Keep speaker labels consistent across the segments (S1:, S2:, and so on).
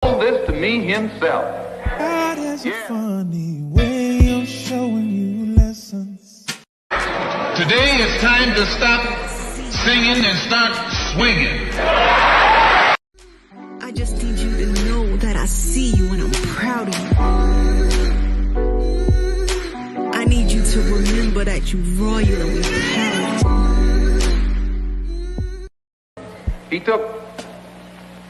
S1: told this to me himself.
S2: God has a funny way of showing you lessons.
S3: Today it's time to stop singing and start swinging.
S4: I just need you to know that I see you and I'm proud of you. I need you to remember that you're royal and we're proud.
S1: He took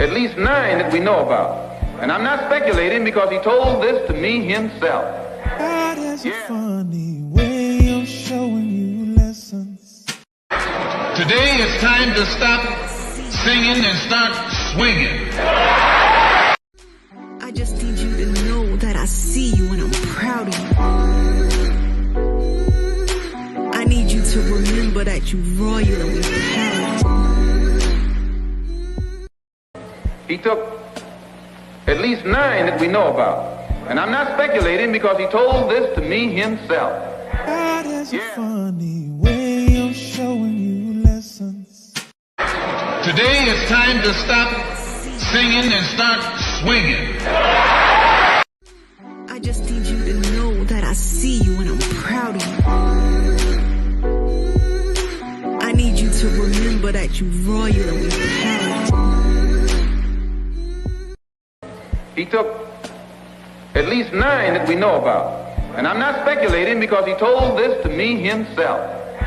S1: at least 9 that we know about. And I'm not speculating because he told this to me himself.
S2: God has a funny way of showing you lessons.
S3: Today it's time to stop singing and start swinging.
S4: I just need you to know that I see you and I'm proud of you. I need you to remember that you're royal and we're proud.
S1: He took at least 9 that we know about. And I'm not speculating because he told this to me himself.
S2: God has a funny way of showing you lessons.
S3: Today it's time to stop singing and start swinging.
S4: I just need you to know that I see you and I'm proud of you. I need you to remember that you're royal and we're proud.
S1: He took at least 9 that we know about. And I'm not speculating because he told this to me himself.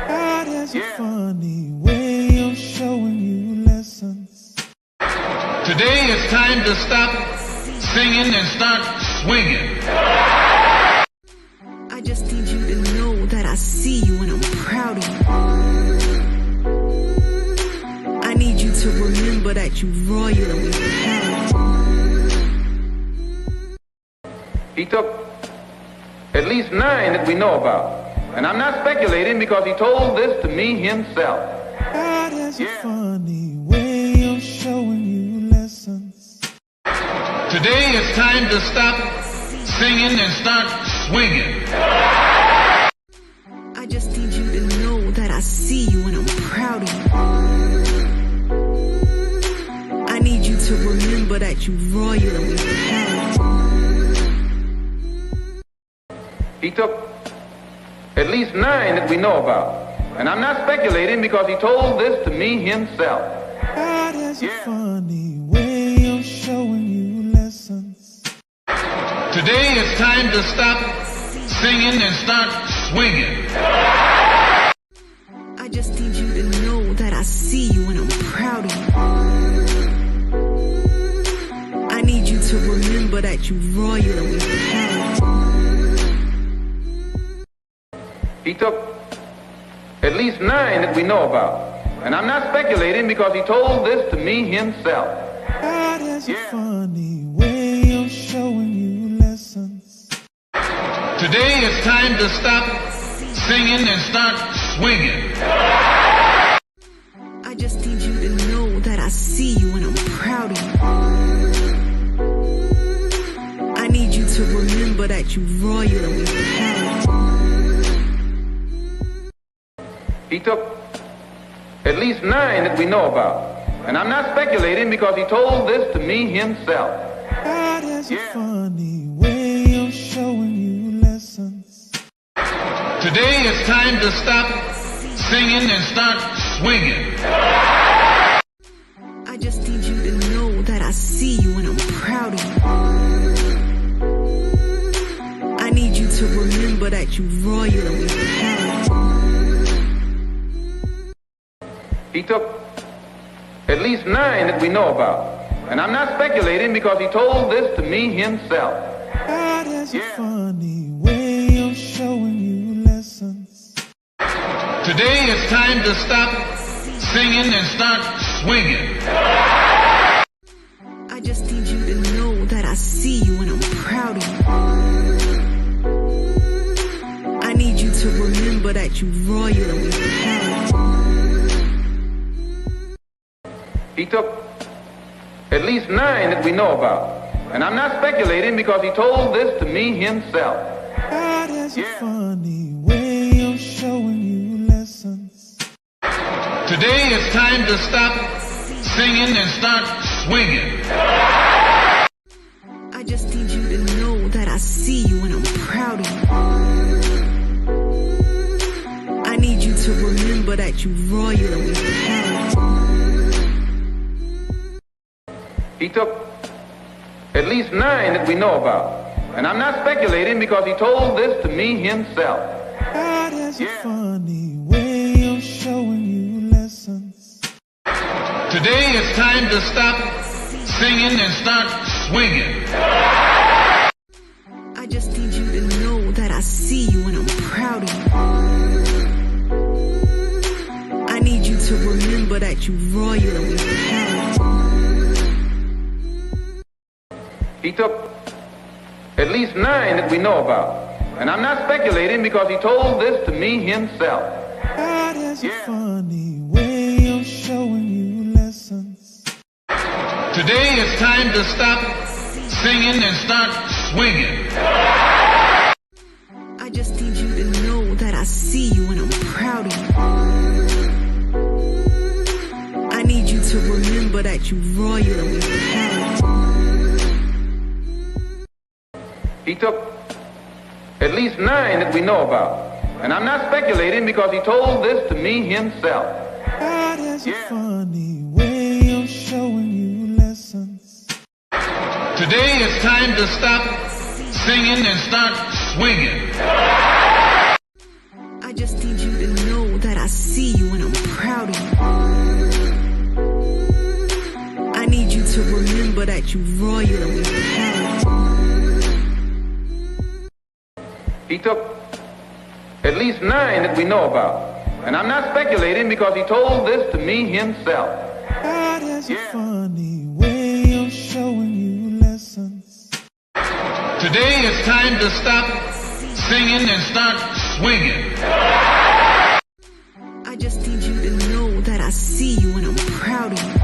S2: God has a funny way of showing you lessons.
S3: Today it's time to stop singing and start swinging.
S4: I just need you to know that I see you and I'm proud of you. I need you to remember that you're royal and we're proud.
S1: He took at least 9 that we know about. And I'm not speculating because he told this to me himself.
S2: God has a funny way of showing you lessons.
S3: Today it's time to stop singing and start swinging.
S4: I just need you to know that I see you and I'm proud of you. I need you to remember that you're royal and we're proud.
S1: He took at least 9 that we know about. And I'm not speculating because he told this to me himself.
S2: God has a funny way of showing you lessons.
S3: Today it's time to stop singing and start swinging.
S4: I just need you to know that I see you and I'm proud of you. I need you to remember that you're royal and we're proud.
S1: He took at least 9 that we know about. And I'm not speculating because he told this to me himself.
S2: God has a funny way of showing you lessons.
S3: Today it's time to stop singing and start swinging.
S4: I just need you to know that I see you and I'm proud of you. I need you to remember that you're royal and we're proud.
S1: He took at least 9 that we know about. And I'm not speculating because he told this to me himself.
S2: God has a funny way of showing you lessons.
S3: Today it's time to stop singing and start swinging.
S4: I just need you to know that I see you and I'm proud of you. I need you to remember that you're royal and we're proud.
S1: He took at least 9 that we know about. And I'm not speculating because he told this to me himself.
S2: God has a funny way of showing you lessons.
S3: Today it's time to stop singing and start swinging.
S4: I just need you to know that I see you and I'm proud of you. I need you to remember that you're royal and we're proud.
S1: He took at least 9 that we know about. And I'm not speculating because he told this to me himself.
S2: God has a funny way of showing you lessons.
S3: Today it's time to stop singing and start swinging.
S4: I just need you to know that I see you and I'm proud of you. I need you to remember that you royal and we proud.
S1: He took at least 9 that we know about. And I'm not speculating because he told this to me himself.
S2: God has a funny way of showing you lessons.
S3: Today it's time to stop singing and start swinging.
S4: I just need you to know that I see you and I'm proud of you. I need you to remember that you royal and we proud.
S1: He took at least 9 that we know about. And I'm not speculating because he told this to me himself.
S2: God has a funny way of showing you lessons.
S3: Today it's time to stop singing and start swinging.
S4: I just need you to know that I see you and I'm proud of you. I need you to remember that you royal and we proud.
S1: He took at least 9 that we know about. And I'm not speculating because he told this to me himself.
S2: God has a funny way of showing you lessons.
S3: Today it's time to stop singing and start swinging.
S4: I just need you to know that I see you and I'm proud of you. I need you to remember that you royal and we proud.
S1: He took at least 9 that we know about. And I'm not speculating because he told this to me himself.
S2: God has a funny way of showing you lessons.
S3: Today it's time to stop singing and start swinging.
S4: I just need you to know that I see you and I'm proud of you.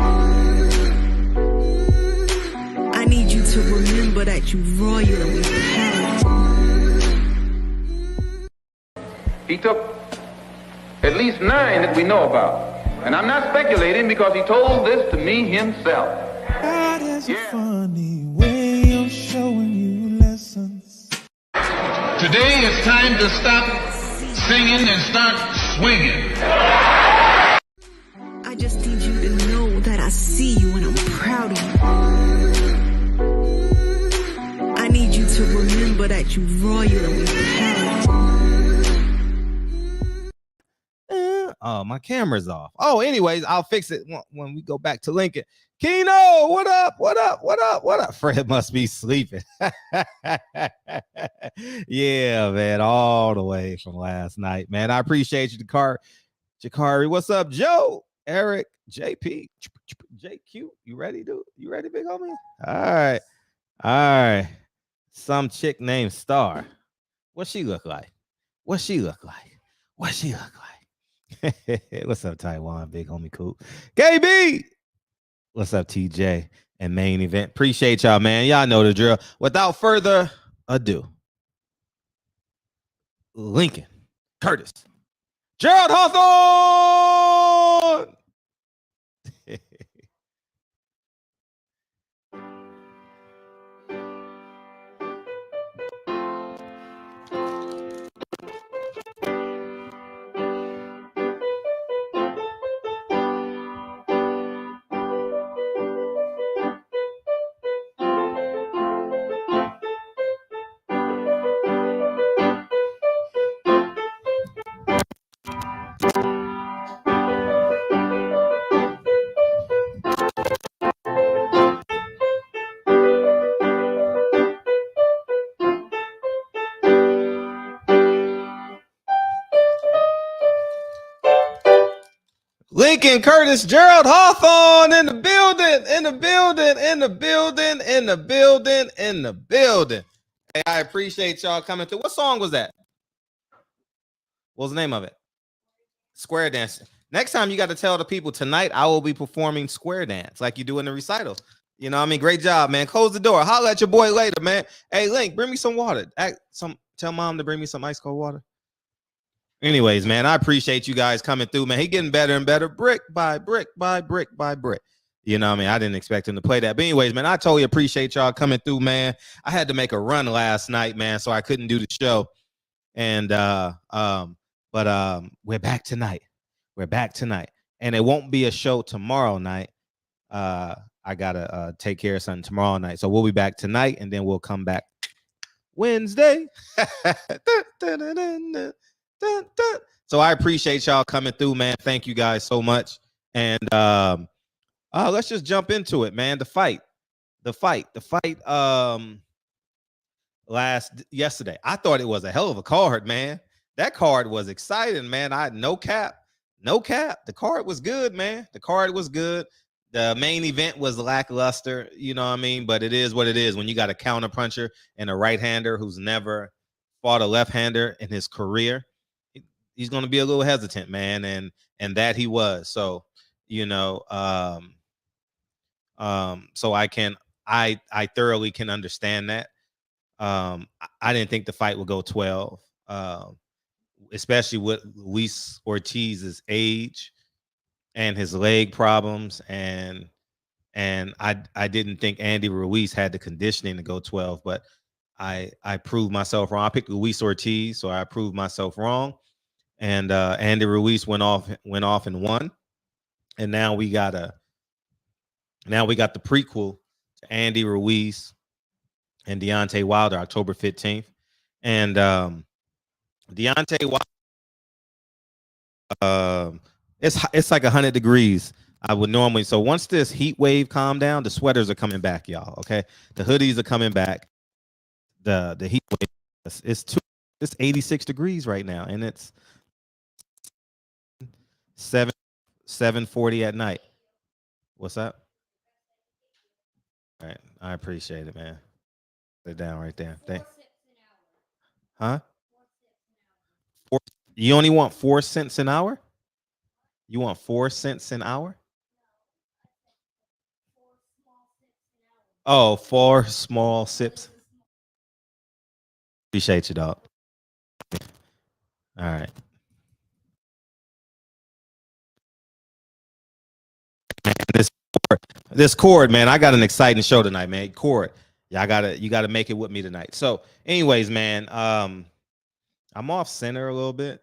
S4: I need you to remember that you royal and we proud.
S1: He took at least 9 that we know about. And I'm not speculating because he told this to me himself.
S2: God has a funny way of showing you lessons.
S3: Today it's time to stop singing and start swinging.
S4: I just need you to know that I see you and I'm proud of you. I need you to remember that you royal and we proud.
S5: Oh, my camera's off. Oh, anyways, I'll fix it when we go back to Lincoln. Keno, what up? What up? What up? What up? Fred must be sleeping. Yeah, man, all the way from last night, man. I appreciate you, Jakari. What's up, Joe? Eric, JP, JQ. You ready, dude? You ready, big homie? All right. All right. Some chick named Star. What she look like? What she look like? What she look like? What's up, Taiwan, big homie cool. KB, what's up, TJ and Main Event? Appreciate y'all, man. Y'all know the drill. Without further ado, Lincoln Curtis, Gerald Hawthorne. Lincoln Curtis, Gerald Hawthorne in the building, in the building, in the building, in the building, in the building. Hey, I appreciate y'all coming through. What song was that? What was the name of it? Square Dancing. Next time you got to tell the people tonight I will be performing square dance like you do in the recital. You know what I mean? Great job, man. Close the door. Holla at your boy later, man. Hey, Link, bring me some water. Tell mom to bring me some ice cold water. Anyways, man, I appreciate you guys coming through, man. He getting better and better, brick by brick by brick by brick. You know what I mean? I didn't expect him to play that. But anyways, man, I totally appreciate y'all coming through, man. I had to make a run last night, man, so I couldn't do the show. And we're back tonight. We're back tonight. And it won't be a show tomorrow night. I gotta take care of something tomorrow night. So we'll be back tonight, and then we'll come back Wednesday. So I appreciate y'all coming through, man. Thank you guys so much. And let's just jump into it, man. The fight. Yesterday. I thought it was a hell of a card, man. That card was exciting, man. No cap. The card was good, man. The card was good. The main event was lackluster, you know what I mean? But it is what it is when you got a counter puncher and a right-hander who's never fought a left-hander in his career. He's going to be a little hesitant, man, and that he was. So, you know, so I thoroughly can understand that. I didn't think the fight would go 12, especially with Luis Ortiz's age and his leg problems, and I didn't think Andy Ruiz had the conditioning to go 12, but I proved myself wrong. I picked Luis Ortiz, so I proved myself wrong. And Andy Ruiz went off and won. And now we got the prequel to Andy Ruiz and Deontay Wilder, October 15th. And Deontay Wilder, it's like 100 degrees. I would normally. So once this heat wave calm down, the sweaters are coming back, y'all. Okay, the hoodies are coming back. The heat wave it's 86 degrees right now, and it's 7:40 at night. What's up? All right, I appreciate it, man. Put it down right there. Huh? You only want 4 cents an hour? You want 4 cents an hour? Oh, 4 small sips. Appreciate you, dog. All right. Man, this chord, man, I got an exciting show tonight, man. Chord. Yeah, you gotta make it with me tonight. So, anyways, man, I'm off center a little bit.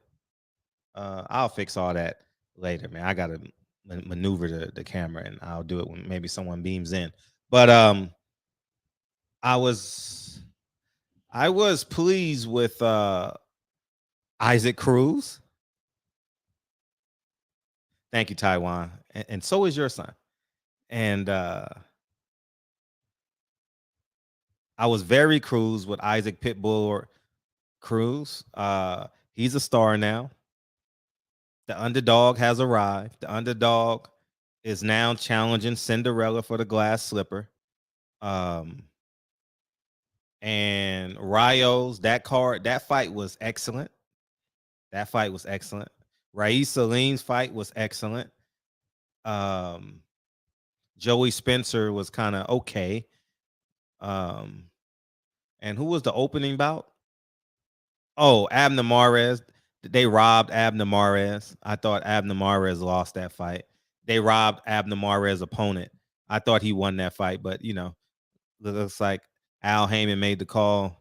S5: I'll fix all that later, man. I gotta maneuver the camera, and I'll do it when maybe someone beams in. But I was pleased with Isaac Cruz. Thank you, Taiwan, and so is your son. And I was very cruised with Isaac Pitbull Cruz. He's a star now. The underdog has arrived. The underdog is now challenging Cinderella for the glass slipper. And Rios, that fight was excellent. Raees Salim's fight was excellent. Joey Spencer was kind of okay. And who was the opening bout? Oh, Abner Mares. They robbed Abner Mares. I thought Abner Mares lost that fight. They robbed Abner Mares' opponent. I thought he won that fight, but you know, looks like Al Heyman made the call.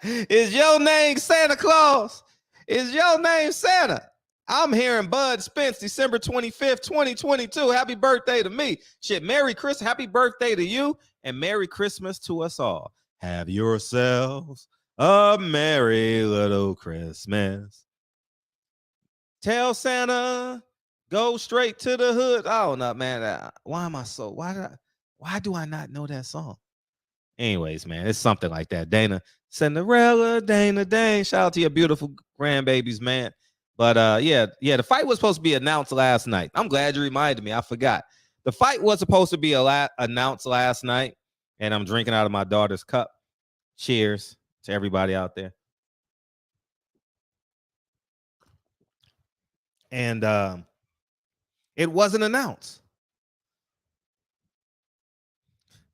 S5: Is your name Santa Claus? Is your name Santa? I'm hearing Bud Spence, December 25th, 2022. Happy birthday to me. Shit, Merry Christmas. Happy birthday to you, and Merry Christmas to us all. Have yourselves a merry little Christmas. Tell Santa, go straight to the hood. I don't know, man. Why do I not know that song? Anyways, man, it's something like that. Dana, Cinderella, Dana, Dane. Shout out to your beautiful grandbabies, man. But yeah, the fight was supposed to be announced last night. I'm glad you reminded me. I forgot. The fight was supposed to be announced last night, and I'm drinking out of my daughter's cup. Cheers to everybody out there. And it wasn't announced.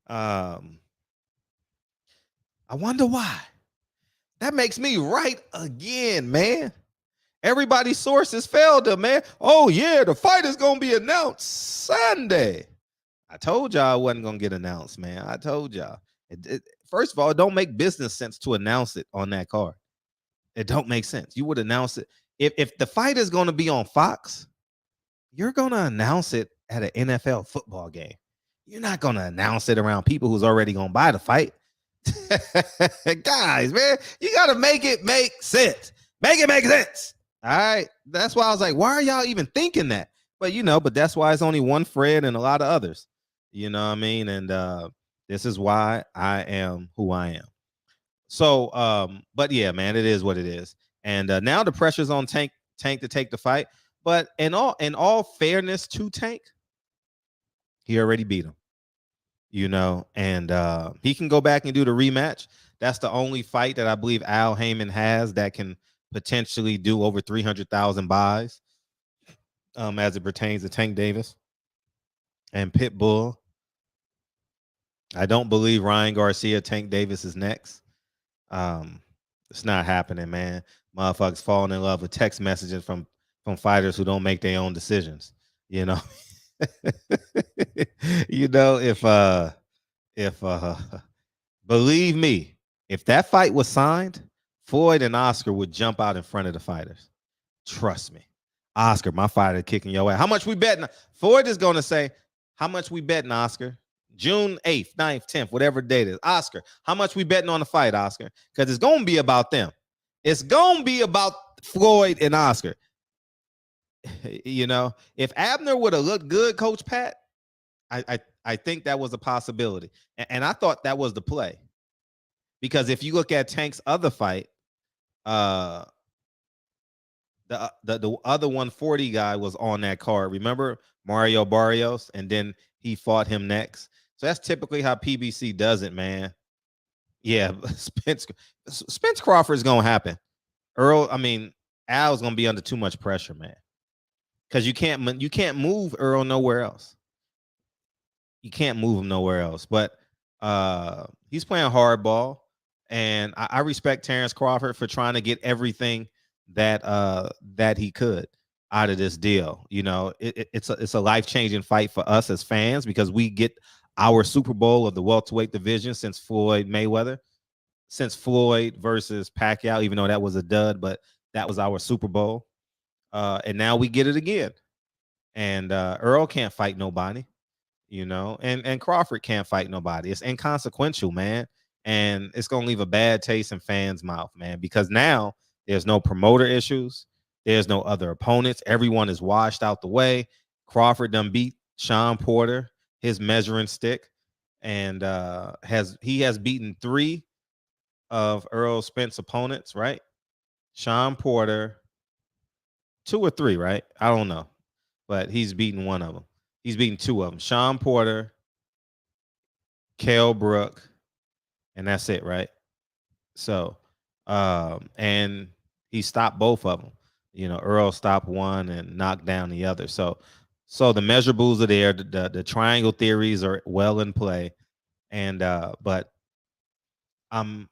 S5: I wonder why. That makes me right again, man. Everybody's sources failed them, man. Oh, yeah, the fight is going to be announced Sunday. I told y'all it wasn't going to get announced, man. I told y'all. First of all, it don't make business sense to announce it on that card. It don't make sense. You would announce it. If the fight is going to be on Fox, you're going to announce it at an NFL football game. You're not going to announce it around people who's already going to buy the fight. Guys, man, you got to make it make sense. Make it make sense. All right. That's why I was like, why are y'all even thinking that? But, but that's why it's only one Fred and a lot of others. You know what I mean? And this is why I am who I am. So, but yeah, man, it is what it is. And now the pressure's on Tank to take the fight. But in all fairness to Tank, he already beat him. And he can go back and do the rematch. That's the only fight that I believe Al Heyman has that can potentially do over 300,000 buys as it pertains to Tank Davis and Pitbull. I don't believe Ryan Garcia, Tank Davis is next. It's not happening, man. Motherfuckers falling in love with text messages from fighters who don't make their own decisions. If believe me, if that fight was signed, Floyd and Oscar would jump out in front of the fighters. Trust me. Oscar, my fighter kicking your ass. How much we betting? Floyd is going to say, how much we betting, Oscar? June 8th, 9th, 10th, whatever date is. Oscar, how much we betting on the fight, Oscar? Because it's going to be about them. It's going to be about Floyd and Oscar. If Abner would have looked good, Coach Pat, I think that was a possibility. And I thought that was the play. Because if you look at Tank's other fight, the other 140 guy was on that card. Remember Mario Barrios? And then he fought him next. So that's typically how PBC does it, man. Yeah, Spence-Crawford is going to happen. Al's going to be under too much pressure, man. Because you can't move Earl nowhere else. You can't move him nowhere else. But he's playing hardball. And I respect Terrence Crawford for trying to get everything that he could out of this deal. It's a life-changing fight for us as fans because we get our Super Bowl of the welterweight division since Floyd versus Pacquiao, even though that was a dud, but that was our Super Bowl. And now we get it again. And Earl can't fight nobody, and Crawford can't fight nobody. It's inconsequential, man. And it's going to leave a bad taste in fans' mouth, man, because now there's no promoter issues. There's no other opponents. Everyone is washed out the way. Crawford done beat Sean Porter, his measuring stick, and has beaten 3 of Earl Spence opponents, right? Sean Porter, 2 or 3, right? I don't know, but he's beaten 1 of them. He's beaten 2 of them. Sean Porter, Kell Brook, and that's it, right? So, and he stopped both of them. Earl stopped one and knocked down the other. So the measurables are there. The triangle theories are well in play, and but I'm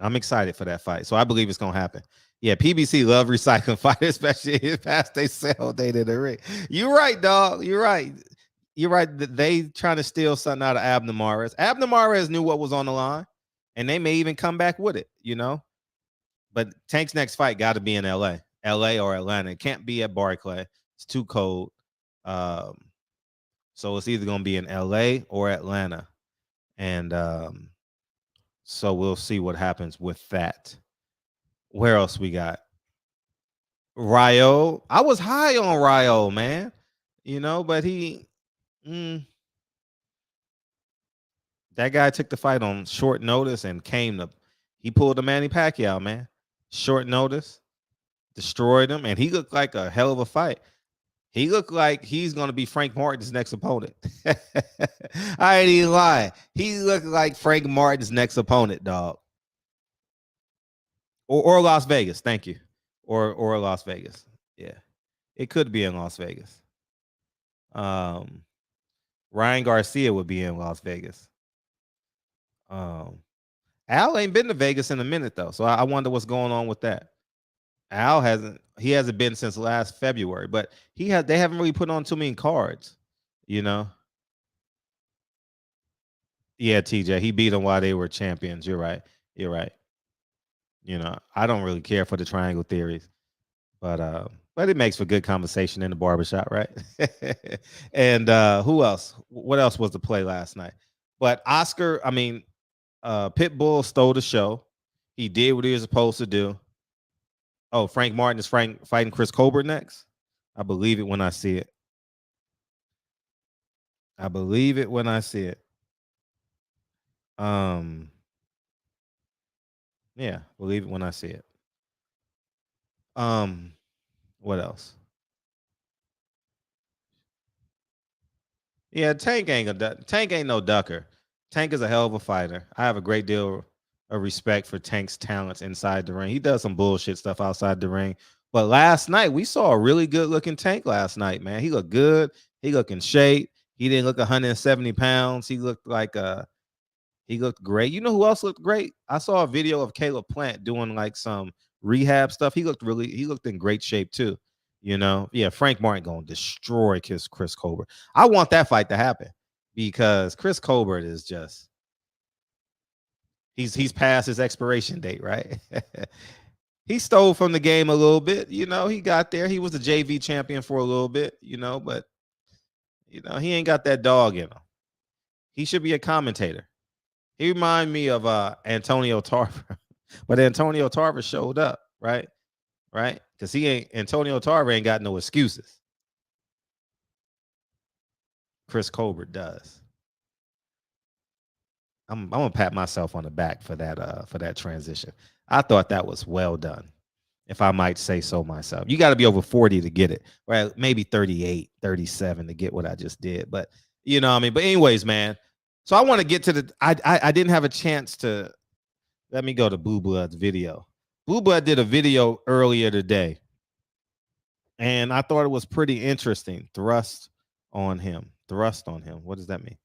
S5: excited for that fight. So I believe it's gonna happen. Yeah, PBC love recycling fighters, especially past they sell date in the ring. You're right, dog. You're right. They trying to steal something out of Abner Mares. Abner Mares knew what was on the line, and they may even come back with it. But Tank's next fight got to be in LA or Atlanta. It can't be at Barclay. It's too cold. So it's either going to be in LA or Atlanta. And so we'll see what happens with that. Where else we got? Rayo. I was high on Rayo, man. But he that guy took the fight on short notice and he pulled the Manny Pacquiao, man. Short notice, destroyed him, and he looked like a hell of a fight. He looked like he's going to be Frank Martin's next opponent. I ain't even lying. He looked like Frank Martin's next opponent, dog. Or Las Vegas, thank you. Or Las Vegas. Yeah. It could be in Las Vegas. Ryan Garcia would be in Las Vegas. Al ain't been to Vegas in a minute though, so I wonder what's going on with that. Al hasn't been since last February, but they haven't really put on too many cards, you know. Yeah, TJ, he beat them while they were champions. You're right. You know, I don't really care for the triangle theories, but it makes for good conversation in the barbershop, right? And who else? What else was the play last night? But Pitbull stole the show. He did what he was supposed to do. Oh, Frank Martin is fighting Chris Colbert next. I believe it when I see it. Yeah, believe it when I see it. What else? Yeah, Tank ain't no ducker. Tank is a hell of a fighter. I have a great deal of respect for Tank's talents inside the ring. He does some bullshit stuff outside the ring. But last night, we saw a really good looking Tank last night, man. He looked good. He looked in shape. He didn't look 170 pounds. He looked like he looked great. You know who else looked great? I saw a video of Caleb Plant doing like some rehab stuff. He looked in great shape too. You know, yeah, Frank Martin gonna destroy Chris Colbert. I want that fight to happen because Chris Colbert is just he's past his expiration date, right? He stole from the game a little bit, you know. He got there. He was the JV champion for a little bit, you know, but you know, he ain't got that dog in him. He should be a commentator. He remind me of Antonio Tarver, but Antonio Tarver showed up, right? Because Antonio Tarver ain't got no excuses. Chris Colbert does. I'm gonna pat myself on the back for that transition. I thought that was well done, if I might say so myself. You got to be over 40 to get it, right? Maybe 38, 37 to get what I just did. But you know what I mean? But anyways, man. So I want to get to I didn't have a chance to. Let me go to Blue Blood's video. Blue Blood did a video earlier today, and I thought it was pretty interesting. Thrust on him. What does that mean?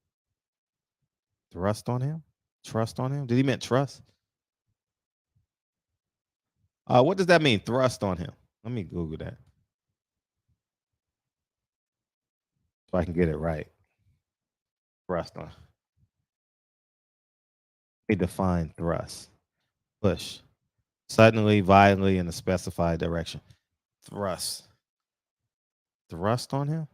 S5: Thrust on him? Trust on him? Did he mean trust? What does that mean? Thrust on him. Let me Google that so I can get it right. Thrust on. They define thrust. Push. Suddenly, violently, in a specified direction. Thrust. Thrust on him?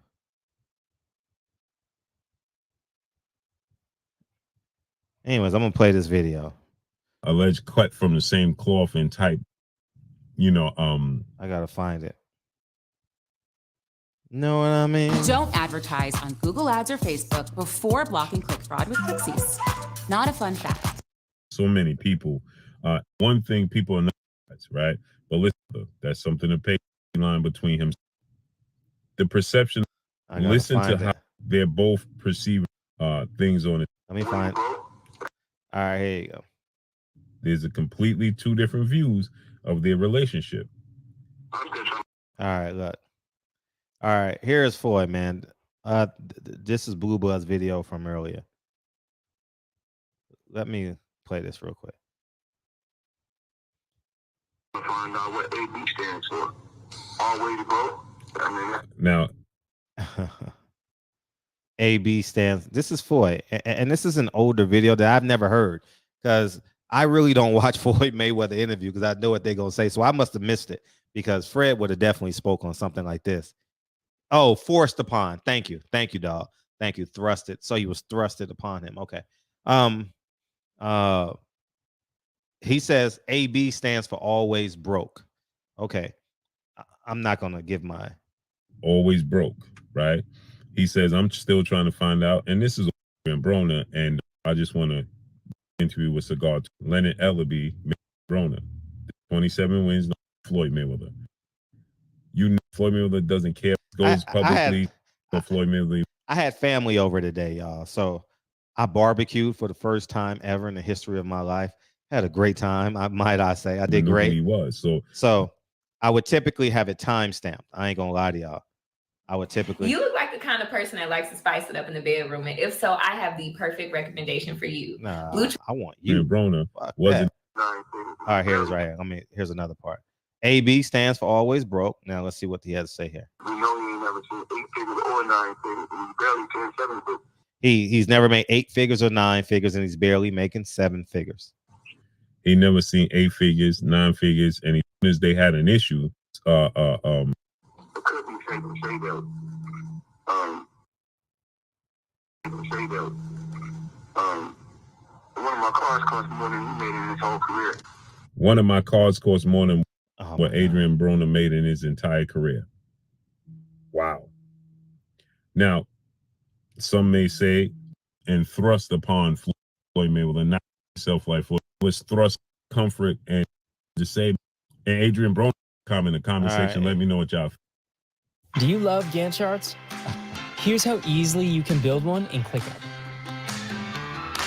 S5: Anyways, I'm going to play this video.
S6: Alleged cut from the same cloth and type. You know,
S5: I got to find it. Know what I mean?
S7: Don't advertise on Google Ads or Facebook before blocking click fraud with Pixies. Not a fun fact.
S6: So many people. One thing people are not, right? But listen, that's something to pay line between him. The perception. Listen to how they're both perceiving things on it.
S5: Let me find. All right, here you go.
S6: There's a completely two different views of their relationship.
S5: All right, look. All right, here's Floyd, man. This is Blue Blood's video from earlier. Let me play this real quick.
S8: Find out what AB stands for. Always broke.
S6: Now,
S5: AB stands. This is Floyd, and this is an older video that I've never heard because I really don't watch Floyd Mayweather interview because I know what they're gonna say. So I must have missed it because Fred would have definitely spoke on something like this. Oh, forced upon. Thank you, dog. Thank you. Thrusted. So he was thrusted upon him. Okay. He says AB stands for always broke. Okay. I'm not gonna give my
S6: always broke, right? He says, I'm still trying to find out, and this is Broner, and I just want to interview with Cigar Leonard Ellaby, Broner, 27 wins, no Floyd Mayweather. You know, Floyd Mayweather doesn't care. Goes publicly for Floyd Mayweather.
S5: I had family over today, y'all. So I barbecued for the first time ever in the history of my life. Had a great time. I say I did great.
S6: He was
S5: so I would typically have it time stamped. I ain't gonna lie to y'all. I would typically.
S9: You look like the kind of person that likes to spice it up in the bedroom, and if so, I have the perfect recommendation for you.
S5: Nah,
S9: Blue
S5: I want you.
S6: Broner
S5: Fuck
S6: was
S5: that.
S6: it?
S8: Nine figures.
S5: All right, here's right here. Here's another part. AB stands for always broke. Now let's see what he has to say here.
S8: We know you ain't never seen 8 figures or 9 figures, and you barely 10, 7 figures.
S5: He's never made 8 figures or 9 figures, and he's barely making 7 figures.
S6: He never seen 8 figures, 9 figures, and as soon as they had an issue,
S8: It could be safe to say that. One of my cars cost more than he made in his whole career.
S6: one of my cars cost more than what
S5: my
S6: Adrian Broner made in his entire career. Wow. Now, some may say, and thrust upon Floyd Mayweather, not himself like Floyd, was thrust comfort and disable. And Adrian Broner comment in the comment section. Let me know what y'all think.
S10: Do you love Gantt charts? Here's how easily you can build one in ClickUp.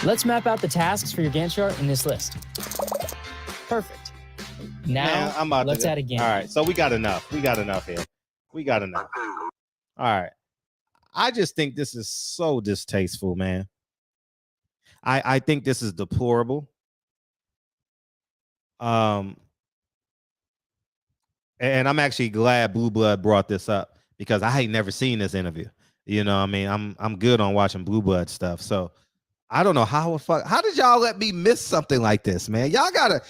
S10: Let's map out the tasks for your Gantt chart in this list. Perfect. Now, let's add a Gantt.
S5: All right, so we got enough. We got enough here. We got enough. All right. I just think this is so distasteful, man. I think this is deplorable. And I'm actually glad Blue Blood brought this up because I ain't never seen this interview. You know what I mean? I'm good on watching Blue Blood stuff. So I don't know how did y'all let me miss something like this, man? Y'all gotta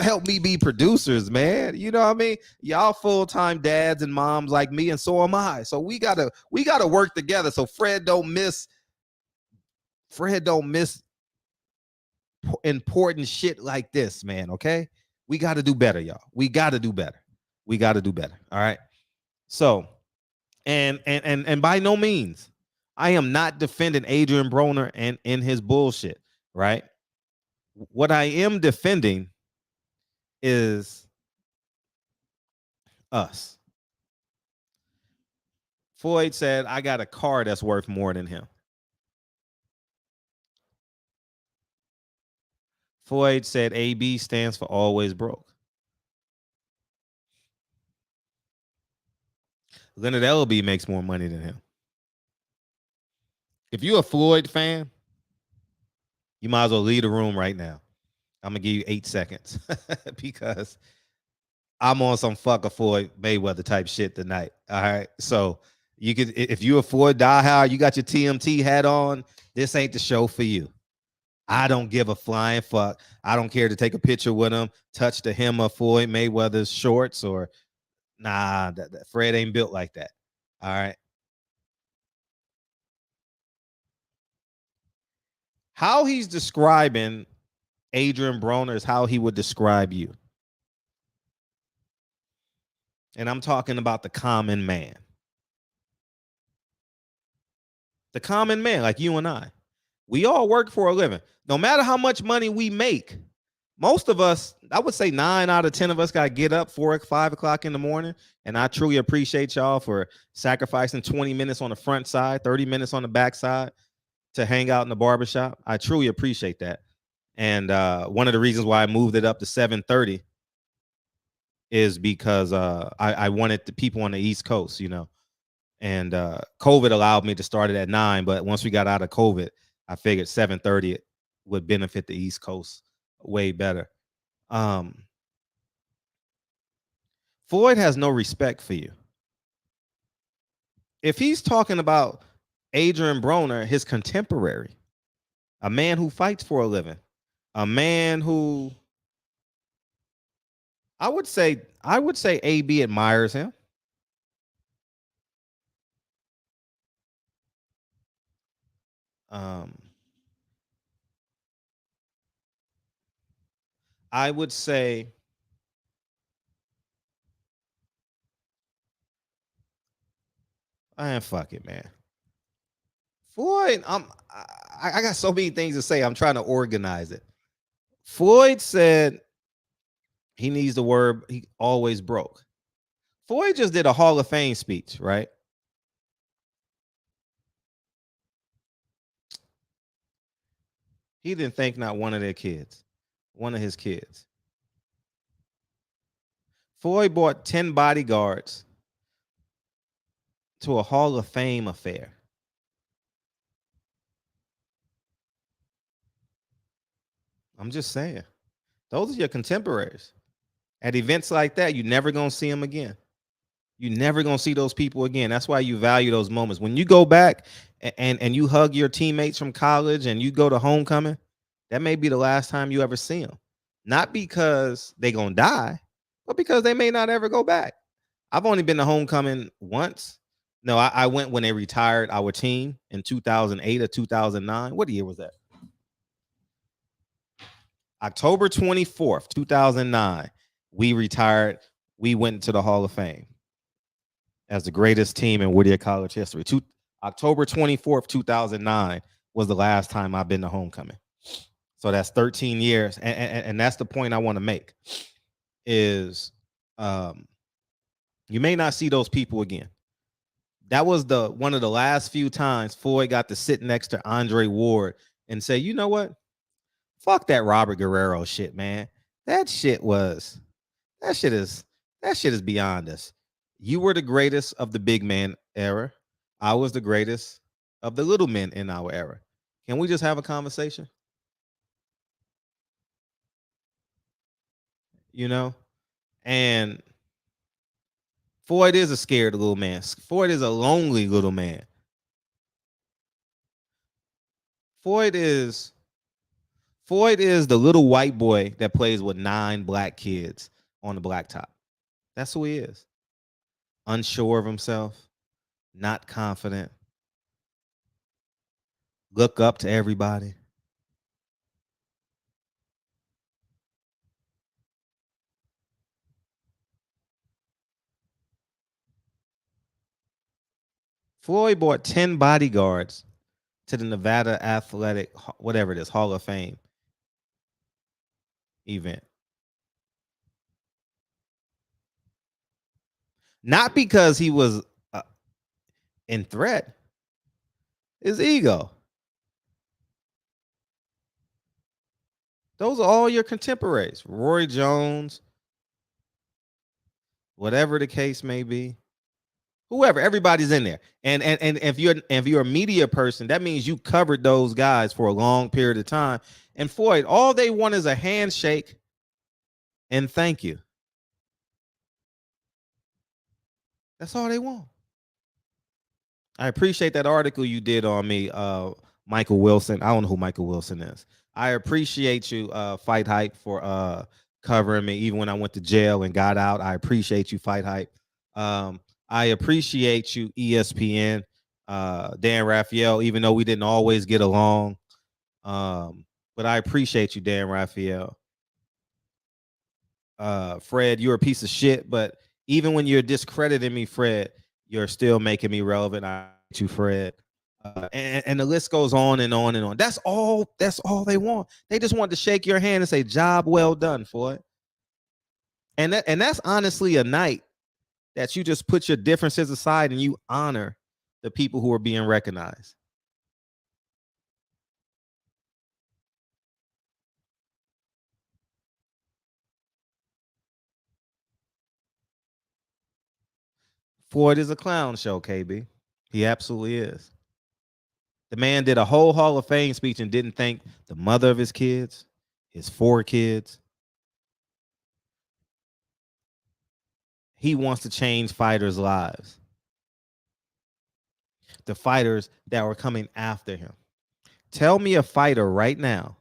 S5: help me be producers, man. You know what I mean? Y'all full-time dads and moms like me, and so am I. So we gotta work together so Fred don't miss important shit like this, man. Okay? We gotta do better, y'all. We gotta do better. All right. So, and by no means, I am not defending Adrian Broner and in his bullshit, right? What I am defending is us. Floyd said, I got a car that's worth more than him. Floyd said AB stands for always broke. Leonard Ellerbe makes more money than him. If you're a Floyd fan, you might as well leave the room right now. I'm going to give you 8 seconds because I'm on some fuck a Floyd Mayweather type shit tonight. All right. So you could, if you're a Floyd diehard, you got your TMT hat on, this ain't the show for you. I don't give a flying fuck. I don't care to take a picture with him, touch the hem of Floyd Mayweather's shorts or nah, that Fred ain't built like that. All right. How he's describing Adrian Broner is how he would describe you. And I'm talking about the common man. The common man, like you and I. We all work for a living. No matter how much money we make, most of us, I would say 9 out of 10 of us got to get up 4 or 5 o'clock in the morning. And I truly appreciate y'all for sacrificing 20 minutes on the front side, 30 minutes on the back side to hang out in the barbershop. I truly appreciate that. And one of the reasons why I moved it up to 7:30 is because I wanted the people on the East Coast, you know. And COVID allowed me to start it at 9. But once we got out of COVID, I figured 7:30 would benefit the East Coast way better. Floyd has no respect for you. If he's talking about Adrian Broner, his contemporary, a man who fights for a living, a man who I would say AB admires him. I would say fuck it, man. Floyd, I got so many things to say. I'm trying to organize it. Floyd said he needs the word he always broke. Floyd just did a Hall of Fame speech, right? He didn't thank not one of their kids, one of his kids. Floyd bought 10 bodyguards to a Hall of Fame affair. I'm just saying. Those are your contemporaries. At events like that, you're never going to see them again. You're never going to see those people again. That's why you value those moments. When you go back and you hug your teammates from college and you go to homecoming, that may be the last time you ever see them. Not because they're going to die, but because they may not ever go back. I've only been to homecoming once. No, I went when they retired our team in 2008 or 2009. What year was that? October 24th, 2009. We retired. We went to the Hall of Fame as the greatest team in Whittier College history. October 24th, 2009 was the last time I've been to homecoming. So that's 13 years. And that's the point I want to make is you may not see those people again. That was one of the last few times Floyd got to sit next to Andre Ward and say, you know what? Fuck that Robert Guerrero shit, man. That shit is beyond us. You were the greatest of the big man era. I was the greatest of the little men in our era. Can we just have a conversation? You know? And Floyd is a scared little man. Floyd is a lonely little man. Floyd is the little white boy that plays with 9 black kids on the blacktop. That's who he is. Unsure of himself, not confident, look up to everybody. Floyd brought 10 bodyguards to the Nevada Athletic, whatever it is, Hall of Fame event. Not because he was in threat. His ego. Those are all your contemporaries. Roy Jones, whatever the case may be. Whoever, everybody's in there. And if you're a media person, that means you covered those guys for a long period of time. And Floyd, all they want is a handshake and thank you. That's all they want. I appreciate that article you did on me, Michael Wilson. I don't know who Michael Wilson is. I appreciate you, Fight Hype, for covering me even when I went to jail and got out. I appreciate you, Fight Hype. I appreciate you, ESPN, Dan Raphael, even though we didn't always get along. But I appreciate you, Dan Raphael. Fred, you're a piece of shit, but even when you're discrediting me, Fred, you're still making me relevant. I hate you, Fred. And the list goes on and on and on. That's all they want. They just want to shake your hand and say, job well done, Floyd. And that's honestly a night that you just put your differences aside and you honor the people who are being recognized. Floyd is a clown show, KB. He absolutely is. The man did a whole Hall of Fame speech and didn't thank the mother of his kids, his 4 kids. He wants to change fighters' lives. The fighters that were coming after him. Tell me a fighter right now.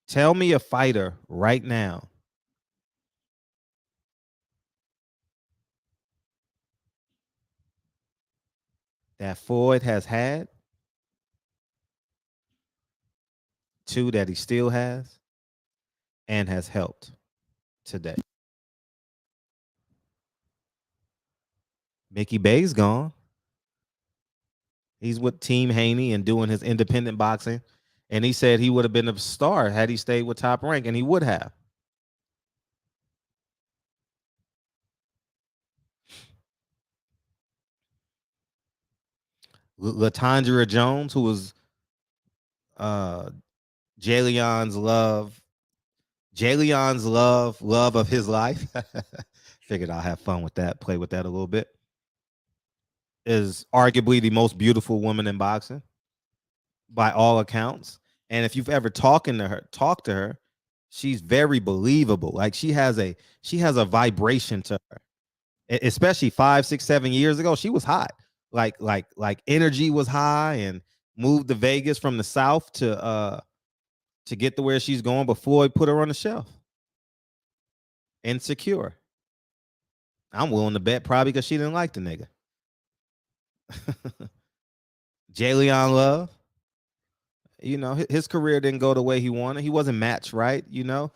S5: Tell me a fighter right now that Floyd has had, 2 that he still has, and has helped today. Mickey Bay's gone. He's with Team Haney and doing his independent boxing. And he said he would have been a star had he stayed with Top Rank, and he would have. Latondra Jones, who was Jalion's love of his life. Figured I'll have fun with that, play with that a little bit. is arguably the most beautiful woman in boxing by all accounts. And if you've ever talked to her, she's very believable. Like she has a vibration to her. Especially 5, 6, 7 years ago, she was hot. Like energy was high, and moved to Vegas from the South to get to where she's going before he put her on the shelf. Insecure. I'm willing to bet probably because she didn't like the nigga. Jalen Love. You know, his career didn't go the way he wanted. He wasn't matched right, you know.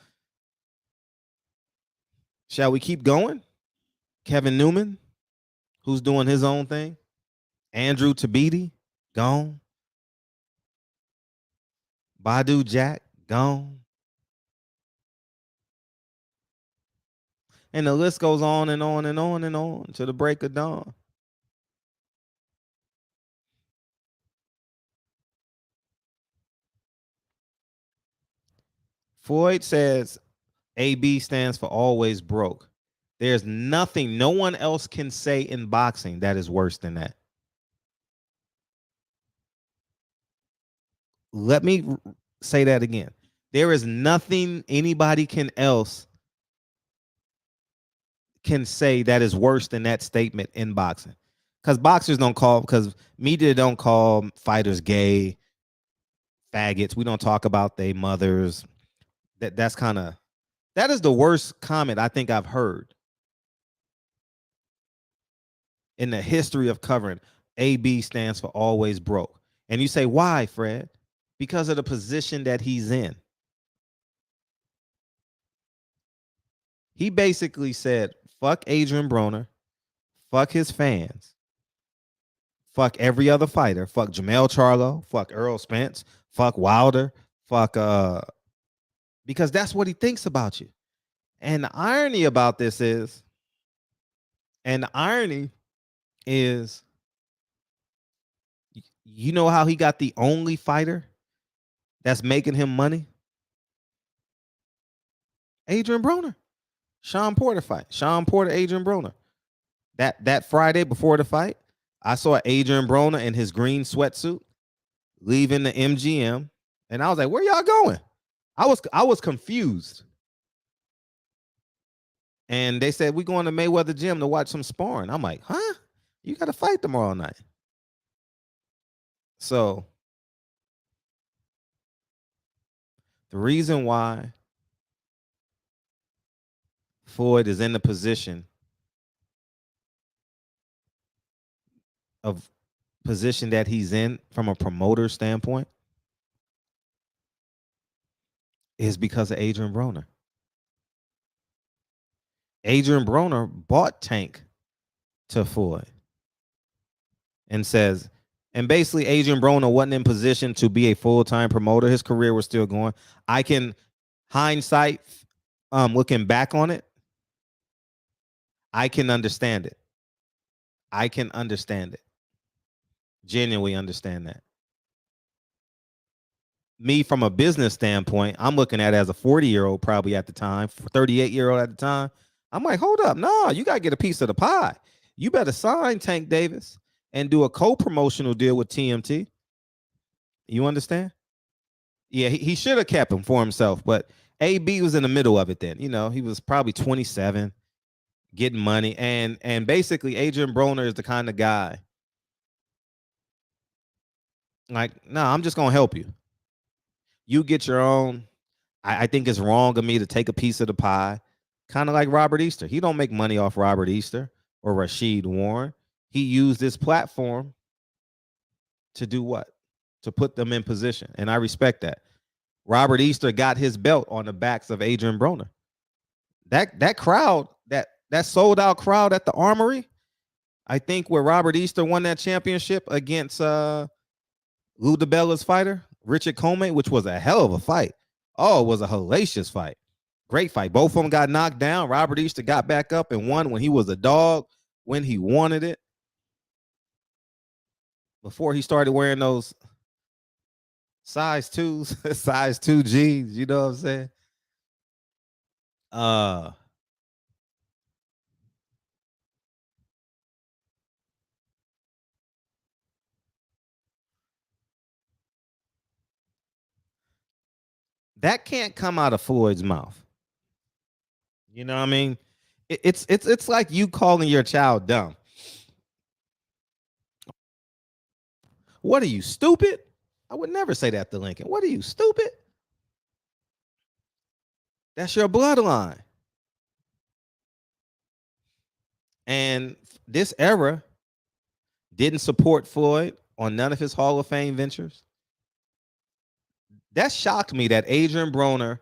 S5: Shall we keep going? Kevin Newman, who's doing his own thing. Andrew Tabiti, gone. Badu Jack, gone. And the list goes on and on and on and on to the break of dawn. Floyd says AB stands for always broke. There's nothing no one else can say in boxing that is worse than that. Let me say that again. There is nothing anybody else can say that is worse than that statement in boxing. Because media don't call fighters gay, faggots. We don't talk about their mothers. That is the worst comment I think I've heard in the history of covering. AB stands for always broke. And you say, why, Fred? Because of the position that he's in. He basically said, fuck Adrian Broner, fuck his fans, fuck every other fighter, fuck Jamel Charlo, fuck Earl Spence, fuck Wilder, fuck because that's what he thinks about you. And the irony about this is, you know how he got the only fighter that's making him money? Adrian Broner. Sean Porter fight. Sean Porter, Adrian Broner. That Friday before the fight, I saw Adrian Broner in his green sweatsuit leaving the MGM, and I was like, "Where y'all going?" I was confused, and they said, "We going to Mayweather gym to watch some sparring." I'm like, "Huh? You got to fight tomorrow night?" So the reason why Floyd is in the position that he's in from a promoter standpoint is because of Adrian Broner. Adrian Broner bought Tank to Floyd and basically Adrian Broner wasn't in position to be a full-time promoter. His career was still going. I can hindsight, looking back on it, I can understand it. Genuinely understand that. Me from a business standpoint, I'm looking at it as a 40-year-old probably at the time, 38-year-old at the time. I'm like, hold up. No, you got to get a piece of the pie. You better sign Tank Davis and do a co-promotional deal with TMT. You understand? Yeah, he should have kept him for himself, but AB was in the middle of it then. You know, he was probably 27, getting money. And basically, Adrian Broner is the kind of guy, like, no, I'm just going to help you. You get your own. I think it's wrong of me to take a piece of the pie. Kind of like Robert Easter. He don't make money off Robert Easter or Rashid Warren. He used this platform to do what? To put them in position. And I respect that. Robert Easter got his belt on the backs of Adrian Broner. That crowd, that sold out crowd at the Armory, I think where Robert Easter won that championship against Lou DiBella's fighter, Richard Coleman, which was a hell of a fight. Oh, it was a hellacious fight. Great fight. Both of them got knocked down. Robert Easter got back up and won when he was a dog, when he wanted it. Before he started wearing those size 2s, size 2 jeans, you know what I'm saying? That can't come out of Floyd's mouth. You know what I mean? It's like you calling your child dumb. What are you, stupid? I would never say that to Lincoln. What are you, stupid? That's your bloodline. And this era didn't support Floyd on none of his Hall of Fame ventures. That shocked me that Adrian Broner,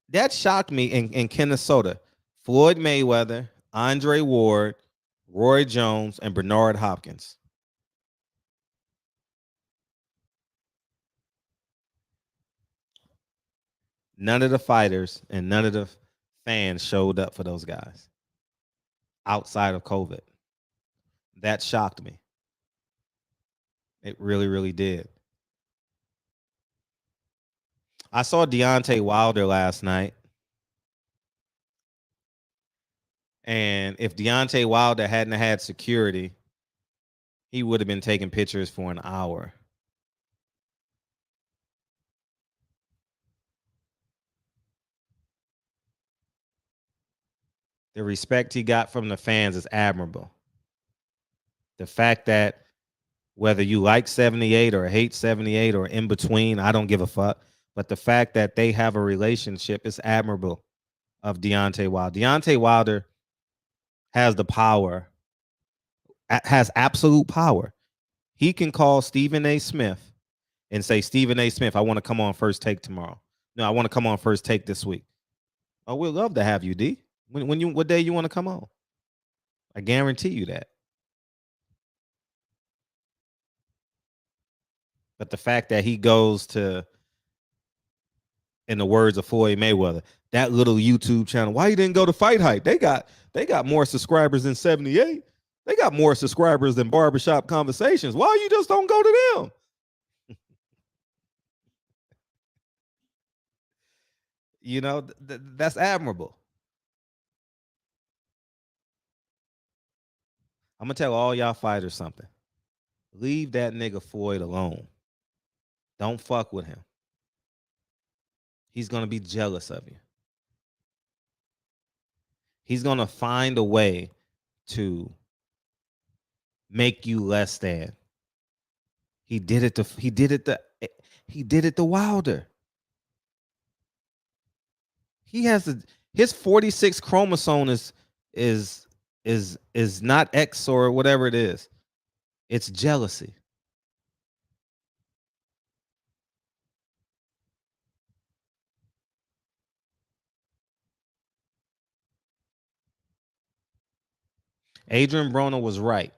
S5: that shocked me in Minnesota. Floyd Mayweather, Andre Ward, Roy Jones, and Bernard Hopkins. None of the fighters and none of the fans showed up for those guys outside of COVID. That shocked me. It really, really did. I saw Deontay Wilder last night. And if Deontay Wilder hadn't had security, he would have been taking pictures for an hour. The respect he got from the fans is admirable. The fact that whether you like 78 or hate 78 or in between, I don't give a fuck. But the fact that they have a relationship is admirable of Deontay Wilder. Deontay Wilder has the power, has absolute power. He can call Stephen A. Smith and say, Stephen A. Smith, I want to come on First Take tomorrow. No, I want to come on First Take this week. Oh, we'd love to have you, D. What day you want to come on? I guarantee you that. But the fact that he goes to, in the words of Floyd Mayweather, that little YouTube channel, why you didn't go to Fight Hype? They got more subscribers than 78. They got more subscribers than Barbershop Conversations. Why you just don't go to them? You know, that's admirable. I'm going to tell all y'all fighters something. Leave that nigga Floyd alone. Don't fuck with him. He's going to be jealous of you. He's going to find a way to make you less than. He did it to Wilder. He has his 46 chromosome is not X or whatever it is. It's jealousy. Adrian Broner was right.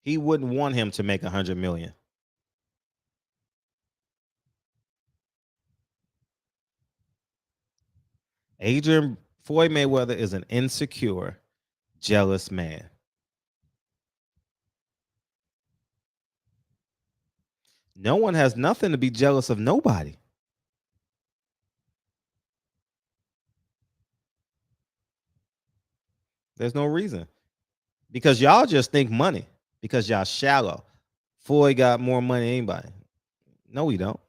S5: He wouldn't want him to make $100 million. Floyd Mayweather is an insecure, jealous man. No one has nothing to be jealous of nobody. There's no reason. Because y'all just think money. Because y'all shallow. Floyd got more money than anybody. No, we don't.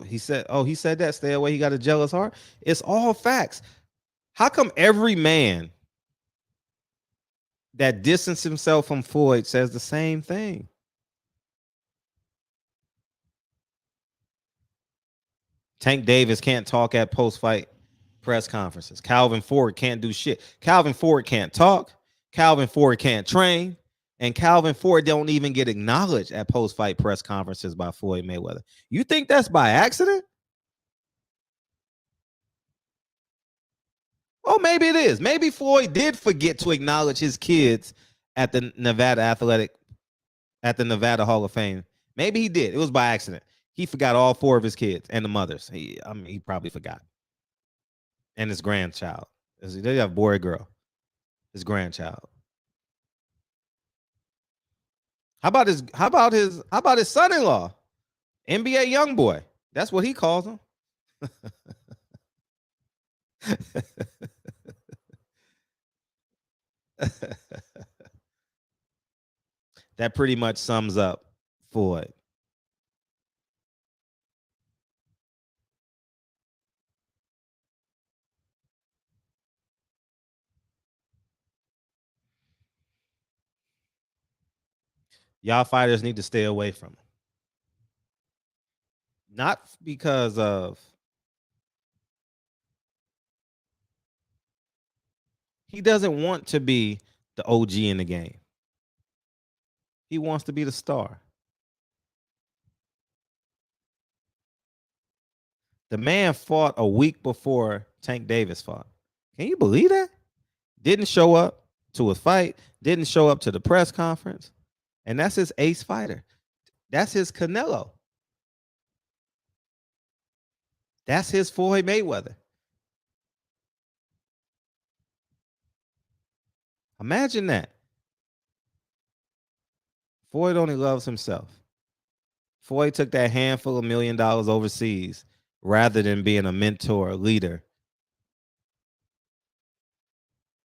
S5: He said that. Stay away. He got a jealous heart. It's all facts. How come every man that distanced himself from Floyd says the same thing? Tank Davis can't talk at post-fight press conferences. Calvin Ford can't do shit. Calvin Ford can't talk. Calvin Ford can't train. And Calvin Ford don't even get acknowledged at post-fight press conferences by Floyd Mayweather. You think that's by accident? Oh, maybe it is. Maybe Floyd did forget to acknowledge his kids at the Nevada Hall of Fame. Maybe he did. It was by accident. He forgot all 4 of his kids and the mothers. He probably forgot. And his grandchild. They have boy or girl. His grandchild. How about his son-in-law? NBA young boy. That's what he calls him. That pretty much sums up Floyd. Y'all fighters need to stay away from him. Not because of he doesn't want to be the OG in the game. He wants to be the star. The man fought a week before Tank Davis fought. Can you believe that? Didn't show up to his fight, didn't show up to the press conference. And that's his ace fighter. That's his Canelo. That's his Floyd Mayweather. Imagine that. Floyd only loves himself. Floyd took that handful of $1 million overseas rather than being a mentor, leader.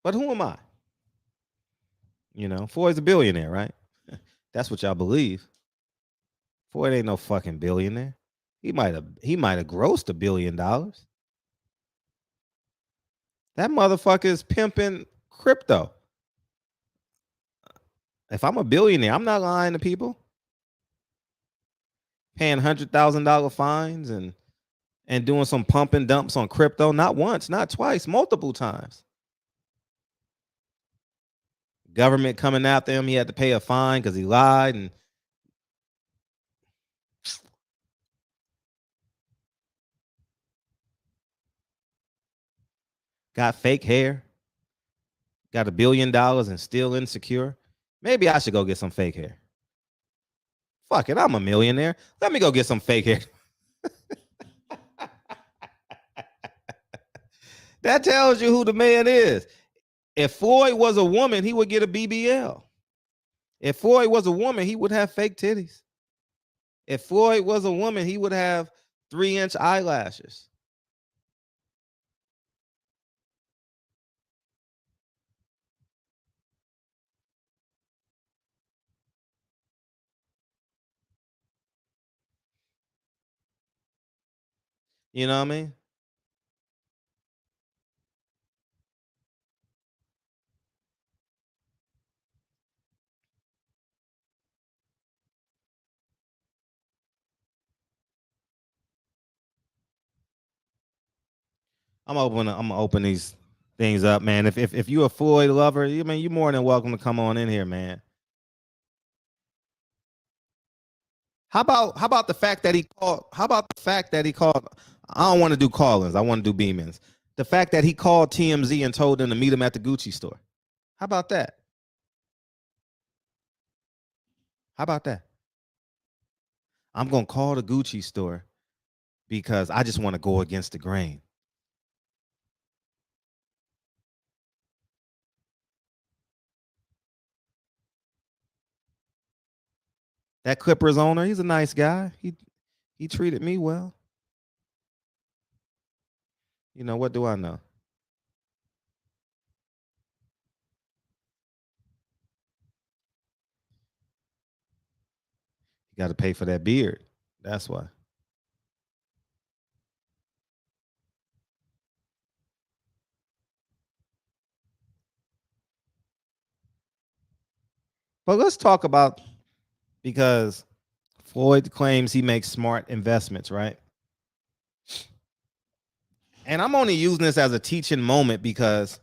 S5: But who am I? You know, Floyd's a billionaire, right? That's what y'all believe. Floyd ain't no fucking billionaire. He might have grossed $1 billion. That motherfucker is pimping crypto. If I'm a billionaire, I'm not lying to people. Paying $100,000 fines and doing some pump and dumps on crypto, not once, not twice, multiple times. Government coming after him, he had to pay a fine because he lied and got fake hair, got $1 billion and still insecure. Maybe I should go get some fake hair. Fuck it, I'm a millionaire. Let me go get some fake hair. That tells you who the man is. If Floyd was a woman, he would get a BBL. If Floyd was a woman, he would have fake titties. If Floyd was a woman, he would have 3-inch eyelashes. You know what I mean? I'm gonna open these things up, man. If you're a Floyd lover, you're more than welcome to come on in here, man. How about the fact that he called? How about the fact that he called? I don't want to do call-ins. I want to do beam-ins. The fact that he called TMZ and told them to meet him at the Gucci store. How about that? How about that? I'm gonna call the Gucci store because I just want to go against the grain. That Clippers owner, he's a nice guy. He treated me well. You know, what do I know? You got to pay for that beard. That's why. But let's talk about, because Floyd claims he makes smart investments, right? And I'm only using this as a teaching moment because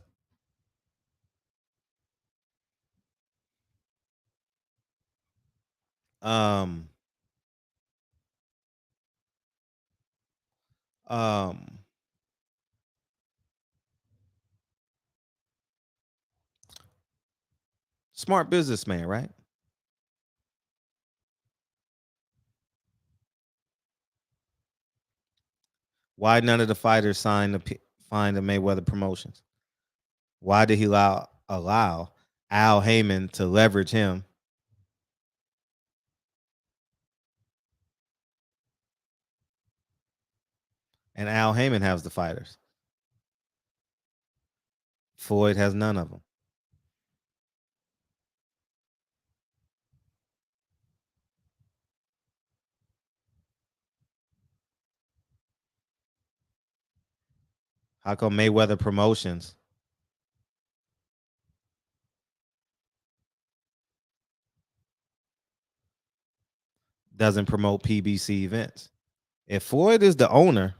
S5: smart businessman, right? Why none of the fighters signed the Mayweather promotions? Why did he allow Al Heyman to leverage him? And Al Heyman has the fighters. Floyd has none of them. How come Mayweather Promotions doesn't promote PBC events? If Floyd is the owner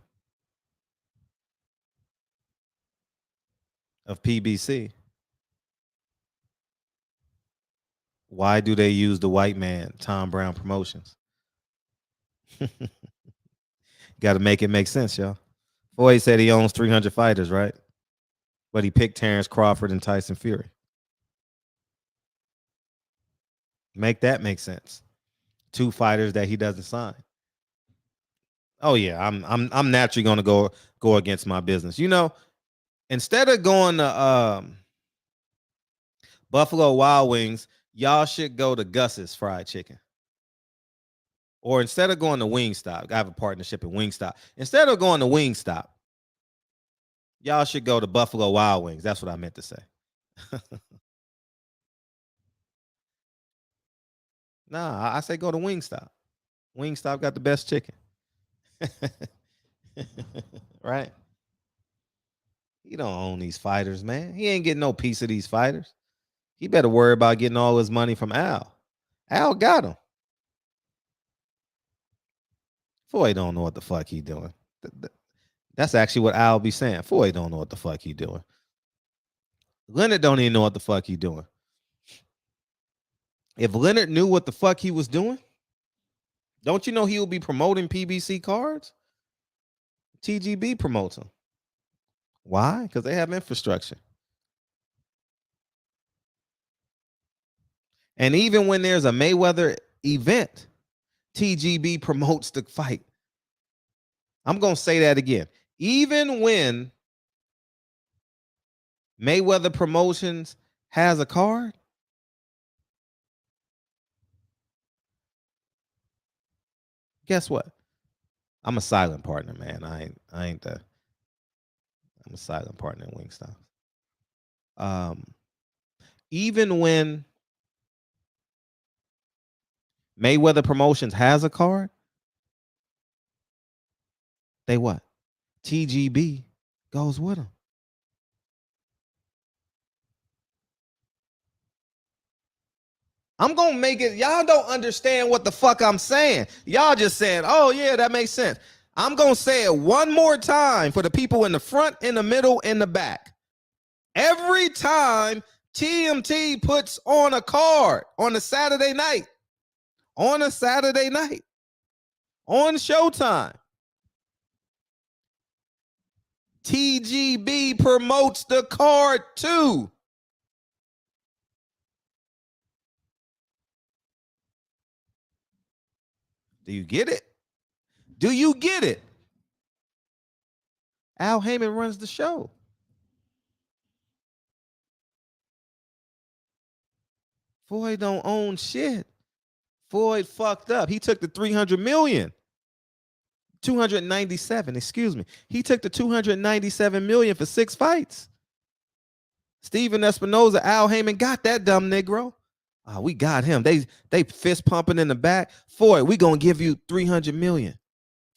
S5: of PBC, why do they use the white man, Tom Brown Promotions? Got to make it make sense, y'all. Floyd said he owns 300 fighters, right? But he picked Terrence Crawford and Tyson Fury. Make that make sense. 2 fighters that he doesn't sign. Oh yeah, I'm naturally going to go against my business. You know, instead of going to Buffalo Wild Wings, y'all should go to Gus's Fried Chicken. Or instead of going to Wingstop, I have a partnership at Wingstop. Instead of going to Wingstop, y'all should go to Buffalo Wild Wings. That's what I meant to say. Nah, I say go to Wingstop. Wingstop got the best chicken. Right? He don't own these fighters, man. He ain't getting no piece of these fighters. He better worry about getting all his money from Al. Al got him. Floyd don't know what the fuck he doing. That's actually what Al be saying. Floyd don't know what the fuck he doing. Leonard don't even know what the fuck he doing. If Leonard knew what the fuck he was doing, don't you know he would be promoting PBC cards? TGB promotes them. Why? Because they have infrastructure. And even when there's a Mayweather event, TGB promotes the fight. I'm going to say that again. Even when Mayweather Promotions has a card, guess what? I'm a silent partner, man. I ain't the. I'm a silent partner in Wingstop. Even when Mayweather Promotions has a card, they what? TGB goes with them. I'm going to make it. Y'all don't understand what the fuck I'm saying. Y'all just saying, oh, yeah, that makes sense. I'm going to say it one more time for the people in the front, in the middle, in the back. Every time TMT puts on a card on a Saturday night, on Showtime, TGB promotes the card too. Do you get it? Do you get it? Al Heyman runs the show. Floyd don't own shit. Floyd fucked up. He took the 300 million. 297, excuse me. He took the 297 million for 6 fights. Steven Espinoza, Al Heyman got that dumb Negro. We got him. They fist pumping in the back. Floyd, we gonna give you 300 million.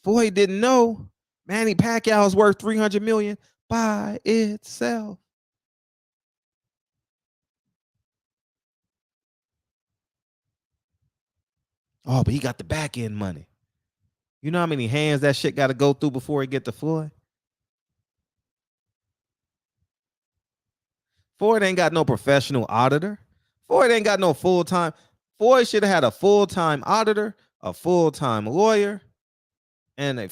S5: Floyd didn't know Manny Pacquiao's worth 300 million by itself. Oh, but he got the back end money. You know how many hands that shit got to go through before it get to Floyd? Floyd ain't got no professional auditor. Floyd ain't got no full-time. Floyd should have had a full-time auditor, a full-time lawyer, and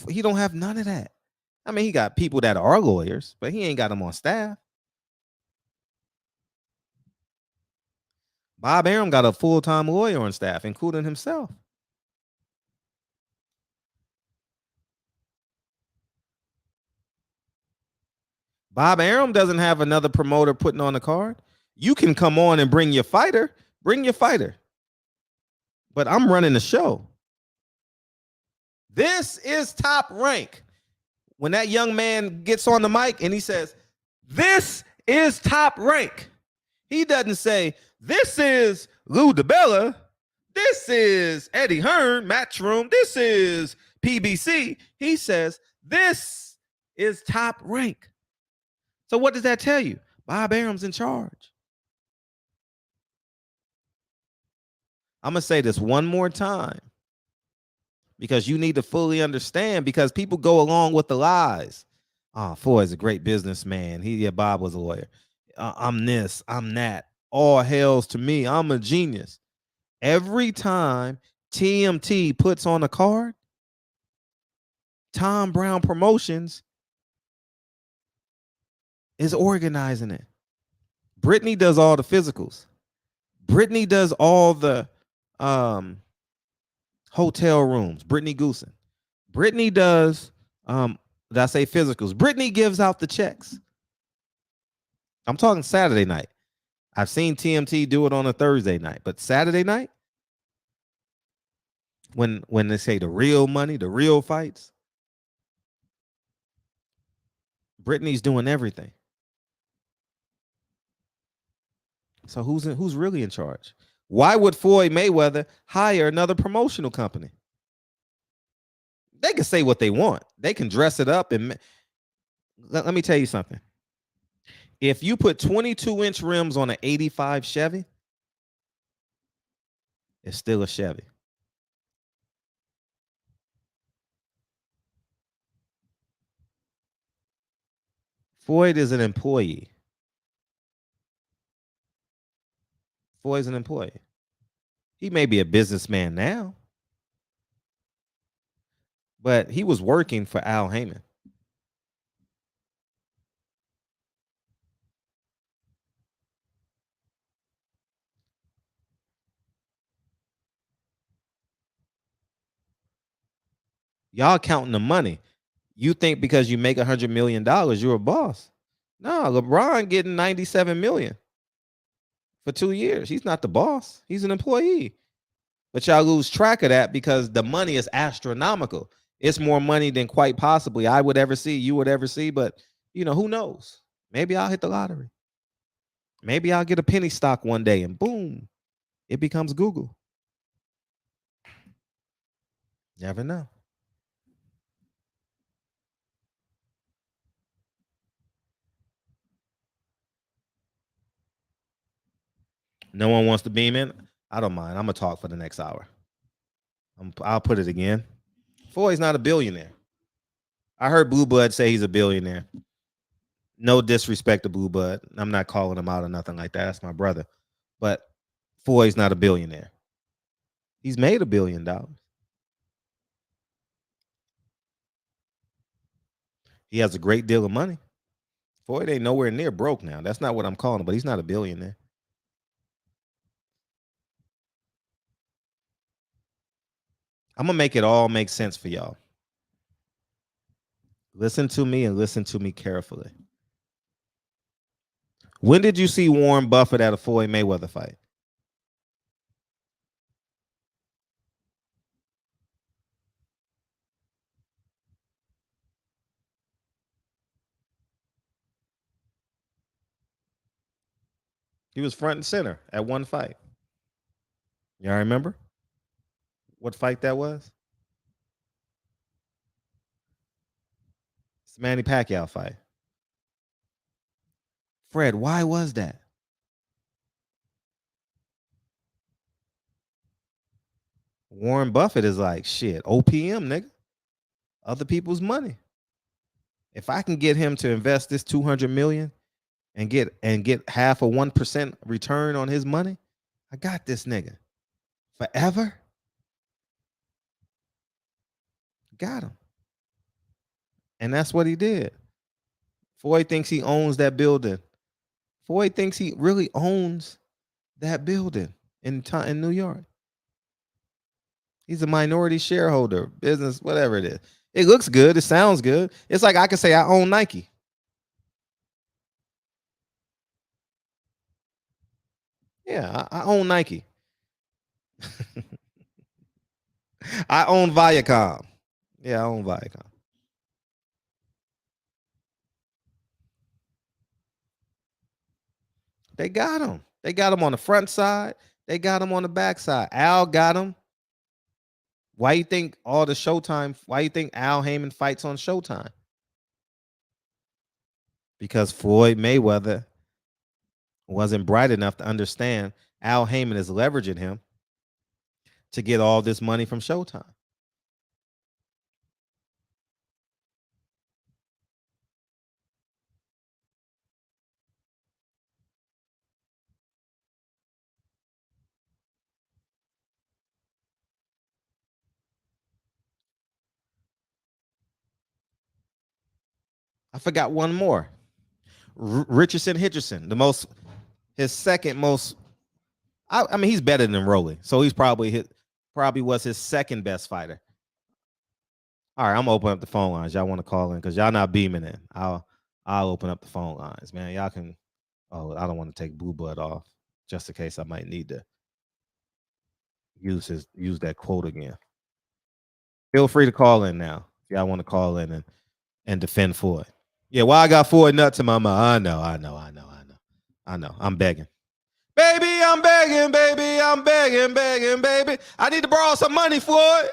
S5: he don't have none of that. I mean, he got people that are lawyers, but he ain't got them on staff. Bob Arum got a full-time lawyer on staff, including himself. Bob Arum doesn't have another promoter putting on the card. You can come on and bring your fighter. Bring your fighter. But I'm running the show. This is Top Rank. When that young man gets on the mic and he says, this is Top Rank, he doesn't say, this is Lou DiBella, this is Eddie Hearn, Matchroom, this is PBC. He says, this is Top Rank. So what does that tell you? Bob Arum's in charge. I'm going to say this one more time because you need to fully understand, because people go along with the lies. Oh, Floyd's a great businessman. Bob was a lawyer. I'm this, I'm that. All hails to me. I'm a genius. Every time TMT puts on a card, Tom Brown Promotions is organizing it. Brittany does all the physicals. Brittany does all the hotel rooms. Brittany Goosen. Brittany does did I say physicals? Brittany gives out the checks. I'm talking Saturday night. I've seen TMT do it on a Thursday night, but Saturday night, when they say the real money, the real fights, Brittany's doing everything. So who's really in charge? Why would Floyd Mayweather hire another promotional company? They can say what they want. They can dress it up. And let me tell you something. If you put 22-inch rims on an 85 Chevy, it's still a Chevy. Floyd is an employee. Floyd's an employee. He may be a businessman now, but he was working for Al Heyman. Y'all counting the money. You think because you make $100 million, you're a boss. No, LeBron getting $97 million for 2 years. He's not the boss. He's an employee. But y'all lose track of that because the money is astronomical. It's more money than quite possibly I would ever see, you would ever see. But, who knows? Maybe I'll hit the lottery. Maybe I'll get a penny stock one day and boom, it becomes Google. Never know. No one wants to beam in? I don't mind. I'm going to talk for the next hour. I'll put it again. Floyd's not a billionaire. I heard Blue Bud say he's a billionaire. No disrespect to Blue Bud. I'm not calling him out or nothing like that. That's my brother. But Floyd's not a billionaire. He's made $1 billion. He has a great deal of money. Floyd ain't nowhere near broke now. That's not what I'm calling him, but he's not a billionaire. I'm going to make it all make sense for y'all. Listen to me and listen to me carefully. When did you see Warren Buffett at a Floyd Mayweather fight? He was front and center at one fight. Y'all remember what fight that was? It's the Manny Pacquiao fight. Fred, why was that? Warren Buffett is like, shit, OPM, nigga. Other people's money. If I can get him to invest this $200 million and get half a 1% return on his money, I got this nigga. Forever. Got him. And that's what he did. Floyd thinks he owns that building. Floyd thinks he really owns that building in New York. He's a minority shareholder, business, whatever it is. It looks good. It sounds good. It's like I could say I own Nike. Yeah, I own Nike. I own Viacom. Yeah, I own Viacom. They got him. They got him on the front side. They got him on the back side. Al got him. Why you think all the Showtime? Why you think Al Heyman fights on Showtime? Because Floyd Mayweather wasn't bright enough to understand Al Heyman is leveraging him to get all this money from Showtime. I forgot one more. Richardson Hitcherson, his second most. I mean, he's better than Rolly, so he's probably was his second best fighter. All right, I'm gonna open up the phone lines. Y'all want to call in because y'all not beaming in. I'll open up the phone lines, man. Y'all can. Oh, I don't want to take Blue Blood off just in case I might need to use that quote again. Feel free to call in now. If y'all want to call in and defend Floyd. Yeah, well, I got Floyd nuts in my mouth. I know. I'm begging. Baby, I'm begging, baby. I'm begging, baby. I need to borrow some money, Floyd.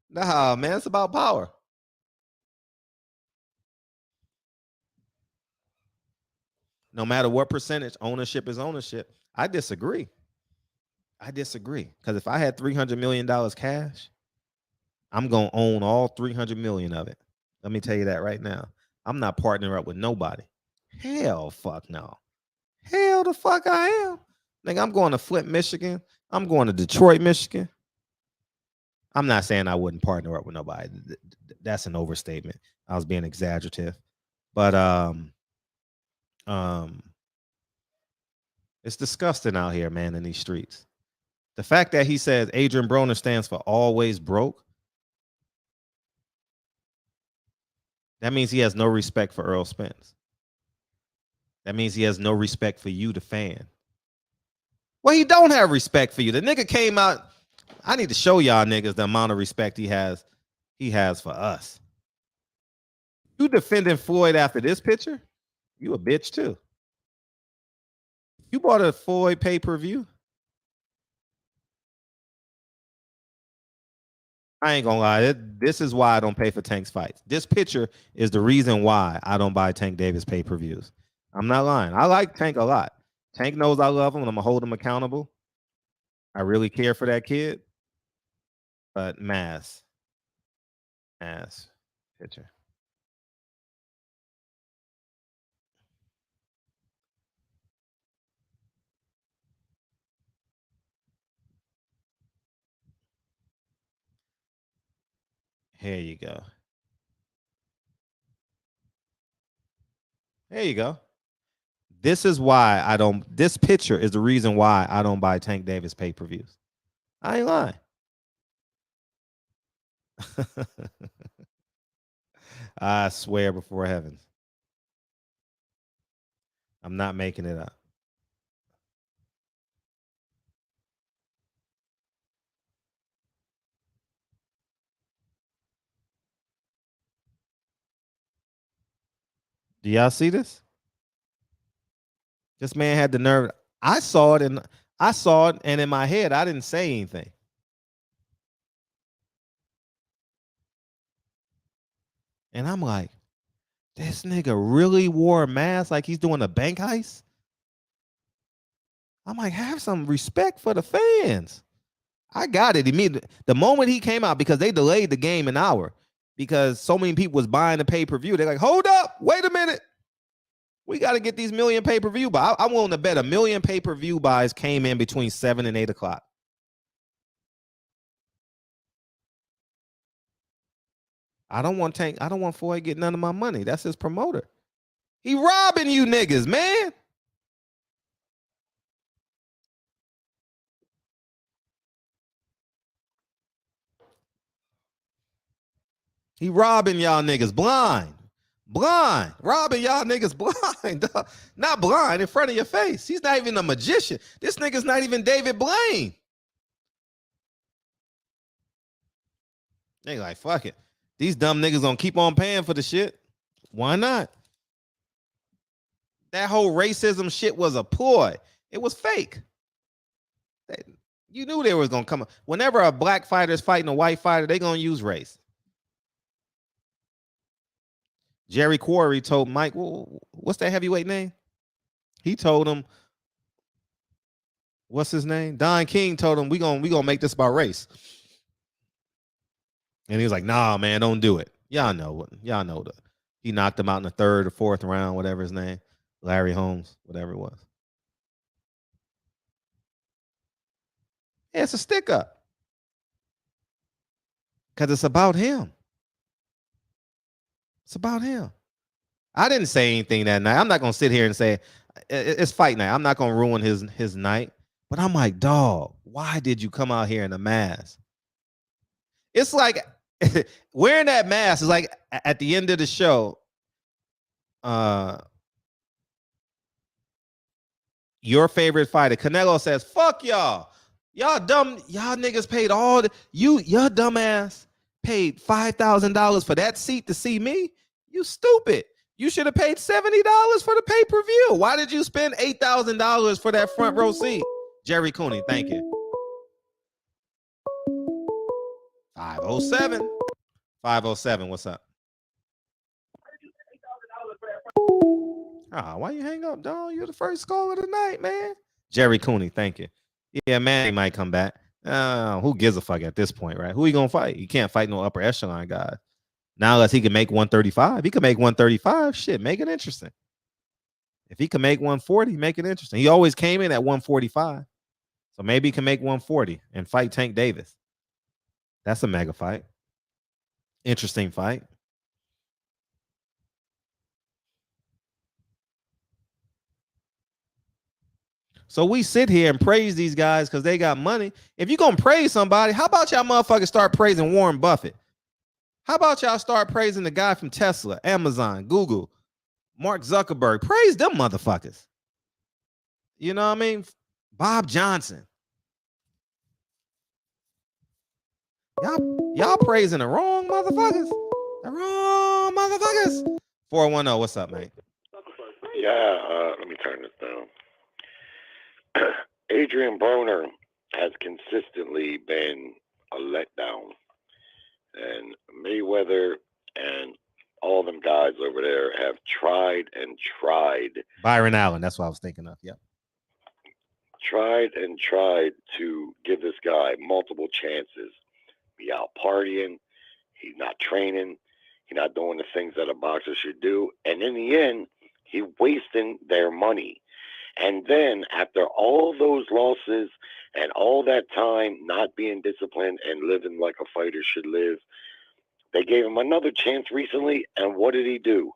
S5: Nah, man, it's about power. No matter what percentage, ownership is ownership. I disagree. Because if I had $300 million cash, I'm going to own all 300 million of it. Let me tell you that right now. I'm not partnering up with nobody. Hell fuck no. Hell the fuck I am. Nigga, I'm going to Flint, Michigan. I'm going to Detroit, Michigan. I'm not saying I wouldn't partner up with nobody. That's an overstatement. I was being exaggerative. But it's disgusting out here, man, in these streets. The fact that he says Adrian Broner stands for always broke, that means he has no respect for Earl Spence. That means he has no respect for you, the fan. Well, he don't have respect for you. The nigga came out. I need to show y'all niggas the amount of respect he has for us. You defending Floyd after this picture? You a bitch too. You bought a Floyd pay-per-view? I ain't gonna lie. This is why I don't pay for Tank's fights. This picture is the reason why I don't buy Tank Davis pay-per-views. I'm not lying. I like Tank a lot. Tank knows I love him and I'm gonna hold him accountable. I really care for that kid. But mass picture. Here you go. There you go. This is why I don't. This picture is the reason why I don't buy Tank Davis pay-per-views. I ain't lying. I swear before heaven. I'm not making it up. Do y'all see this? This man had the nerve. I saw it and in my head, I didn't say anything. And I'm like, this nigga really wore a mask like he's doing a bank heist? I'm like, have some respect for the fans. I got it immediately. The moment he came out, because they delayed the game an hour because so many people was buying the pay-per-view. They're like, hold up, wait a minute. We got to get these million pay-per-view buys. I'm willing to bet 1 million pay-per-view buys came in between 7 and 8 o'clock. I don't want Floyd getting none of my money. That's his promoter. He robbing you niggas, man. He robbing y'all niggas blind. Robbing y'all niggas blind. Not blind in front of your face. He's not even a magician. This nigga's not even David Blaine. They like, fuck it. These dumb niggas gonna keep on paying for the shit. Why not? that whole racism shit was a ploy. It was fake. You knew they was gonna come. Whenever a black fighter is fighting a white fighter, they're gonna use race. Jerry Quarry told Mike, well, what's that heavyweight name? He told him, what's his name? Don King told him, we gonna make this about race. And he was like, nah, man, don't do it. Y'all know that. He knocked him out in the 3rd or 4th round, whatever his name. Larry Holmes, whatever it was. Yeah, it's a stick up. Because it's about him. It's about him. I didn't say anything that night. I'm not going to sit here and say, it's fight night. I'm not going to ruin his night. But I'm like, dog, why did you come out here in a mask? It's like wearing that mask is like at the end of the show, your favorite fighter, Canelo, says, fuck y'all. Y'all dumb, y'all niggas paid all the, your dumbass paid $5,000 for that seat to see me. You stupid. You should have paid $70 for the pay-per-view. Why did you spend $8,000 for that front row seat? Jerry Cooney, thank you. 507. 507, what's up? Why you hang up, dog? You're the first call of the night, man. Jerry Cooney, thank you. Yeah, man, he might come back. Who gives a fuck at this point, right? Who he gonna fight? You can't fight no upper echelon guy. Now, unless he can make 135. He can make 135. Shit, make it interesting. If he can make 140, make it interesting. He always came in at 145. So maybe he can make 140 and fight Tank Davis. That's a mega fight. Interesting fight. So we sit here and praise these guys because they got money. If you're going to praise somebody, how about y'all motherfuckers start praising Warren Buffett? How about y'all start praising the guy from Tesla, Amazon, Google, Mark Zuckerberg? Praise them motherfuckers. You know what I mean? Bob Johnson. Y'all praising the wrong motherfuckers. The wrong motherfuckers. 410, what's up, man?
S11: Yeah, let me turn this down. Adrian Broner has consistently been a letdown. And Mayweather and all them guys over there have tried and tried.
S5: Byron Allen, that's what I was thinking of. Yep.
S11: Tried and tried to give this guy multiple chances. Be out partying. He's not training. He's not doing the things that a boxer should do. And in the end, he's wasting their money. And then after all those losses and all that time not being disciplined and living like a fighter should live, they gave him another chance recently. And what did he do?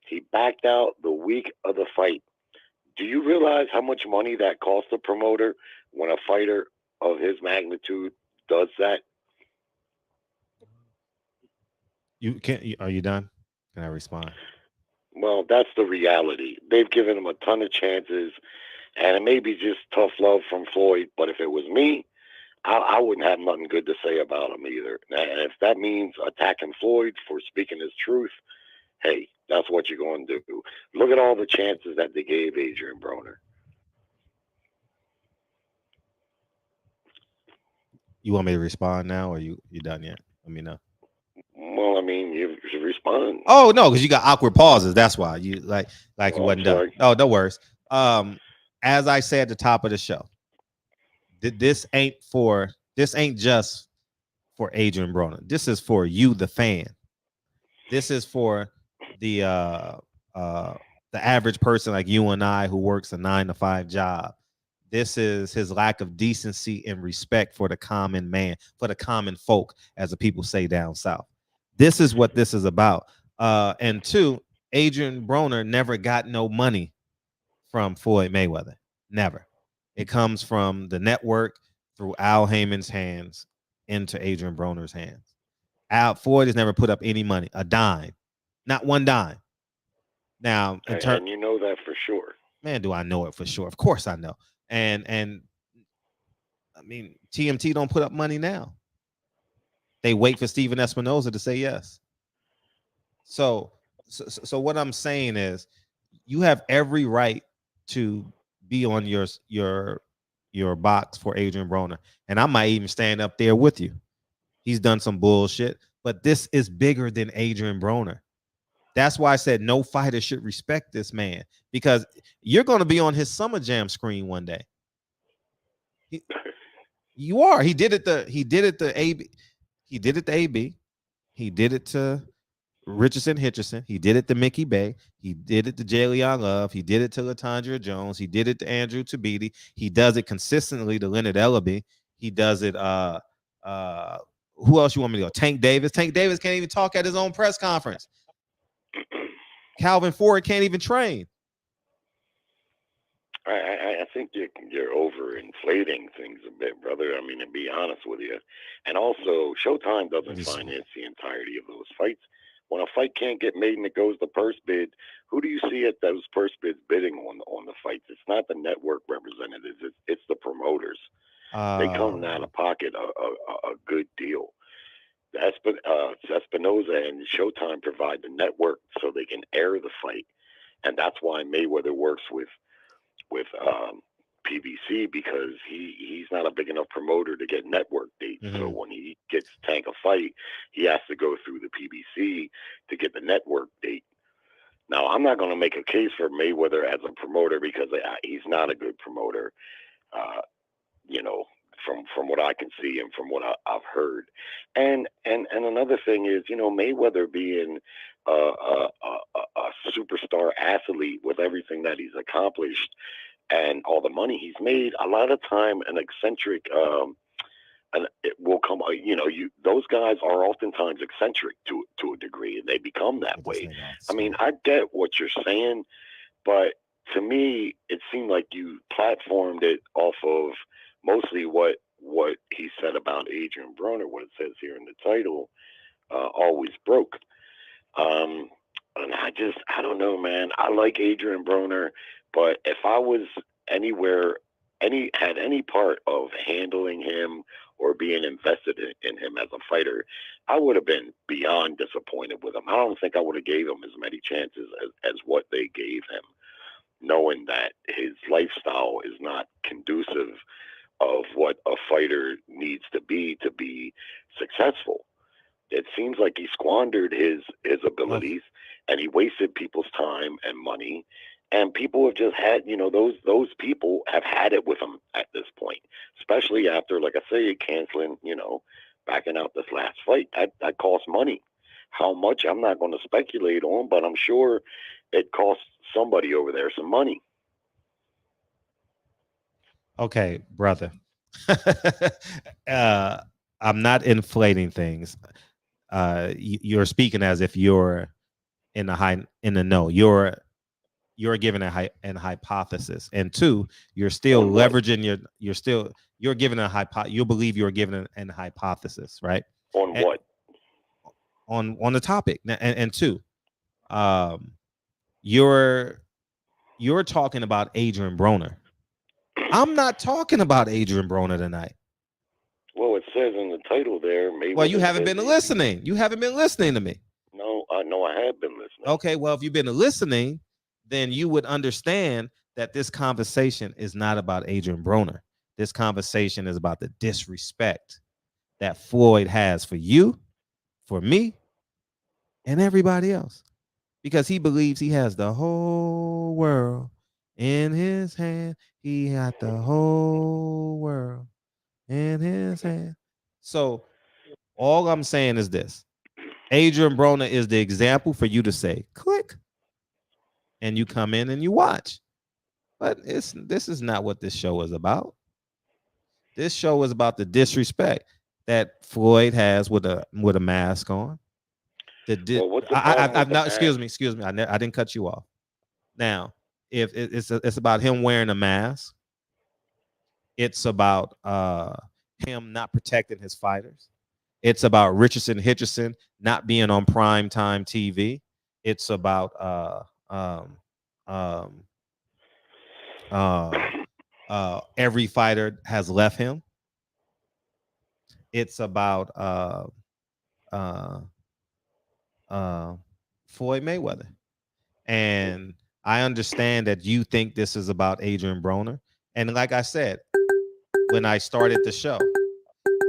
S11: He backed out the week of the fight. Do you realize how much money that costs the promoter when a fighter of his magnitude does that?
S5: You can't. Are you done? Can I respond?
S11: Well, that's the reality. They've given him a ton of chances, and it may be just tough love from Floyd, but if it was me, I wouldn't have nothing good to say about him either. And if that means attacking Floyd for speaking his truth, hey, that's what you're going to do. Look at all the chances that they gave Adrian Broner.
S5: You want me to respond now, or you done yet? Let me know.
S11: Well, I mean, you should respond.
S5: Oh no, because you got awkward pauses. That's why you like you wasn't done. Oh, no worries. As I said at the top of the show, this ain't just for Adrian Broner. This is for you, the fan. This is for the average person like you and I who works a 9-to-5 job. This is his lack of decency and respect for the common man, for the common folk, as the people say down south. This is what this is about. And two, Adrian Broner never got no money from Floyd Mayweather. Never. It comes from the network through Al Heyman's hands into Adrian Broner's hands. Floyd has never put up any money, a dime, not one dime. Now,
S11: and you know that for sure.
S5: Man, do I know it for sure? Of course I know. And I mean, TMT don't put up money now. They wait for Steven Espinoza to say yes. So what I'm saying is, you have every right to be on your box for Adrian Broner, and I might even stand up there with you. He's done some bullshit, but this is bigger than Adrian Broner. That's why I said no fighter should respect this man, because you're going to be on his Summer Jam screen one day. You are. He did it to AB. He did it to AB. He did it to Richardson Hitcherson. He did it to Mickey Bay. He did it to Jayleon Love. He did it to Latondra Jones. He did it to Andrew Tabiti. He does it consistently to Leonard Ellaby. He does it. Who else you want me to go? Tank Davis. Tank Davis can't even talk at his own press conference. Calvin Ford can't even train.
S11: I think you're overinflating things a bit, brother. I mean, to be honest with you. And also, Showtime doesn't finance the entirety of those fights. When a fight can't get made and it goes to purse bid, who do you see at those purse bids bidding on the fights? It's not the network representatives. It's the promoters. They come out of pocket a good deal. Espinoza and Showtime provide the network so they can air the fight, and that's why Mayweather works with PBC, because he's not a big enough promoter to get network dates. So when he gets Tank a fight, he has to go through the PBC to get the network date. Now, I'm not going to make a case for Mayweather as a promoter because he's not a good promoter, from what I can see and from what I've heard. And another thing is, Mayweather being a superstar athlete with everything that he's accomplished and all the money he's made, a lot of time an eccentric, and it will come, those guys are oftentimes eccentric to a degree, and they become that way. I mean, I get what you're saying, but to me, it seemed like you platformed it off of mostly what he said about Adrian Broner, what it says here in the title, always broke. And I don't know, man. I like Adrian Broner, but if I was anywhere, had any part of handling him or being invested in him as a fighter, I would have been beyond disappointed with him. I don't think I would have gave him as many chances as what they gave him, knowing that his lifestyle is not conducive of what a fighter needs to be successful. It seems like he squandered his abilities, and he wasted people's time and money. And people have just had, those people have had it with him at this point, especially after, like I say, canceling, backing out this last fight. That costs money. How much, I'm not going to speculate on, but I'm sure it costs somebody over there some money.
S5: Okay, brother. I'm not inflating things. You're speaking as if you're in the know. You're giving an hypothesis, and two, you're still leveraging you're giving you believe you're giving an hypothesis, right?
S11: On what?
S5: On the topic, and two, you're talking about Adrian Broner. I'm not talking about Adrian Broner tonight.
S11: Well, it says in the title there.
S5: Well, you haven't been listening. You haven't been listening to me.
S11: No, I have been listening.
S5: Okay, well, if you've been listening, then you would understand that this conversation is not about Adrian Broner. This conversation is about the disrespect that Floyd has for you, for me, and everybody else, because he believes he has the whole world in his hand. He got the whole world in his hand. So all I'm saying is this: Adrian Broner is the example for you to say, click, and you come in and you watch. But this is not what this show is about. This show is about the disrespect that Floyd has with a mask on. Excuse me. I didn't cut you off. Now, if it's about him wearing a mask, it's about him not protecting his fighters. It's about Richardson Hitcherson not being on primetime TV. It's about every fighter has left him. It's about Floyd Mayweather. And I understand that you think this is about Adrian Broner. And like I said, when I started the show,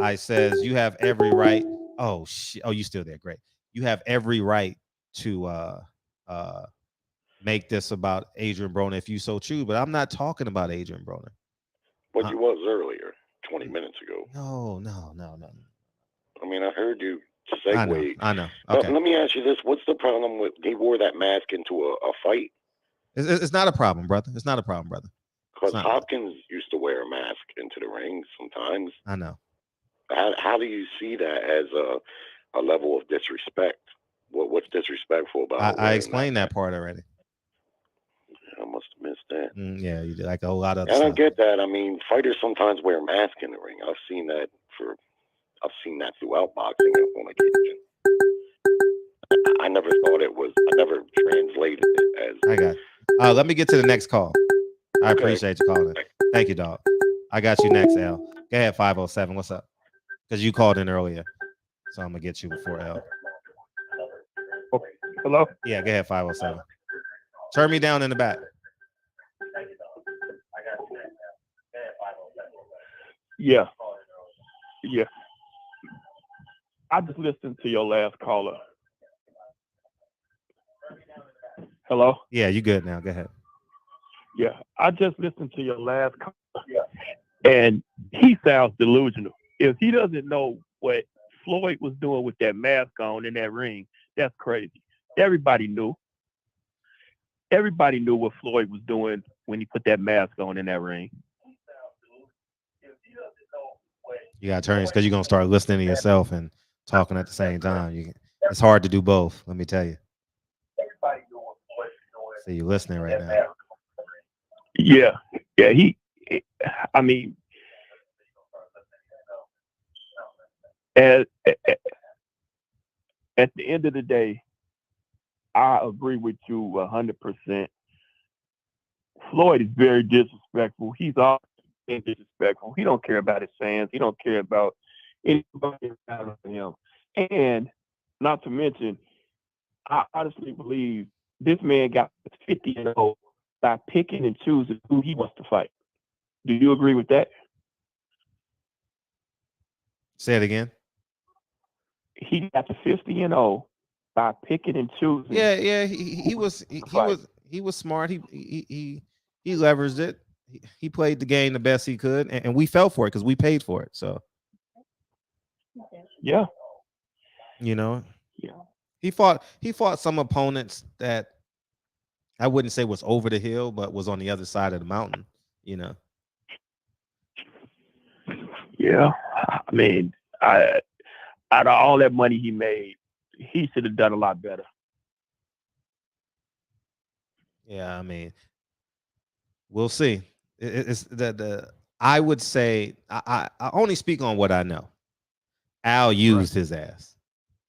S5: I says you have every right. Oh shit. Oh, you still there? Great. You have every right to make this about Adrian Broner if you so choose. But I'm not talking about Adrian Broner.
S11: But you was earlier, 20 minutes ago.
S5: No.
S11: I mean, I heard you segue.
S5: I know. Okay.
S11: Let me ask you this: what's the problem with he wore that mask into a fight?
S5: It's not a problem, brother. It's not a problem, brother.
S11: Because Hopkins used to wear a mask into the ring sometimes.
S5: I know.
S11: How do you see that as a level of disrespect? What's disrespectful about?
S5: I explained that part already.
S11: I must have missed that.
S5: Yeah, you did, like a whole lot of.
S11: I don't get that. I mean, fighters sometimes wear masks in the ring. I've seen that throughout boxing on occasion. I never thought it was. I never translated it as.
S5: I got. Let me get to the next call. I appreciate you calling. Thank you, dog. I got you next, L. Go ahead, 507. What's up? Because you called in earlier, so I'm gonna get you before L.
S12: Okay. Hello.
S5: Yeah, go ahead, 507. Turn me down in the back.
S12: Yeah. I just listened to your last caller. Hello?
S5: Yeah, you good now. Go ahead.
S12: Yeah, I just listened to your last caller, and he sounds delusional. If he doesn't know what Floyd was doing with that mask on in that ring, that's crazy. Everybody knew. Everybody knew what Floyd was doing when he put that mask on in that ring.
S5: You got to turn because you're gonna start listening to yourself and talking at the same time. It's hard to do both. Let me tell you. So you're listening right now.
S12: Yeah. I mean, at the end of the day, I agree with you 100%. Floyd is very disrespectful. He's always been disrespectful. He don't care about his fans. He don't care about anybody around him. And not to mention, I honestly believe this man got 50-0 by picking and choosing who he wants to fight. Do you agree with that?
S5: Say it again.
S12: He got to 50-0 by picking and choosing.
S5: Yeah. He was smart. He leveraged it. He played the game the best he could, and we fell for it because we paid for it. So
S12: yeah,
S5: yeah. He fought some opponents that I wouldn't say was over the hill, but was on the other side of the mountain.
S12: Yeah, I mean, out of all that money he made, he should have done a lot better.
S5: Yeah, I mean, we'll see. It's I would say I only speak on what I know. Al used his ass.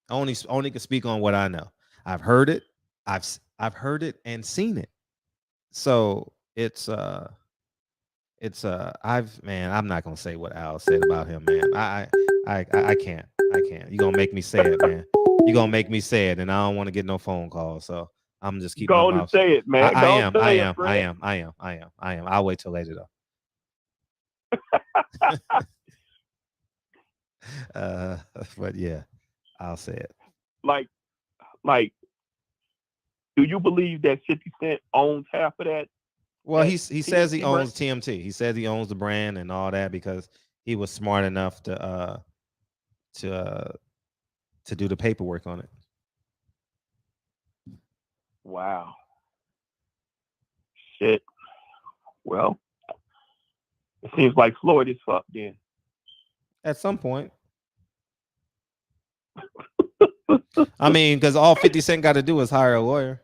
S5: I only can speak on what I know. I've heard it. I've heard it and seen it. So I'm not gonna say what Al said about him, man. I can't. You're gonna make me say it, man. You're gonna make me say it, and I don't want to get no phone calls. So I'm just keeping
S12: my
S5: mouth.
S12: Say it, man.
S5: I am. I'll wait till later though. But yeah, I'll say it.
S12: Like, do you believe that 50 Cent owns half of that?
S5: Well, he says he owns TMT. He says he owns the brand and all that because he was smart enough to do the paperwork on it.
S12: Wow. Shit. Well, it seems like Floyd is fucked then.
S5: At some point. I mean, because all 50 Cent got to do is hire a lawyer.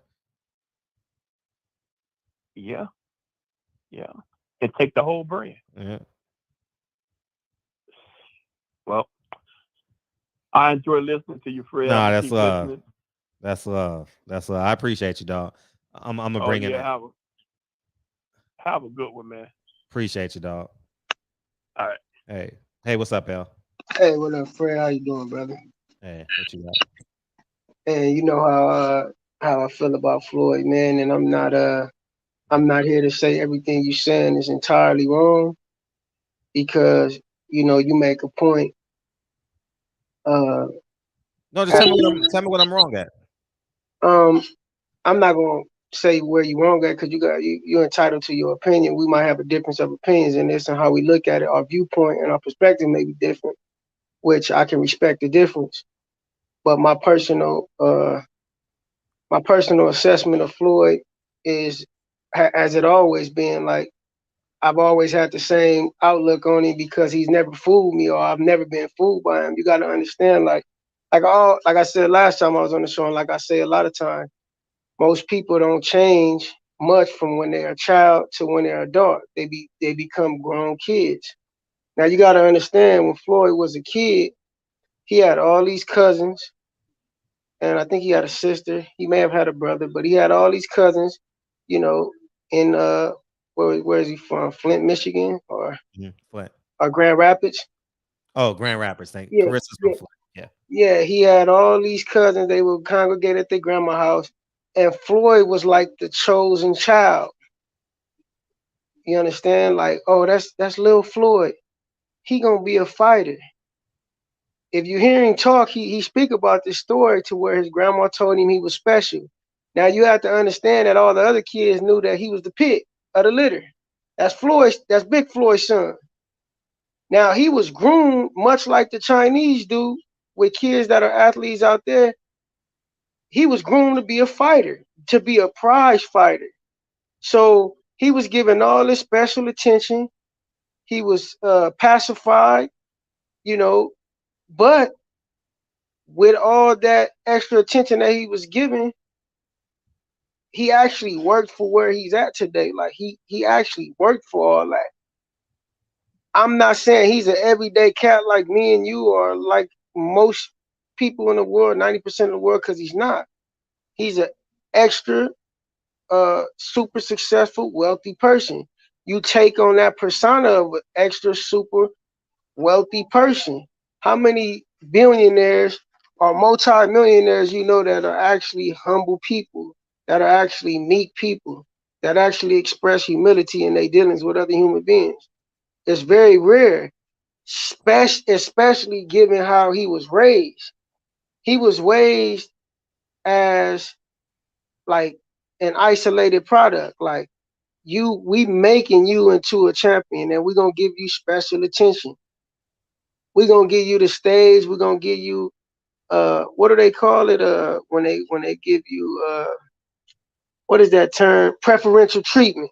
S12: Yeah. And take the whole brand.
S5: Yeah.
S12: Well, I enjoy listening to you, Fred.
S5: Nah, that's love. Listening. That's love. I appreciate you, dog. I'm gonna bring it.
S12: Have a good one, man.
S5: Appreciate you, dog.
S12: All right.
S5: Hey, what's up, Al?
S13: Hey, what up, Fred? How you doing, brother?
S5: Hey, what you got?
S13: And you know how how I feel about Floyd, man, and I'm not here to say everything you're saying is entirely wrong, because you know you make a point.
S5: No, just tell me what I'm wrong at.
S13: I'm not gonna say where you're wrong at, because you're entitled to your opinion. We might have a difference of opinions in this and how we look at it. Our viewpoint and our perspective may be different, which I can respect the difference. But my personal assessment of Floyd is, as it always been, like I've always had the same outlook on him, because he's never fooled me, or I've never been fooled by him. You got to understand, like I said last time I was on the show, and like I say a lot of times, most people don't change much from when they're a child to when they're adult. They become grown kids. Now you got to understand, when Floyd was a kid, he had all these cousins, and I think he had a sister. He may have had a brother, but he had all these cousins, you know, in where is he from? Flint, Michigan, or
S5: Flint,
S13: or Grand Rapids?
S5: Oh, Grand Rapids. Thank you. Carissa's from Flint. Yeah.
S13: Yeah, he had all these cousins. They would congregate at their grandma's house, and Floyd was like the chosen child. You understand? Like, oh, that's little Floyd. He gonna be a fighter. If you hear him talk, he speak about this story to where his grandma told him he was special. Now you have to understand that all the other kids knew that he was the pick of the litter. That's Big Floyd's son. Now he was groomed much like the Chinese do with kids that are athletes out there. He was groomed to be a fighter, to be a prize fighter. So he was given all this special attention. He was pacified, you know, but with all that extra attention that he was given, he actually worked for where he's at today. Like he actually worked for all that. I'm not saying he's an everyday cat like me and you, or like most people in the world, 90% of the world, because he's not. He's an extra, super successful, wealthy person. You take on that persona of an extra, super wealthy person. How many billionaires or multi-millionaires you know that are actually humble people, that are actually meek people, that actually express humility in their dealings with other human beings? It's very rare, especially given how he was raised. He was raised as like an isolated product. Like we making you into a champion, and we're gonna give you special attention. We're gonna give you the stage. We're gonna give you what do they call it? When they give you what is that term? Preferential treatment.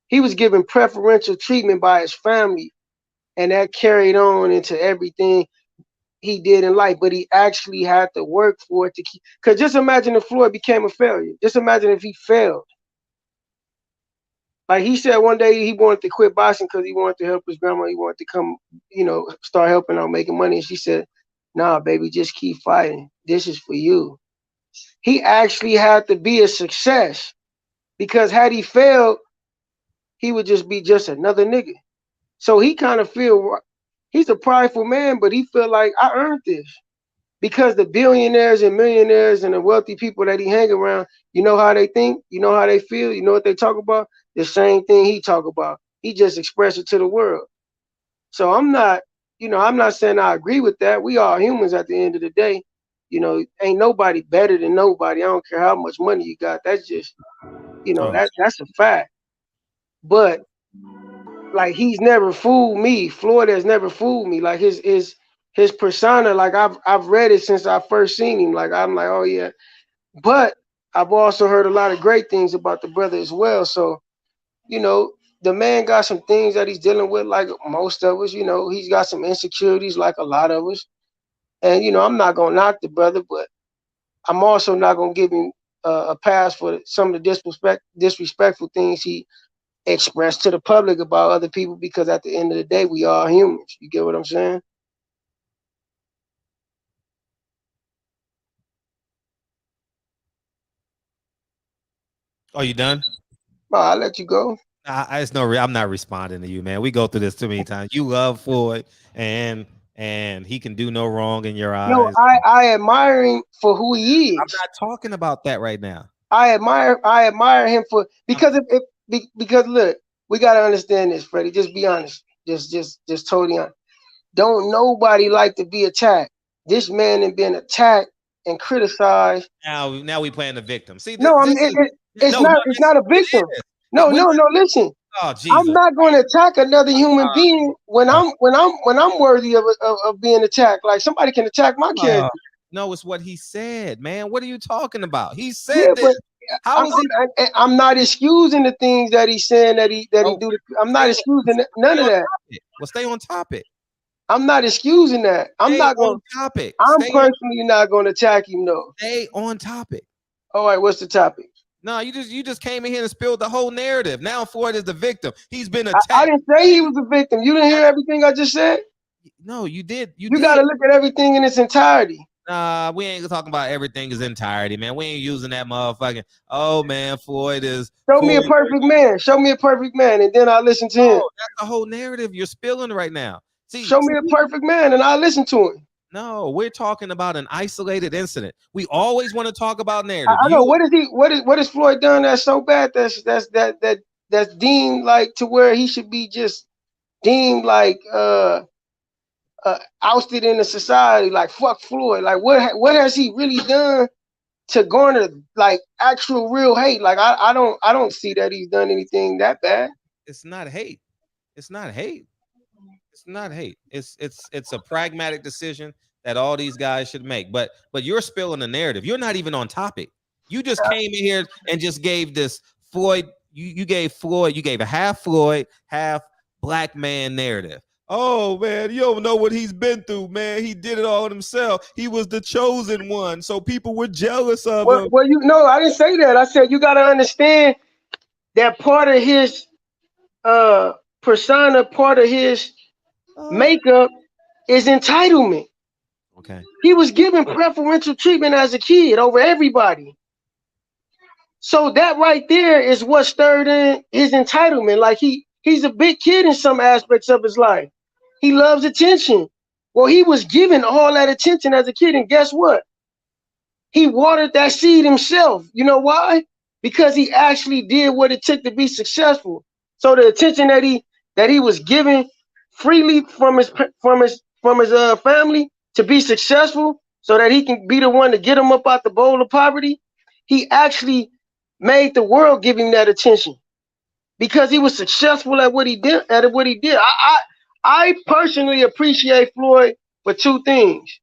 S13: He was given preferential treatment by his family, and that carried on into everything he did in life. But he actually had to work for it to keep. Because just imagine if Floyd became a failure. Just imagine if he failed. Like he said one day he wanted to quit boxing because he wanted to help his grandma. He wanted to come, you know, start helping out, making money. And she said, "Nah, baby, just keep fighting. This is for you." He actually had to be a success, because had he failed, he would just be just another nigga. So he kind of feel, he's a prideful man, but he feel like I earned this. Because the billionaires and millionaires and the wealthy people that he hang around, you know how they think, you know how they feel, you know what they talk about? The same thing he talk about. He just express it to the world. So I'm not saying I agree with that. We are humans at the end of the day. You know, ain't nobody better than nobody. I don't care how much money you got. That's just, you know, that's a fact. But like he's never fooled me. Floyd has never fooled me. Like his persona, like I've read it since I first seen him. Like I'm like, oh yeah. But I've also heard a lot of great things about the brother as well. So, you know, the man got some things that he's dealing with, like most of us. You know, he's got some insecurities, like a lot of us. And you know, I'm not gonna knock the brother, but I'm also not gonna give him a pass for some of the disrespectful things he expressed to the public about other people, because at the end of the day, we are humans. You get what I'm saying?
S5: Oh, you done?
S13: Well, I'll let you go.
S5: It's no. I'm not responding to you, man. We go through this too many times. You love Floyd, and he can do no wrong in your eyes.
S13: No, I admire him for who he is.
S5: I'm not talking about that right now.
S13: I admire him for because because look, we gotta understand this, Freddie. Just be honest. Just totally honest. Don't nobody like to be attacked. This man has been attacked and criticized.
S5: Now we playing the victim. See,
S13: No, it's not a victim. No, listen.
S5: Oh, Jesus.
S13: I'm not going to attack another human being when I'm worthy of being attacked. Like somebody can attack my character.
S5: No, it's what he said, man. What are you talking about? He said
S13: Yeah,
S5: this.
S13: I'm not excusing the things that he's saying that he do. I'm not excusing none of that.
S5: Well, stay on topic.
S13: I'm not excusing that. I'm not going
S5: on topic.
S13: I'm personally not going to attack him. No.
S5: Stay on topic.
S13: All right, what's the topic?
S5: No, you just came in here and spilled the whole narrative. Now Floyd is the victim. He's been attacked.
S13: I didn't say he was a victim. You didn't hear everything I just said?
S5: No, you did. You
S13: got to look at everything in its entirety.
S5: Nah, we ain't talking about everything in its entirety, man. We ain't using that motherfucking, oh, man, Floyd is.
S13: Show me a perfect man. Show me a perfect man, and then I'll listen to him.
S5: That's the whole narrative you're spilling right now.
S13: Show me a perfect man, and I'll listen to him.
S5: No, we're talking about an isolated incident. We always want to talk about narrative.
S13: I know. What is Floyd done that's so bad that's deemed like to where he should be just deemed like ousted in the society? Like fuck Floyd. Like what has he really done to garner like actual real hate? Like I don't see that he's done anything that bad.
S5: It's not hate. It's not hate. It's not hate. It's a pragmatic decision that all these guys should make. But you're spilling the narrative. You're not even on topic. You just came in here and just gave this Floyd. You gave a half Floyd, half black man narrative. Oh man, you don't know what he's been through, man. He did it all himself. He was the chosen one, so people were jealous of him.
S13: Well, I didn't say that. I said you got to understand that part of his persona, part of his makeup is entitlement.
S5: Okay.
S13: He was given preferential treatment as a kid over everybody. So that right there is what stirred in his entitlement. Like he's a big kid in some aspects of his life. He loves attention. Well, he was given all that attention as a kid, and guess what? He watered that seed himself. You know why? Because he actually did what it took to be successful. So the attention that he was given freely from his family to be successful, so that he can be the one to get him up out the bowl of poverty, he actually made the world give him that attention because he was successful at what he did. I personally appreciate Floyd for two things: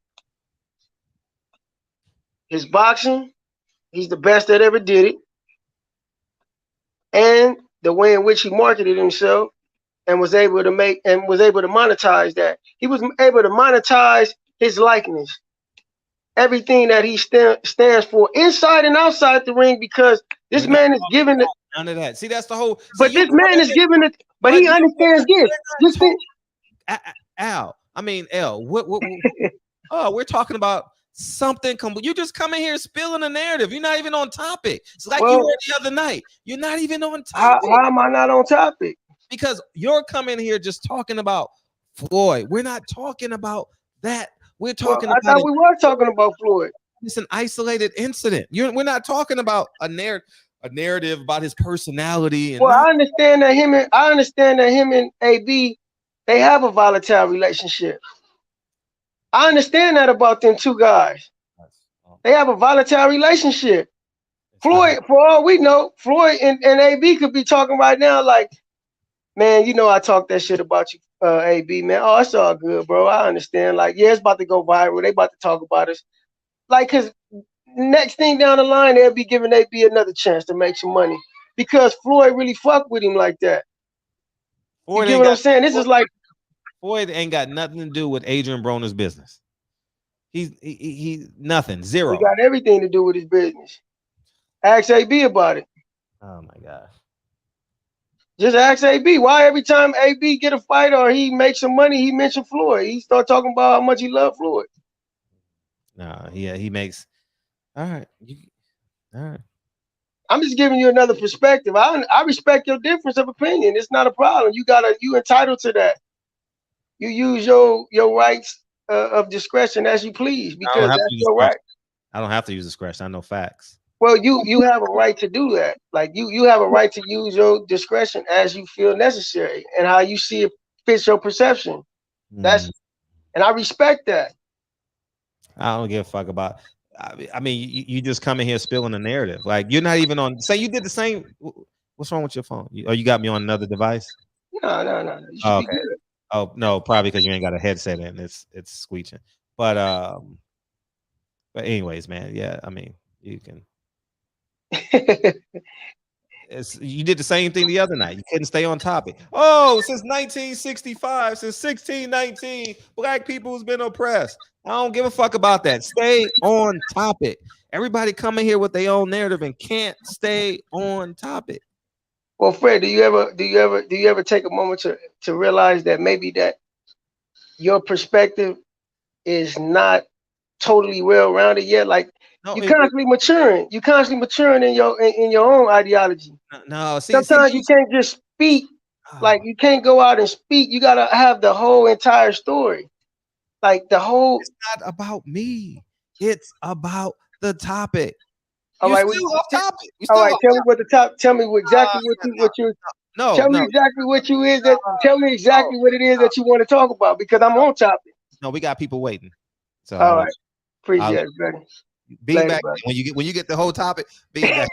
S13: his boxing, he's the best that ever did it, and the way in which he marketed himself and was able to monetize that. He was able to monetize his likeness, everything that he stands for inside and outside the ring, because this man is given it.
S5: None of that. See, that's the whole.
S13: But this man is given it. But he understands this. Just think.
S5: Al, I mean, L. What? Oh, we're talking about something. You just come in here spilling a narrative. You're not even on topic. It's like you were the other night. You're not even on topic.
S13: How am I not on topic?
S5: Because you're coming here just talking about Floyd. We're not talking about that. We're talking about.
S13: I thought we were talking about Floyd.
S5: It's an isolated incident. We're not talking about a narrative about his personality. And
S13: I understand that him and AB, they have a volatile relationship. I understand that about them two guys. They have a volatile relationship. Floyd, for all we know, Floyd and AB could be talking right now like, man, you know I talked that shit about you, AB, man. Oh, it's all good, bro. I understand. Like, yeah, it's about to go viral. They about to talk about us. Like, cause next thing down the line, they'll be giving AB another chance to make some money because Floyd really fucked with him like that. You get what I'm saying? This is like
S5: Floyd ain't got nothing to do with Adrian Broner's business. He's nothing, zero.
S13: He got everything to do with his business. Ask AB about it.
S5: Oh my gosh.
S13: Just ask AB. Why every time AB get a fight or he makes some money, he mention Floyd. He start talking about how much he loved Floyd.
S5: No, yeah, he makes. All right. All right.
S13: I'm just giving you another perspective. I respect your difference of opinion. It's not a problem. You entitled to that. You use your rights of discretion as you please because that's your right.
S5: I don't have to use discretion. I know facts.
S13: Well, you have a right to do that. Like you have a right to use your discretion as you feel necessary and how you see it fits your perception. That's and I respect that.
S5: I don't give a fuck about. I mean, you just come in here spilling the narrative. Like you're not even on. Say you did the same. What's wrong with your phone? You got me on another device?
S13: No. You should
S5: Oh,
S13: be
S5: okay.
S13: good.
S5: Oh no, probably because you ain't got a headset in. It's squeaking. But anyways, man. Yeah, I mean, you can. You did the same thing the other night. You couldn't stay on topic. Oh, since 1965, since 1619, black people has been oppressed. I don't give a fuck about that. Stay on topic. Everybody coming here with their own narrative and can't stay on topic.
S13: Well, Fred, do you ever take a moment to realize that maybe that your perspective is not totally well rounded yet? Like you're constantly maturing. You're constantly maturing in your own ideology.
S5: No,
S13: sometimes you can't just speak. Like you can't go out and speak. You gotta have the whole entire story. Like the whole.
S5: It's not about me. It's about the topic.
S13: All right,
S5: off topic.
S13: All right, tell me what the top. Tell me exactly what you.
S5: No,
S13: tell me exactly what you is that. Tell me exactly what it is that you want to talk about because I'm on topic.
S5: No, we got people waiting. So
S13: all right, appreciate it, buddy.
S5: Be back when you get the whole topic. Be back.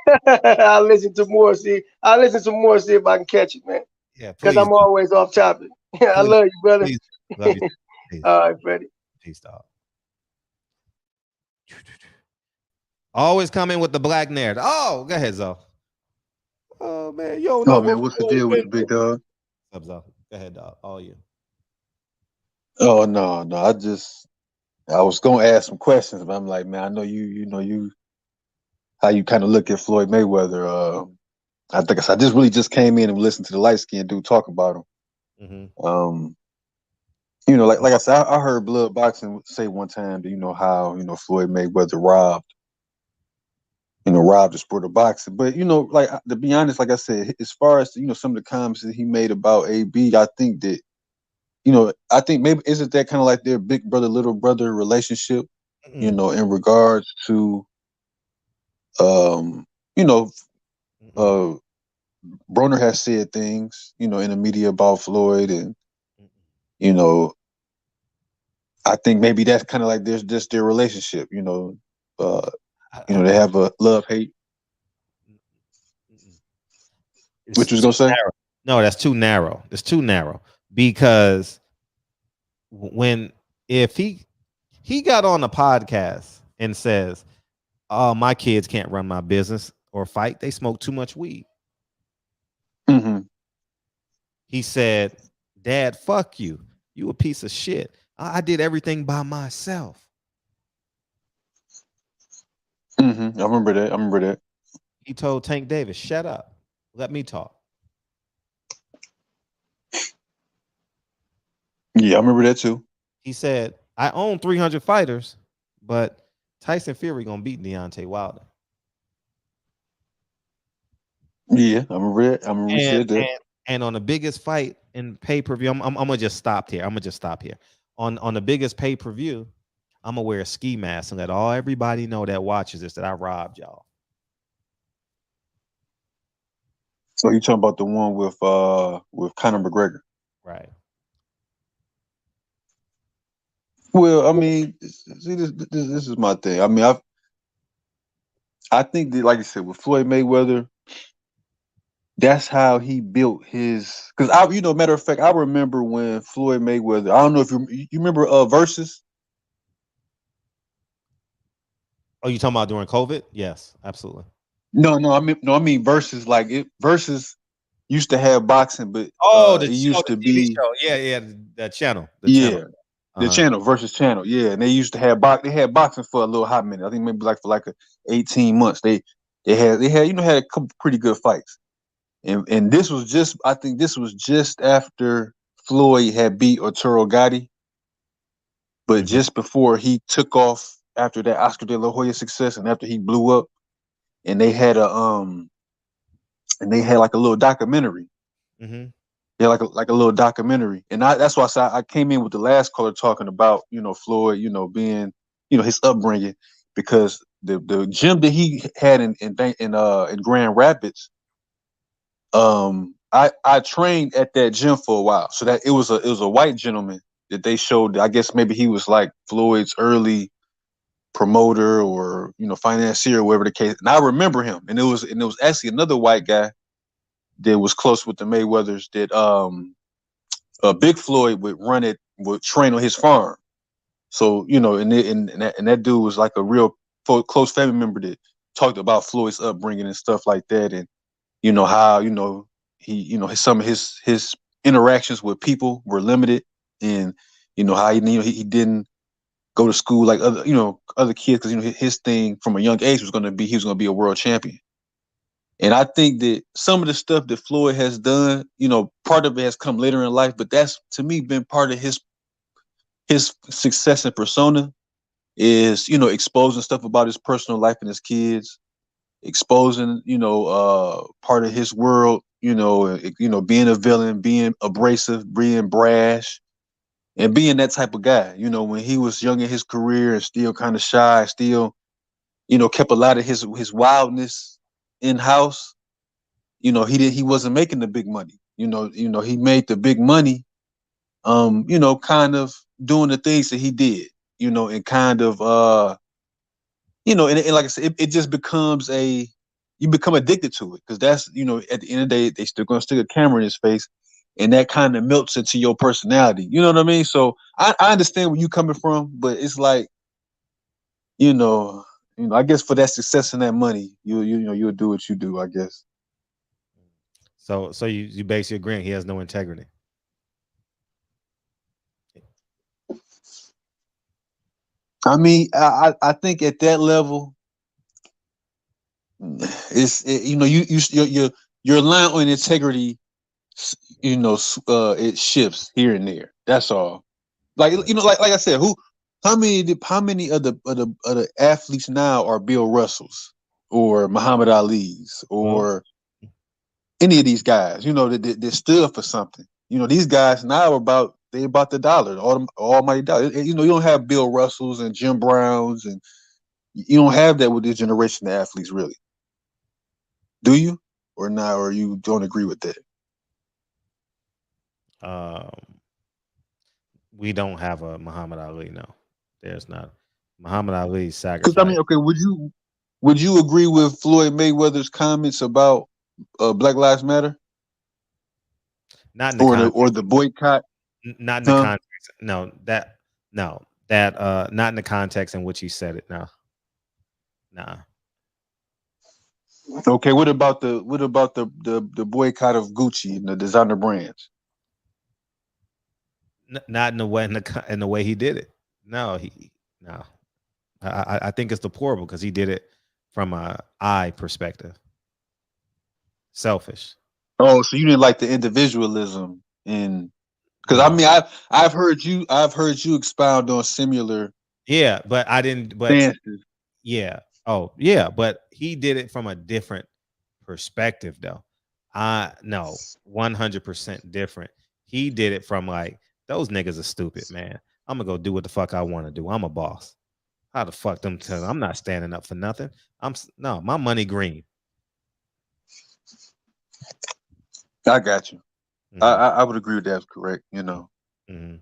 S13: I'll listen to more. See if I can catch it, man.
S5: Yeah,
S13: because I'm always off topic. I love you, brother.
S5: Please. Love you. Please.
S13: All right, Freddie.
S5: Peace, dog. Always coming with the black narrative. Oh, go ahead, Zo. Oh man, yo, no,
S14: man, what's the deal with the big dog?
S5: What's up, Zo? Go ahead, dog. All you.
S14: Oh no, I was gonna ask some questions, but I'm like, man, I know you how you kind of look at Floyd Mayweather. I think I just came in and listened to the light skinned dude talk about him. Like I said, I heard Blood Boxing say one time that how Floyd Mayweather robbed the sport of boxing. But like to be honest, like I said, as far as some of the comments that he made about AB, I think that I think maybe isn't that kind of like their big brother little brother relationship, in regards to Broner has said things in the media about Floyd, and I think maybe that's kind of like there's just their relationship, they have a love-hate. What you was gonna say?
S5: Narrow. No, that's too narrow. It's too narrow because if he got on a podcast and says, "Oh, my kids can't run my business or fight; they smoke too much weed." He said, "Dad, fuck you. You a piece of shit. I did everything by myself."
S14: I remember that.
S5: He told Tank Davis, "Shut up. Let me talk."
S14: Yeah, I remember that too.
S5: He said, "I own 300 fighters, but Tyson Fury gonna beat Deontay Wilder."
S14: Yeah, I remember that. I remember he said that.
S5: And on the biggest fight in pay-per-view, I'm gonna just stop here. On the biggest pay-per-view, I'm gonna wear a ski mask and let everybody know that watches this that I robbed y'all.
S14: So you talking about the one with Conor McGregor?
S5: Right.
S14: Well, I mean, see, this is my thing. I mean, I think that, like I said, with Floyd Mayweather, that's how he built his. Because matter of fact, I remember when Floyd Mayweather. I don't know if you remember Versus.
S5: Oh, you talking about during COVID? Yes, absolutely.
S14: No, I mean Versus. Like Versus used to have boxing, but
S5: it
S14: used to
S5: TV
S14: be
S5: show. Yeah, the channel.
S14: The channel Versus channel. Yeah, and they used to have They had boxing for a little hot minute. I think maybe for 18 months. They had a couple pretty good fights. And this was just, I think this was just after Floyd had beat Arturo Gatti, but just before he took off after that Oscar De La Hoya success and after he blew up, and they had like a little documentary. Yeah, like a little documentary, and that's why I said I came in with the last caller talking about Floyd, being his upbringing, because the gym that he had in Grand Rapids. I trained at that gym for a while, so that it was a white gentleman that they showed. I guess maybe he was like Floyd's early promoter or financier or whatever the case. And I remember him, and it was actually another white guy that was close with the Mayweathers that Big Floyd would train on his farm. So and that dude was like a real close family member that talked about Floyd's upbringing and stuff like that, and how he some of his interactions with people were limited, and how he didn't go to school like other kids, because his thing from a young age was going to be he was going to be a world champion. And I think that some of the stuff that Floyd has done, part of it has come later in life, but that's to me been part of his success and persona is exposing stuff about his personal life and his kids, exposing part of his world, being a villain, being abrasive, being brash, and being that type of guy. When he was young in his career and still kind of shy, still kept a lot of his wildness in house. He wasn't making the big money. He made the big money kind of doing the things that he did, and kind of and like I said, it just becomes you become addicted to it, because that's at the end of the day they still gonna stick a camera in his face, and that kind of melts into your personality. You know what I mean? So I understand where you coming from, but it's like I guess for that success and that money, you'll do what you do, I guess.
S5: So you basically agreeing he has no integrity.
S14: I mean, I think at that level, your line on integrity, it shifts here and there. That's all. Like like I said, how many of the athletes now are Bill Russells or Muhammad Ali's or any of these guys? That stood for something. These guys now are about the dollar, almighty dollar. You don't have Bill Russells and Jim Browns, and you don't have that with this generation of athletes, really. Do you, or not, or you don't agree with that?
S5: We don't have a Muhammad Ali. No, there's not. Muhammad Ali's sacrifice.
S14: Because I mean, okay, would you agree with Floyd Mayweather's comments about Black Lives Matter?
S5: Not in the
S14: or the boycott.
S5: Not in the context. No, that not in the context in which he said it. No. Nah.
S14: Okay, what about the boycott of Gucci and the designer brands?
S5: Not in the way he did it. No. I think it's deplorable because he did it from a I perspective. Selfish.
S14: Oh, so you didn't like the individualism in, because I mean I've heard you expound on similar.
S5: Yeah, but I didn't. But stances. Yeah. Oh, yeah, but he did it from a different perspective, though. No, 100% different. He did it from like, those niggas are stupid, man. I'm gonna go do what the fuck I want to do. I'm a boss. How the fuck them tell? I'm not standing up for nothing. My money green.
S14: I got you. Mm-hmm. I would agree with that's correct. Mm-hmm.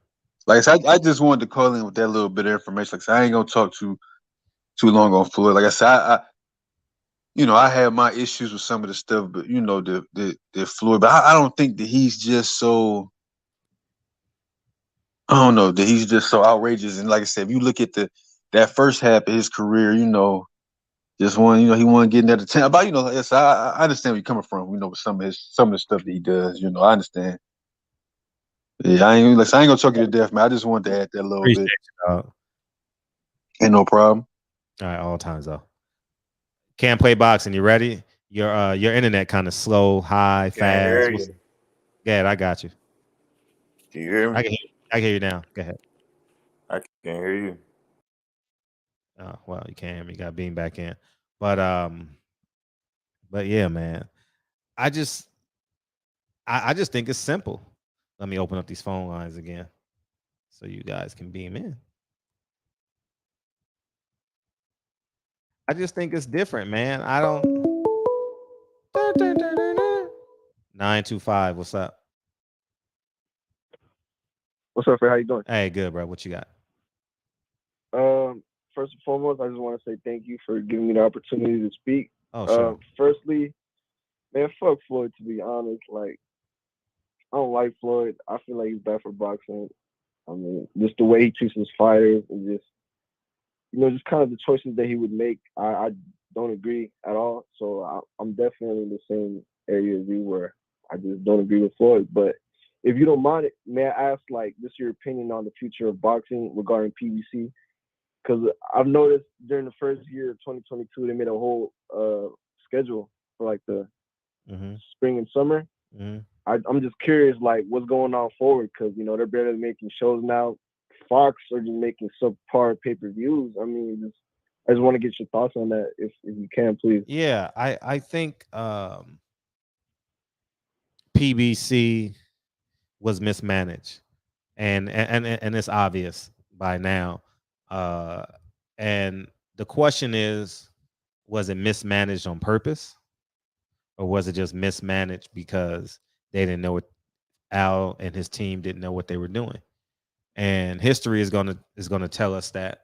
S14: Like I just wanted to call in with that little bit of information. Like I ain't gonna talk too long on Floyd. Like I said, I have my issues with some of the stuff, but the Floyd. But I don't think that he's just so. I don't know that he's just so outrageous. And like I said, if you look at that first half of his career, just one, he wasn't getting that attention. But I understand where you're coming from. With some of the stuff that he does. I understand. Yeah, I ain't gonna talk you to death, man. I just wanted to add that little bit. Ain't no problem.
S5: All right, all times though. Can't play boxing. You ready? Your internet kind of slow, high, fast. Yeah, I got you.
S15: Can you hear me?
S5: I can hear you now. Go ahead.
S15: I can't hear you.
S5: Oh, well, you can't hear me. Got beamed back in. But yeah, man. I just think it's simple. Let me open up these phone lines again so you guys can beam in. I just think it's different, man. I don't. 925. What's up?
S16: What's up, Fred? How you doing?
S5: Hey, good, bro. What you got?
S16: First and foremost, I just want to say thank you for giving me the opportunity to speak.
S5: Oh, sure.
S16: Firstly, man, fuck Floyd, to be honest. Like, I don't like Floyd. I feel like he's bad for boxing. I mean, just the way he treats his fighters and just, just kind of the choices that he would make, I don't agree at all. So I'm definitely in the same area as you, where I just don't agree with Floyd. But if you don't mind, may I ask, like, just your opinion on the future of boxing regarding PBC? Because I've noticed during the first year of 2022, they made a whole schedule for like the spring and summer. I'm just curious, like, what's going on forward? Because they're barely making shows now. Fox are just making subpar pay-per-views. I mean, I just want to get your thoughts on that, if you can, please.
S5: Yeah, I think PBC was mismanaged, and it's obvious by now. And the question is, was it mismanaged on purpose, or was it just mismanaged because they didn't know what Al and his team didn't know what they were doing? And history is gonna tell us that.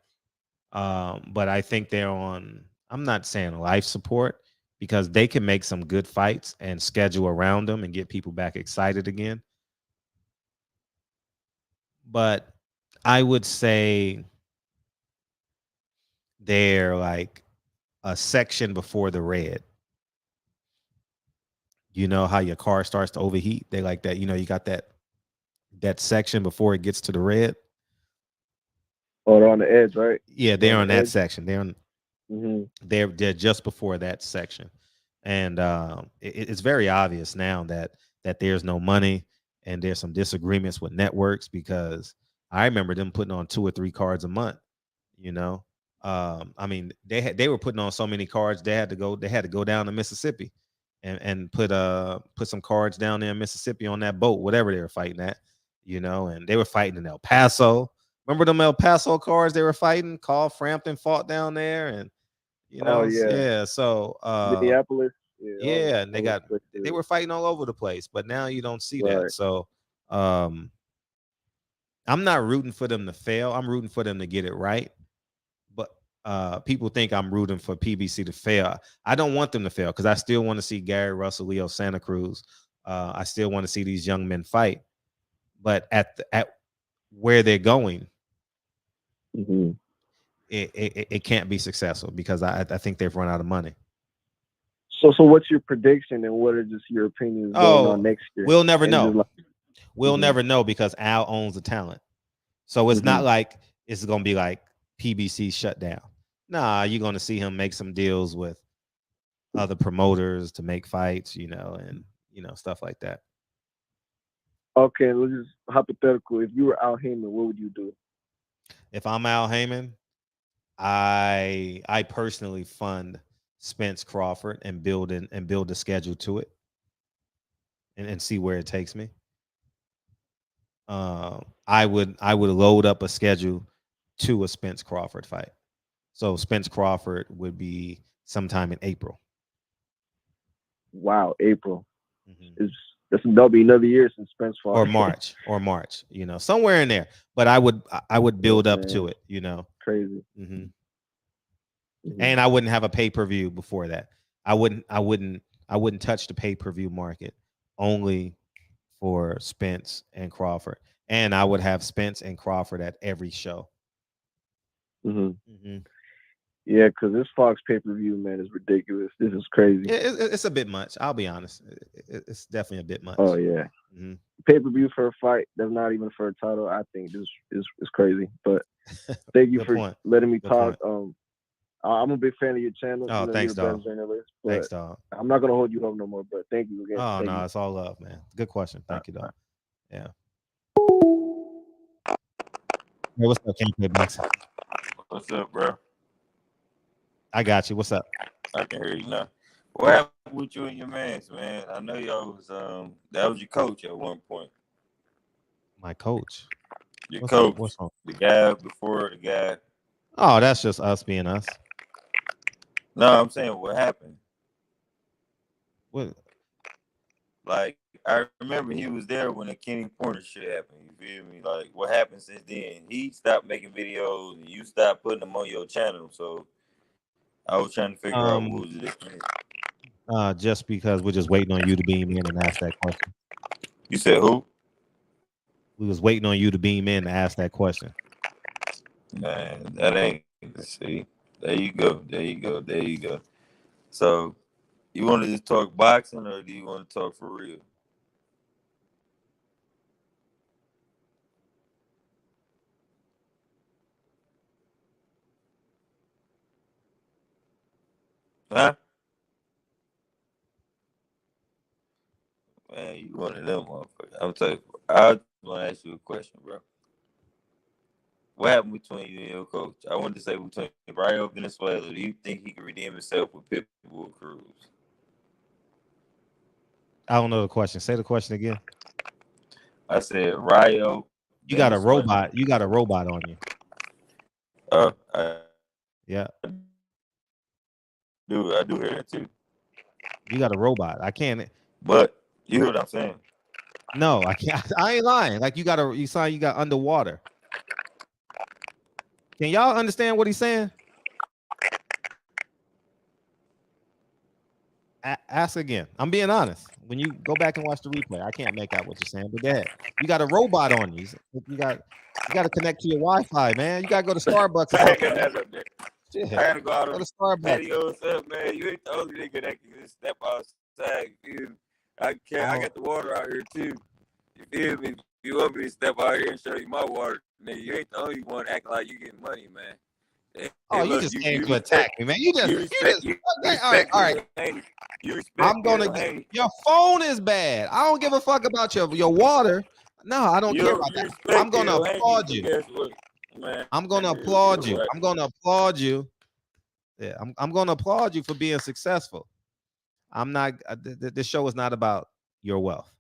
S5: But I think they're on, I'm not saying life support, because they can make some good fights and schedule around them and get people back excited again. But I would say they're like a section before the red. You know how your car starts to overheat? They like that. You got that section before it gets to the red.
S16: Oh, they're on the edge, right?
S5: Yeah, they're on that section. They're on. They're just before that section, and it's very obvious now that there's no money and there's some disagreements with networks, because I remember them putting on 2 or 3 cards a month. I mean, they were putting on so many cards they had to go down to Mississippi and put some cards down there in Mississippi on that boat, whatever they were fighting at, and they were fighting in El Paso. Remember them El Paso cards they were fighting? Carl Frampton fought down there, and yeah. So
S16: Minneapolis.
S5: Yeah, and they were fighting all over the place, but now you don't see that. So I'm not rooting for them to fail. I'm rooting for them to get it right. But people think I'm rooting for PBC to fail. I don't want them to fail, because I still want to see Gary Russell, Leo Santa Cruz. I still want to see these young men fight. But at where they're going, it can't be successful, because I think they've run out of money.
S16: So what's your prediction, and what are just your opinions going on next year?
S5: We'll never know. We'll never know, because Al owns the talent. So it's not like it's going to be like PBC shut down. Nah, you're going to see him make some deals with other promoters to make fights, and stuff like that.
S16: Okay, let's just hypothetical. If you were Al Heyman, what would you do?
S5: If I'm Al Heyman, I personally fund Spence-Crawford and build a schedule to it, and see where it takes me. I would load up a schedule to a Spence-Crawford fight. So Spence-Crawford would be sometime in April.
S16: Wow, April. That'll be another year since Spence fought.
S5: Or March, somewhere in there. But I would build up to it.
S16: Crazy.
S5: And I wouldn't have a pay-per-view before that. I wouldn't touch the pay-per-view market, only for Spence and Crawford. And I would have Spence and Crawford at every show.
S16: Yeah, because this Fox pay-per-view, man, is ridiculous. This is crazy.
S5: It's a bit much. I'll be honest. It's definitely a bit much.
S16: Oh yeah. Pay-per-view for a fight that's not even for a title, I think this is crazy. But thank you for letting me talk. I'm a big fan of your channel.
S5: Oh, thanks, dog. Thanks, dog.
S16: I'm not gonna hold you up no more, but thank you again.
S5: Oh, no, it's all love, man. Good question. Thank you, dog. Yeah. Hey, what's up, King Box?
S15: What's up, bro?
S5: I got you. What's up?
S15: I can hear you now. What happened with you and your mans, man? I know y'all was that was your coach at one point.
S5: My coach.
S15: Your coach. What's wrong? The guy before the guy.
S5: Oh, that's just us being us.
S15: No, I'm saying what happened.
S5: What?
S15: Like, I remember he was there when the Kenny Porter shit happened. You feel me? Like, what happened since then? He stopped making videos, and you stopped putting them on your channel. So I was trying to figure out what was the difference.
S5: Just because we're just waiting on you to beam in and ask that question.
S15: You said who?
S5: We was waiting on you to beam in to ask that question.
S15: Man, that ain't. See, there you go. There you go. There you go. So, you want to just talk boxing, or do you want to talk for real? Huh? Man, you one of them motherfuckers. I'm telling you, I want to ask you a question, bro. What happened between you and your coach? I wanted to say between Rayo Venezuela, do you think he can redeem himself with Pitbull Cruz?
S5: I don't know the question. Say the question again.
S15: I said Rayo.
S5: You got a robot. You got a robot on you. Yeah.
S15: I do hear that too.
S5: You got a robot. I can't.
S15: But you hear what I'm saying?
S5: No, I can't. I ain't lying. Like you got underwater. Can y'all understand what he's saying? Ask again. I'm being honest. When you go back and watch the replay, I can't make out what you're saying. But go ahead. You got a robot on you. You got to connect to your Wi-Fi, man. You got to go to Starbucks.
S15: I gotta go out
S5: to
S15: on
S5: Starbucks.
S15: patio stuff, man. You ain't the only nigga that can just step outside. Dude. I got the water out here too. You feel me? You want me to step out here and show you my water? Nigga, you ain't the only one acting like you getting money, man.
S5: Oh, you just came to attack me, man. You just all right. I'm gonna. Your phone is bad. I don't give a fuck about your water. No, I don't care about that. I'm gonna applaud you. I'm gonna applaud you. I'm gonna applaud you. Yeah, I'm gonna applaud you for being successful. I'm not. The show is not about your wealth.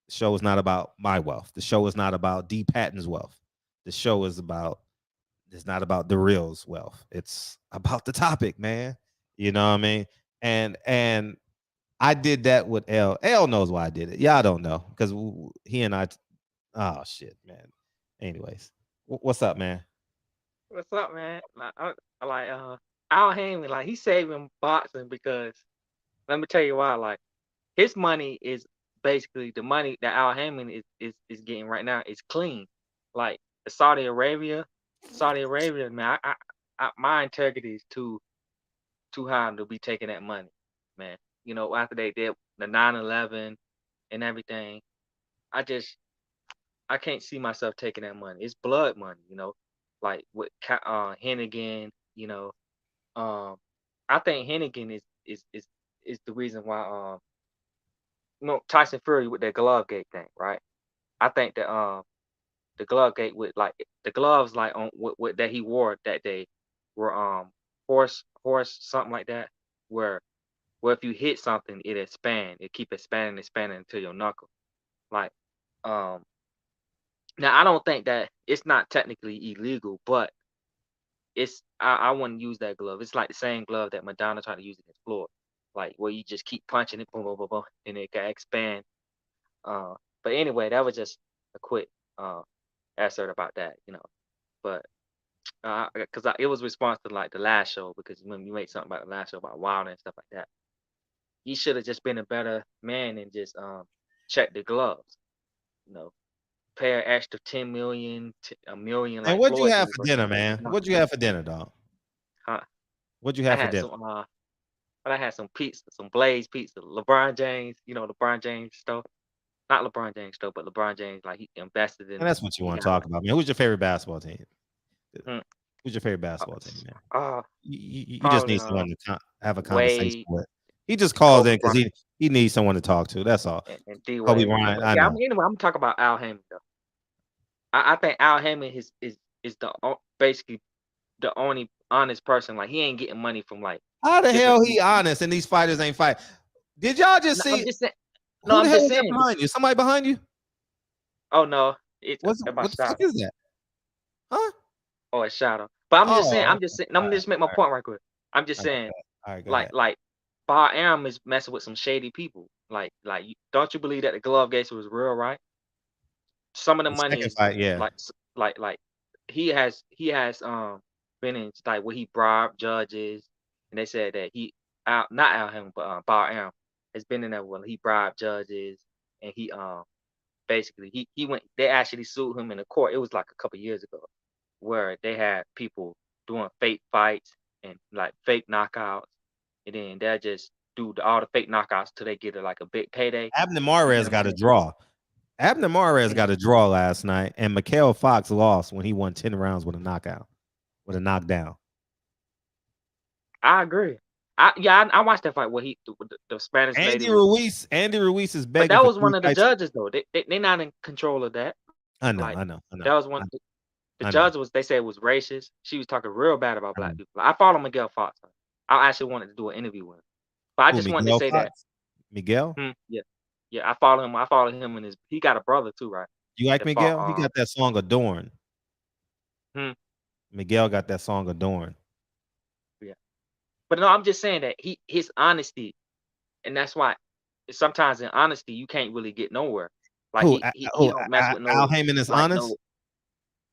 S5: The show is not about my wealth. The show is not about D. Patton's wealth. The show is about. It's not about the real's wealth. It's about the topic, man. You know what I mean? And I did that with L. L knows why I did it. Y'all don't know because he and I. Oh shit, man. Anyways, what's up, man?
S17: What's up, man? Al Haymon, like he's saving boxing because let me tell you why. Like his money is basically the money that Al Haymon is getting right now is clean. Like Saudi Arabia, man. My integrity is too high to be taking that money, man. You know, after they did the 9/11 and everything, I can't see myself taking that money. It's blood money, you know, like with Hennigan, you know. I think Hennigan is the reason why Tyson Fury with that glove gate thing, right? I think that the glove gate with like the gloves like on what that he wore that day were horse something like that where if you hit something it expand, it keep expanding until your knuckle. Like now I don't think that it's not technically illegal, but it's I wouldn't use that glove. It's like the same glove that Madonna tried to use against Floyd, like where you just keep punching it, boom, boom, boom, boom, and it can expand. But anyway, that was just a quick excerpt about that, you know. But because it was response to like the last show, because when you made something about the last show about Wilder and stuff like that, he should have just been a better man and just check the gloves, you know. Pay an extra 10 million, $1 million.
S5: And what'd you have for dinner, man? What'd you have for dinner, dog?
S17: Huh?
S5: What'd you have for dinner?
S17: I had some pizza, some Blaze pizza. LeBron James, you know, LeBron James stuff. Not LeBron James stuff, but LeBron James, like he invested in.
S5: And that's what you want to talk about, man. Who's your favorite basketball team? Who's your favorite basketball team, man? You just need someone to have a conversation with. He just calls in because he needs someone to talk to. That's all.
S17: And
S5: Kobe Bryant. I know.
S17: Anyway, I'm talking about Al Haymon though. I think Al Haymon is the basically the only honest person. Like he ain't getting money from like.
S5: How the hell he honest and these fighters ain't fight? Did y'all just see?
S17: I'm just saying,
S5: who the hell is that behind you? Somebody behind you?
S17: Oh no,
S5: what the fuck is that? Huh?
S17: Oh, a shadow. But I'm just saying. I'm just saying. Let me just make my point right quick. I'm just saying.
S5: All right, go
S17: Like
S5: ahead.
S17: like Bar Am is messing with some shady people. Don't you believe that the glove case was real, right? Some of the
S5: The
S17: money
S5: second
S17: is
S5: fight, yeah.
S17: like he has been in like where he bribed judges, and they said that not Al him but Bar Am has been in there when he bribed judges, and he basically he went, they actually sued him in the court. It was like a couple years ago, where they had people doing fake fights and like fake knockouts, and then they'll just do all the fake knockouts till they get like a big payday.
S5: Abner
S17: You
S5: Mares
S17: get what
S5: got
S17: I'm
S5: a
S17: saying?
S5: draw. Abner Mares
S17: And
S5: got a draw last night, and Mikhail Fox lost when he won 10 rounds with a knockdown.
S17: I agree. I watched that fight where the Spanish lady was.
S5: Andy Ruiz is
S17: But
S5: begging
S17: that
S5: for
S17: was
S5: 3
S17: one of the
S5: fights.
S17: judges though. They not in control of that.
S5: I know.
S17: That was one. The judge they said was racist. She was talking real bad about black people. I follow Miguel Fox. I actually wanted to do an interview with him, but I
S5: Who,
S17: just wanted to
S5: Miguel
S17: say
S5: Fox? Miguel?
S17: yeah, I follow him. I follow him and he got a brother too, right?
S5: You like
S17: That
S5: Miguel?
S17: fought,
S5: He got that song Adorn. Miguel got that song Adorn.
S17: Yeah, but no, I'm just saying that his honesty, and that's why sometimes in honesty you can't really get nowhere. Like
S5: Who?
S17: he don't mess with
S5: Al
S17: no
S5: Heyman is
S17: like
S5: honest?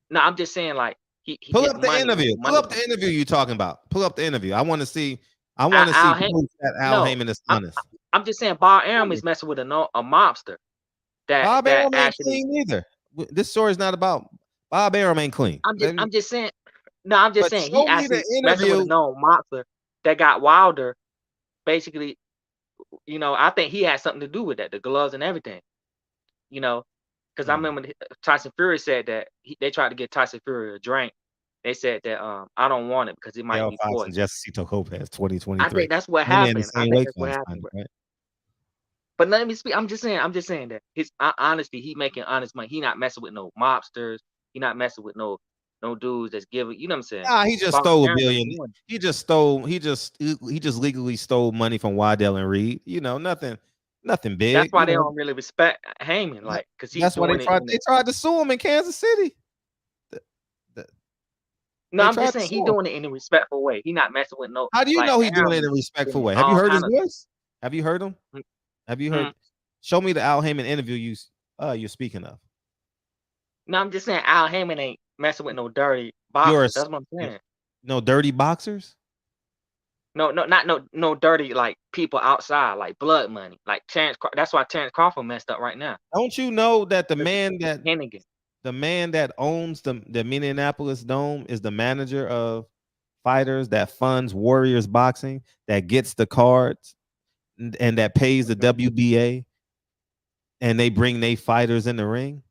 S17: no. I'm just saying like he
S5: Pull
S17: his
S5: up the
S17: money.
S5: interview. Pull up the interview you talking about. Pull up the interview. I want to see. I want to see proof that Al Heyman is honest.
S17: I'm just saying Bar Am is messing with a mobster.
S5: Bob
S17: That
S5: Arum ain't
S17: actually.
S5: clean either. This story's not about Bob Arum ain't clean.
S17: I'm just saying. No, I'm just
S5: But
S17: saying
S5: show
S17: he
S5: me the
S17: actually messing with a
S5: interview.
S17: known mobster that got Wilder. Basically, I think he had something to do with that, the gloves and everything. Because I remember Tyson Fury said that they tried to get Tyson Fury a drink. They said that I don't want it because it might
S5: Miguel
S17: be
S5: Fox
S17: poison.
S5: and Jessica Lopez, 2023.
S17: I think that's what
S5: And they're in the
S17: happened. I
S5: same
S17: think
S5: weight
S17: that's what
S5: class,
S17: happened.
S5: right?
S17: But let me speak. I'm just saying that his honesty, he making honest money. He not messing with no mobsters. He not messing with no dudes that's giving. You know what I'm saying?
S5: Nah, he just
S17: Bob
S5: stole $1
S17: Arum is
S5: billion.
S17: doing it.
S5: He just legally stole money from Waddell and Reed. Nothing big.
S17: That's why they don't really respect Heyman, like, because he's
S5: That's why
S17: doing
S5: they tried to sue him in Kansas City.
S17: No,
S5: They
S17: I'm
S5: tried
S17: just
S5: to
S17: saying he
S5: sue him.
S17: doing it in a respectful way. He not messing with no.
S5: How do you
S17: like,
S5: know he's doing
S17: Arum
S5: it in a
S17: is
S5: respectful
S17: doing
S5: way? Have you
S17: all
S5: heard his
S17: kind of-
S5: voice? Have you heard him? Have you heard? Show me the Al Heyman interview you're speaking of.
S17: No, I'm just saying Al Heyman ain't messing with no dirty boxers. That's what I'm saying.
S5: No dirty boxers?
S17: No, not no dirty like people outside, like blood money, like Terrence. That's why Terrence Crawford messed up right now.
S5: Don't you know that the man that owns the Minneapolis Dome is the manager of fighters, that funds Warriors Boxing, that gets the cards, and that pays the WBA, and they bring their fighters in the ring?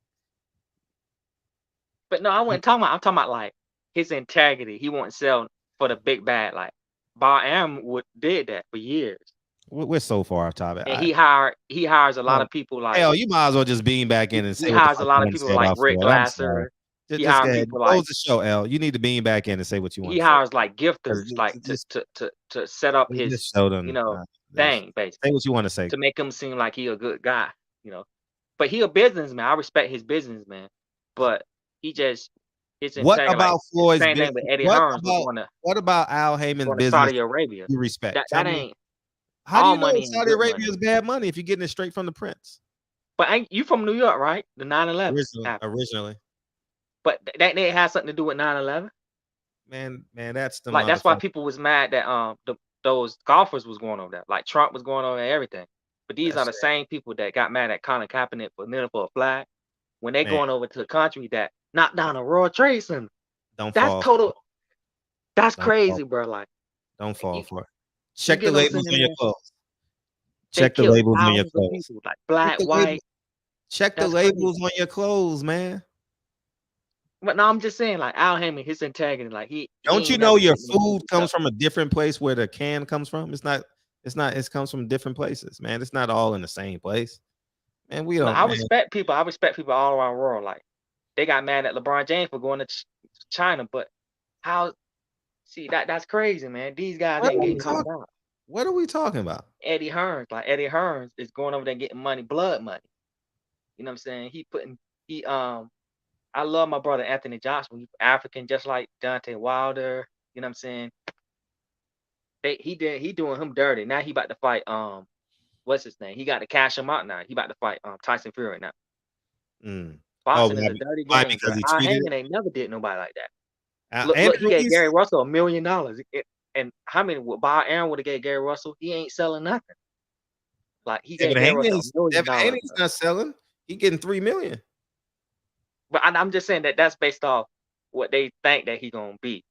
S17: But no, I wasn't talking about. I'm talking about like his integrity. He won't sell for the big bad. Like Bar Am did that for years.
S5: We're so far off topic.
S17: And he hires a lot of people like.
S5: Hell, you might as well just beam back in and say
S17: He
S5: what the
S17: hires
S5: fuck
S17: a lot
S5: you
S17: of
S5: want to
S17: people
S5: say
S17: like
S5: about
S17: Rick
S5: Floyd. I'm
S17: Glasser.
S5: sorry.
S17: He
S5: Just
S17: hires
S5: go ahead.
S17: people
S5: Close
S17: like.
S5: the show, L. You need to beam back in and say what you want.
S17: He hires like gifters, like to set up his thing, basically.
S5: Say what you want to say
S17: to make him seem like he a good guy, But he a businessman. I respect his businessman, but he just his
S5: What
S17: integrity,
S5: about
S17: like,
S5: Floyd's
S17: same thing
S5: business?
S17: with Eddie Hearns was going to
S5: What about Al Heyman's
S17: going to
S5: business?
S17: Saudi Arabia.
S5: You respect?
S17: That ain't.
S5: How do
S17: all
S5: you know
S17: money ain't
S5: Saudi
S17: good
S5: Arabia
S17: money.
S5: is bad money if you're getting it straight from the prince?
S17: But you from New York, right? The 9/11
S5: Originally.
S17: But that didn't have something to do with 9/11.
S5: Man, that's the
S17: like that's why people was mad that those golfers was going over there. Like Trump was going over there and everything. But these are the same people that got mad at Colin Kaepernick for kneeling for a flag when they going over to the country that knocked down a World Trade Center. That's crazy, bro. Like,
S5: don't fall for it. Check the
S17: what I'm
S5: labels
S17: saying,
S5: on your
S17: man?
S5: clothes.
S17: They
S5: Check the
S17: killed
S5: labels on your
S17: thousands of
S5: clothes.
S17: people, like black, white.
S5: Check the
S17: That's
S5: labels on your clothes, man.
S17: But no, I'm just saying, like Al Heyman, his integrity, like he.
S5: Don't
S17: he
S5: you
S17: ain't
S5: know
S17: never
S5: your
S17: did no
S5: food
S17: stuff.
S5: comes from a different place where the can comes from? It's not. It comes from different places, man. It's not all in the same place. Man, we don't.
S17: I respect people. I respect people all around the world. Like they got mad at LeBron James for going to China, but how? See that's crazy, man. These guys ain't getting caught out.
S5: What are we talking about?
S17: Eddie Hearns, like Eddie Hearns is going over there getting money, blood money. You know what I'm saying? I love my brother Anthony Johnson. He's African, just like Deontay Wilder. You know what I'm saying? he doing him dirty. Now he about to fight what's his name? He got to cash him out now. He about to fight Tyson Fury now. Boxing is a dirty game.
S5: Because he
S17: Al
S5: treated
S17: Heyman ain't never did nobody like that.
S5: it.
S17: Look, he gave Gary Russell $1 million. And how many Bob Aaron would have gave Gary Russell? He ain't selling nothing. Like he gave Gary Russell $1 million.
S5: He's not selling. He getting $3 million.
S17: But I'm just saying that's based off what they think that he gonna be,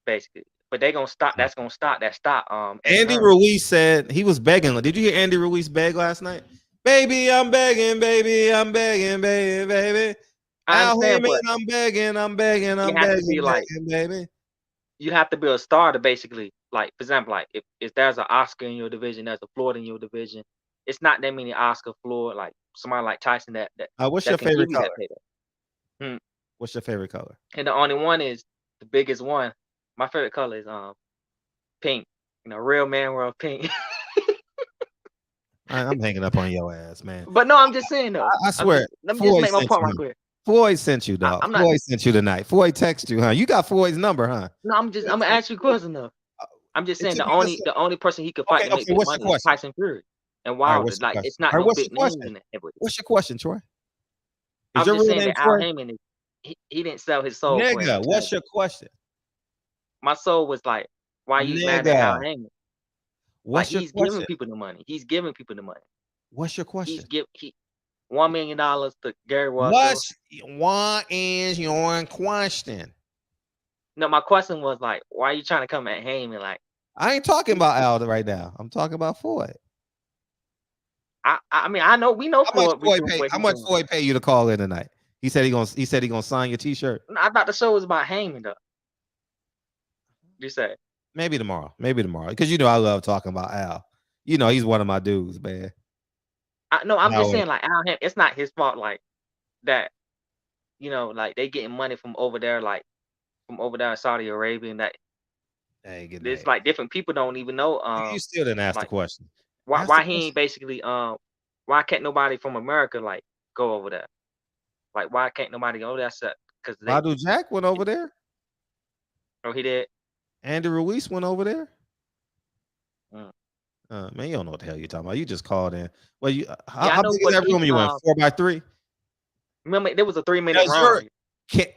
S17: basically. But they gonna stop. That's gonna stop. That stop.
S5: Andy Ruiz said he was begging. Did you hear Andy Ruiz beg last night? Baby, I'm begging, baby, I'm begging, baby, baby. Al Heyman, I'm begging, I'm begging, I'm begging, baby.
S17: You have to be a star to basically, like, for example, like if there's an Oscar in your division, there's a Floyd in your division. It's not that many Oscar, Floyd, like somebody like Tyson that
S5: what's your favorite color? What's your favorite color?
S17: And the only one is the biggest one. My favorite color is pink. You know, real man wear pink.
S5: I'm hanging up on your ass, man.
S17: But no, I'm just saying though.
S5: I swear.
S17: Let me just make my point right quick.
S5: Floyd sent you, dog. Floyd sent you tonight. Floyd texted you, huh? You got Floyd's number, huh?
S17: No, I'm gonna ask you a question though. I'm just saying the only person he could fight to make money is Tyson Fury and Wilder. Like it's not no big names in it.
S5: What's your question, Troy?
S17: I'm just saying that Al Heyman he didn't sell his soul.
S5: Nigga, what's your question?
S17: My soul was like, why you mad at Al Heyman?
S5: What's your
S17: he's
S5: question?
S17: giving people the money. He's giving people the money.
S5: What's your question?
S17: $1 million to Gary Russell.
S5: What is your question?
S17: No, my question was like, why are you trying to come at Heyman? Like,
S5: I ain't talking about Al right now. I'm talking about Floyd.
S17: I mean, I know we know Floyd.
S5: How much Floyd pay you to call in tonight? He said he gonna sign your T-shirt.
S17: I thought the show was about Heyman though. You say
S5: maybe tomorrow, because you know I love talking about Al. You know he's one of my dudes, man.
S17: I'm just saying like Al Heyman, it's not his fault like that. You know, like they getting money from over there, like from over there in Saudi Arabia, and that it's like different people don't even know.
S5: You still didn't ask the question.
S17: Why he ain't basically why can't nobody from America like go over there? Like why can't nobody go there? Because
S5: Badu Jack went over there.
S17: Oh, he did.
S5: Andy Ruiz went over there. Man, you don't know what the hell you're talking about. You just called in. Well, how big is that room you went? 4x3.
S17: Remember, there was a 3-minute round.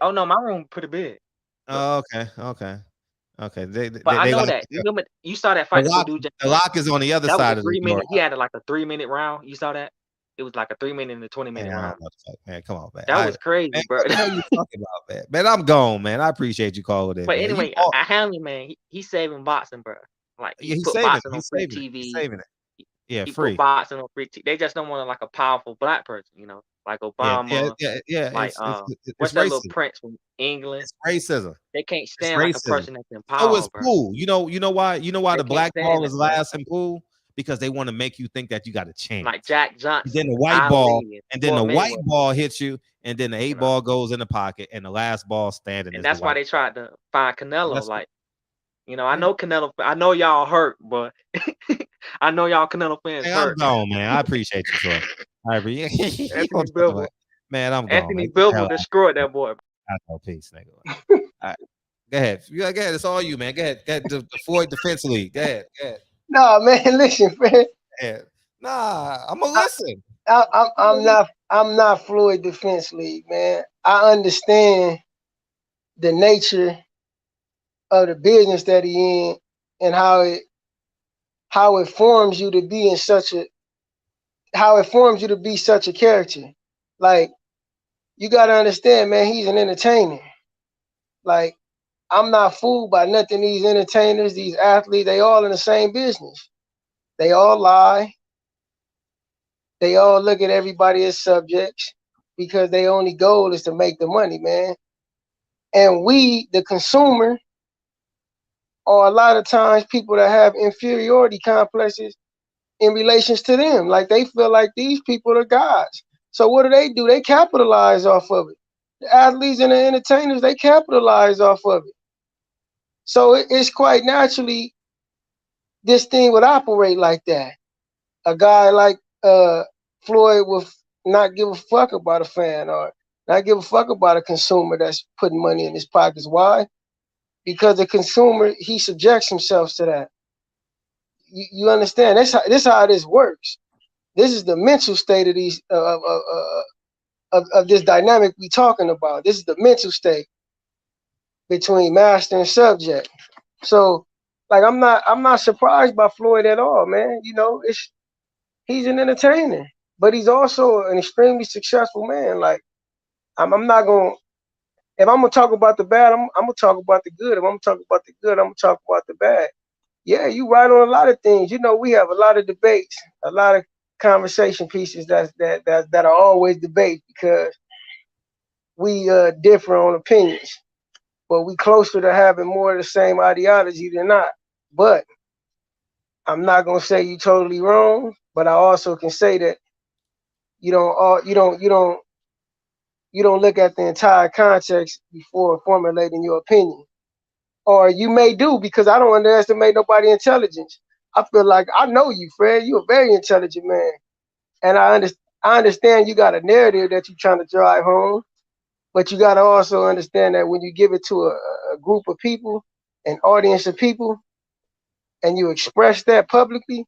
S17: Oh no, my room pretty big.
S5: Oh, okay.
S17: But I know that. You remember, you saw that fight.
S5: The lock is on the other side of the door.
S17: He had like a 3-minute round. You saw that? It was like a 3-minute and a 20-minute round.
S5: Man, come on, man.
S17: That was crazy,
S5: man,
S17: bro.
S5: What the hell you talking about, man? Man, I'm gone, man. I appreciate you calling in.
S17: But
S5: man.
S17: anyway, I have you, man. He's saving boxing, bro. Like
S5: he's
S17: put
S5: saving
S17: boxing
S5: it.
S17: on free TV.
S5: He's saving it. Yeah,
S17: he
S5: free.
S17: Put boxing on free TV. They just don't want like a powerful black person, you know, like Obama.
S5: Yeah.
S17: Like what's that little prince from England?
S5: It's racism.
S17: They can't stand like a person that's in power.
S5: Oh, it's pool. You know why? You know why the black ball is last in pool? Because they want to make you think that you got a chance.
S17: Like Jack Johnson.
S5: Then the white ball, and then the white ball hits you, and then the 8 ball goes in the pocket, and the last ball standing.
S17: And that's why they tried to find Canelo. Like, you know, I know Canelo. I know y'all hurt, but I know y'all Canelo fans hurt.
S5: I'm gone, man. I appreciate you, Troy.
S17: Anthony Bivol.
S5: Man, I'm gone.
S17: Anthony Bivol destroyed that boy.
S5: I know, peace, nigga. All right. Go ahead. Go ahead. It's all you, man. Go ahead. The Floyd Defense League. Go ahead.
S13: No, man, listen, man.
S5: Yeah. Nah, I'm gonna listen.
S13: I'm not Floyd Defense League, man. I understand the nature of the business that he in and how it forms you to be such a character. Like, you gotta understand, man, he's an entertainer. Like, I'm not fooled by nothing. These entertainers, these athletes, they all in the same business. They all lie. They all look at everybody as subjects because their only goal is to make the money, man. And we, the consumer, are a lot of times people that have inferiority complexes in relations to them. Like they feel like these people are gods. So what do? They capitalize off of it. The athletes and the entertainers, they capitalize off of it. So it's quite naturally this thing would operate like that. A guy like Floyd will not give a fuck about a fan or not give a fuck about a consumer that's putting money in his pockets. Why? Because the consumer, he subjects himself to that. you understand? This how this works. This is the mental state of these of this dynamic we talking about. This is the mental state between master and subject. So, like, I'm not surprised by Floyd at all, man. You know, he's an entertainer, but he's also an extremely successful man. Like, I'm not gonna. If I'm gonna talk about the bad, I'm gonna talk about the good. If I'm gonna talk about the good, I'm gonna talk about the bad. Yeah, you right on a lot of things. You know, we have a lot of debates, a lot of conversation pieces that are always debates because we differ on opinions, but we closer to having more of the same ideology than not. But I'm not gonna say you totally wrong, but I also can say that you don't look at the entire context before formulating your opinion. Or you may do, because I don't underestimate nobody's intelligence. I feel like I know you, Fred. You're a very intelligent man. And I understand you got a narrative that you're trying to drive home, but you got to also understand that when you give it to a group of people, an audience of people, and you express that publicly,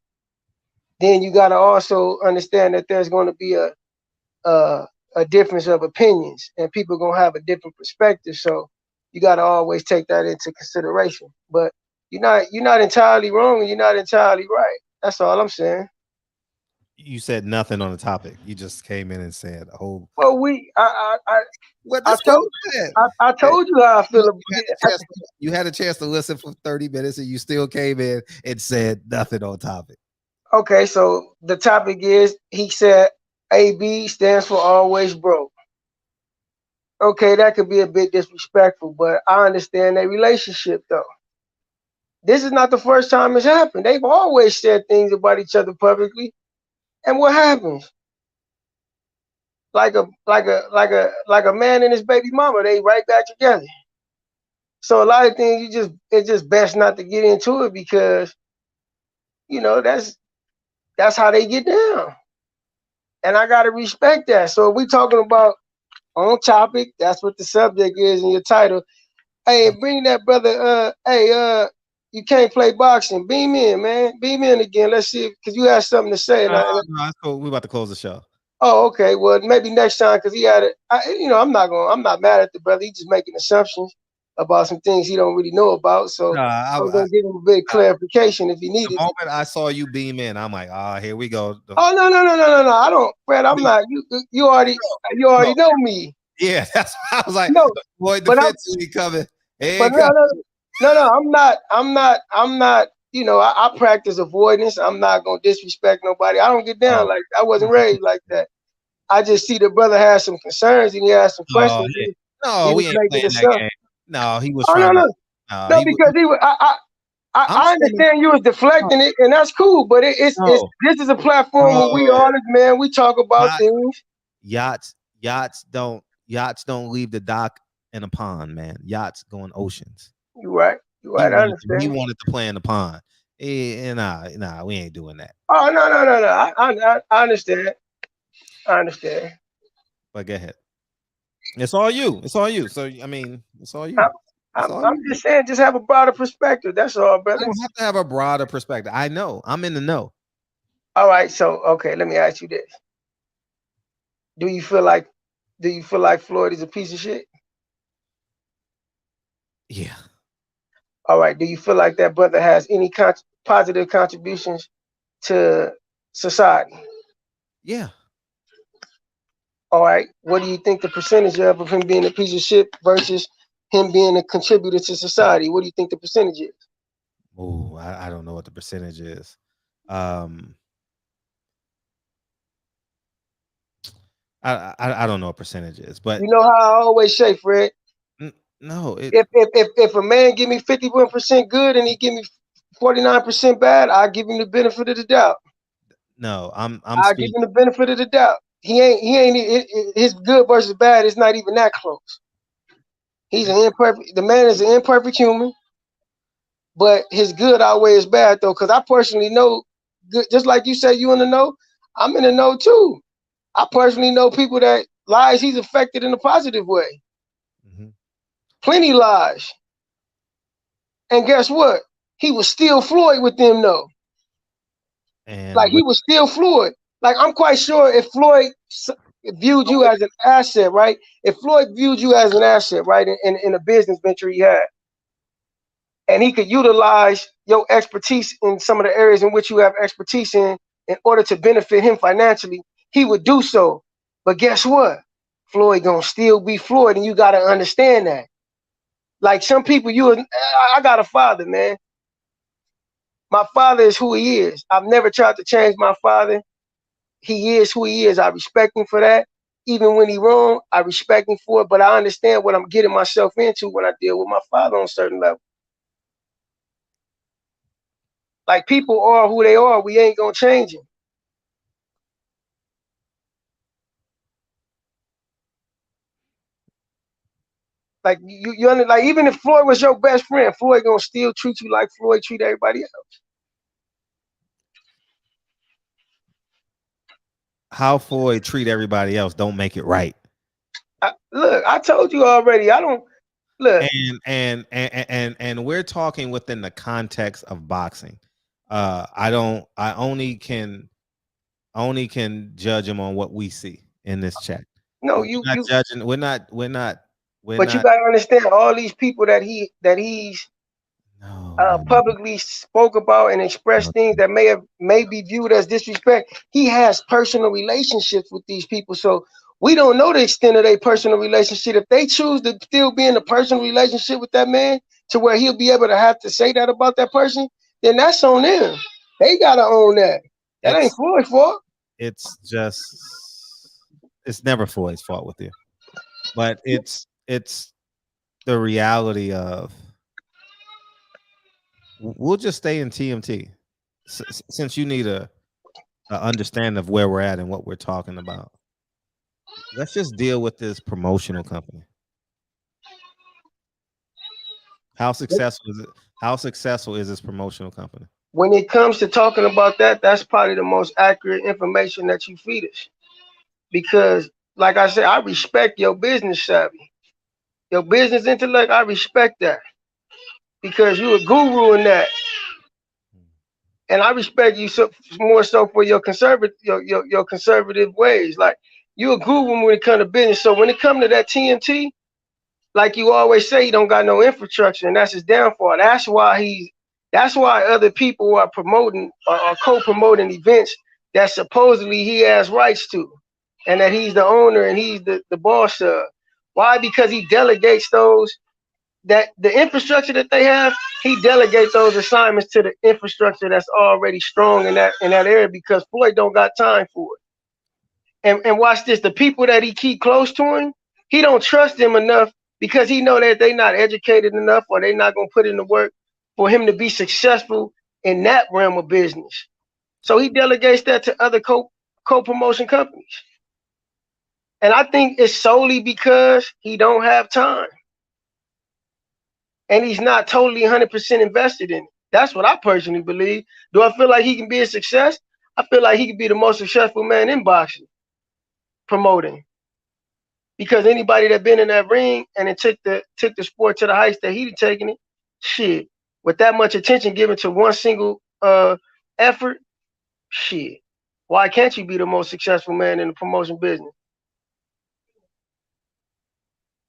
S13: then you got to also understand that there's going to be a difference of opinions, and people are going to have a different perspective. So you got to always take that into consideration. But you're not entirely wrong, and you're not entirely right. That's all I'm saying.
S5: You said nothing on the topic. You just came in and said a whole.
S13: Well, I told you how I feel about it.
S5: You had a chance to listen for 30 minutes, and you still came in and said nothing on topic.
S13: Okay, so the topic is, he said AB stands for always broke. Okay, that could be a bit disrespectful, but I understand their relationship though. This is not the first time it's happened. They've always said things about each other publicly. And what happens? Like a man and his baby mama, they right back together. So a lot of things it's just best not to get into it, because you know that's how they get down. And I gotta respect that. So if we talking about on topic, that's what the subject is in your title. Hey, bring that brother. You can't play boxing. Beam in, man. Beam in again. Let's see, because you had something to say.
S5: No, that's cool. We're about to close the show.
S13: Oh, okay. Well, maybe next time, because he had it. I'm not mad at the brother. He's just making assumptions about some things he don't really know about. So I'm gonna give him a bit of clarification if he needed.
S5: The moment I saw you beam in, I'm like, here we go.
S13: Oh no! I don't, Fred. I'm not. You already know me.
S5: Yeah, that's why I was like,
S13: no,
S5: Floyd defensively coming.
S13: But no, I'm not. You know, I practice avoidance. I'm not gonna disrespect nobody. I don't get down like that. I wasn't raised like that. I just see the brother has some concerns and he has some questions.
S5: Yeah. No, we ain't playing that game. No, he was.
S13: No, because he was. I understand you was deflecting it, and that's cool. But this is a platform where we honest, man. We talk about things.
S5: Yachts don't leave the dock in a pond, man. Yachts go in oceans.
S13: You're right. I understand.
S5: He wanted to play in the pond. Nah, we ain't doing that.
S13: Oh no. I understand.
S5: But go ahead. It's all you. So I mean, it's all you.
S13: I'm just saying, just have a broader perspective. That's all, brother.
S5: You don't have to have a broader perspective. I know. I'm in the know.
S13: All right. So okay, let me ask you this. Do you feel like Floyd is a piece of shit?
S5: Yeah.
S13: All right. Do you feel like that brother has any positive contributions to society?
S5: Yeah.
S13: All right. What do you think the percentage of him being a piece of shit versus him being a contributor to society? What do you think the percentage is?
S5: Oh, I don't know what the percentage is. I don't know what percentage is, but
S13: you know how I always say, Fred.
S5: No,
S13: if a man give me 51% good and he give me 49% bad, I give him the benefit of the doubt.
S5: No,
S13: I give him the benefit of the doubt. He ain't his good versus bad is not even that close. The man is an imperfect human, but his good outweighs bad though. Because I personally know, just like you say, you in the know, I'm in the know too. I personally know people that lies he's affected in a positive way. Plenty lies. And guess what? He was still Floyd with them though.
S5: And
S13: like he was still Floyd. Like I'm quite sure if Floyd viewed you as an asset, right? If Floyd viewed you as an asset, right, in a business venture he had, and he could utilize your expertise in some of the areas in which you have expertise in order to benefit him financially, he would do so. But guess what? Floyd gonna still be Floyd, and you gotta understand that. Like some people, I got a father, man. My father is who he is. I've never tried to change my father. He is who he is. I respect him for that. Even when he's wrong, I respect him for it. But I understand what I'm getting myself into when I deal with my father on a certain level. Like people are who they are. We ain't gonna change them. Like like even if Floyd was your best friend, Floyd gonna still treat you like Floyd treat everybody else.
S5: How Floyd treat everybody else don't make it right.
S13: Look, I told you already. I don't look.
S5: And we're talking within the context of boxing. I only can judge him on what we see in this chat.
S13: No,
S5: we're not judging. We're not.
S13: But you gotta understand all these people that he's publicly spoke about and expressed things that may be viewed as disrespect. He has personal relationships with these people, so we don't know the extent of their personal relationship. If they choose to still be in a personal relationship with that man to where he'll be able to have to say that about that person, then that's on them. They gotta own that. That ain't Floyd's fault.
S5: It's never Floyd's fault with you, but it's the reality of. We'll just stay in TMT since you need a understanding of where we're at and what we're talking about. Let's just deal with this promotional company. How successful is it? How successful is this promotional company?
S13: When it comes to talking about that, that's probably the most accurate information that you feed us. Because, like I said, I respect your business savvy, your business intellect. I respect that because you're a guru in that, and I respect you more so for your conservative ways. Like you're a guru when it comes to business. So when it comes to that TMT, like you always say, he don't got no infrastructure, and that's his downfall. That's why other people are promoting or co-promoting events that supposedly he has rights to, and that he's the owner and he's the boss of. Why? Because he delegates those, that the infrastructure that they have, he delegates those assignments to the infrastructure that's already strong in that area, because Floyd don't got time for it. And watch this, the people that he keep close to him, he don't trust them enough because he know that they not educated enough or they not gonna put in the work for him to be successful in that realm of business. So he delegates that to other co-promotion companies. And I think it's solely because he don't have time. And he's not totally 100% invested in it. That's what I personally believe. Do I feel like he can be a success? I feel like he could be the most successful man in boxing, promoting. Because anybody that been in that ring and it took the sport to the heights that he'd taken it, shit, with that much attention given to one single effort, shit, why can't you be the most successful man in the promotion business?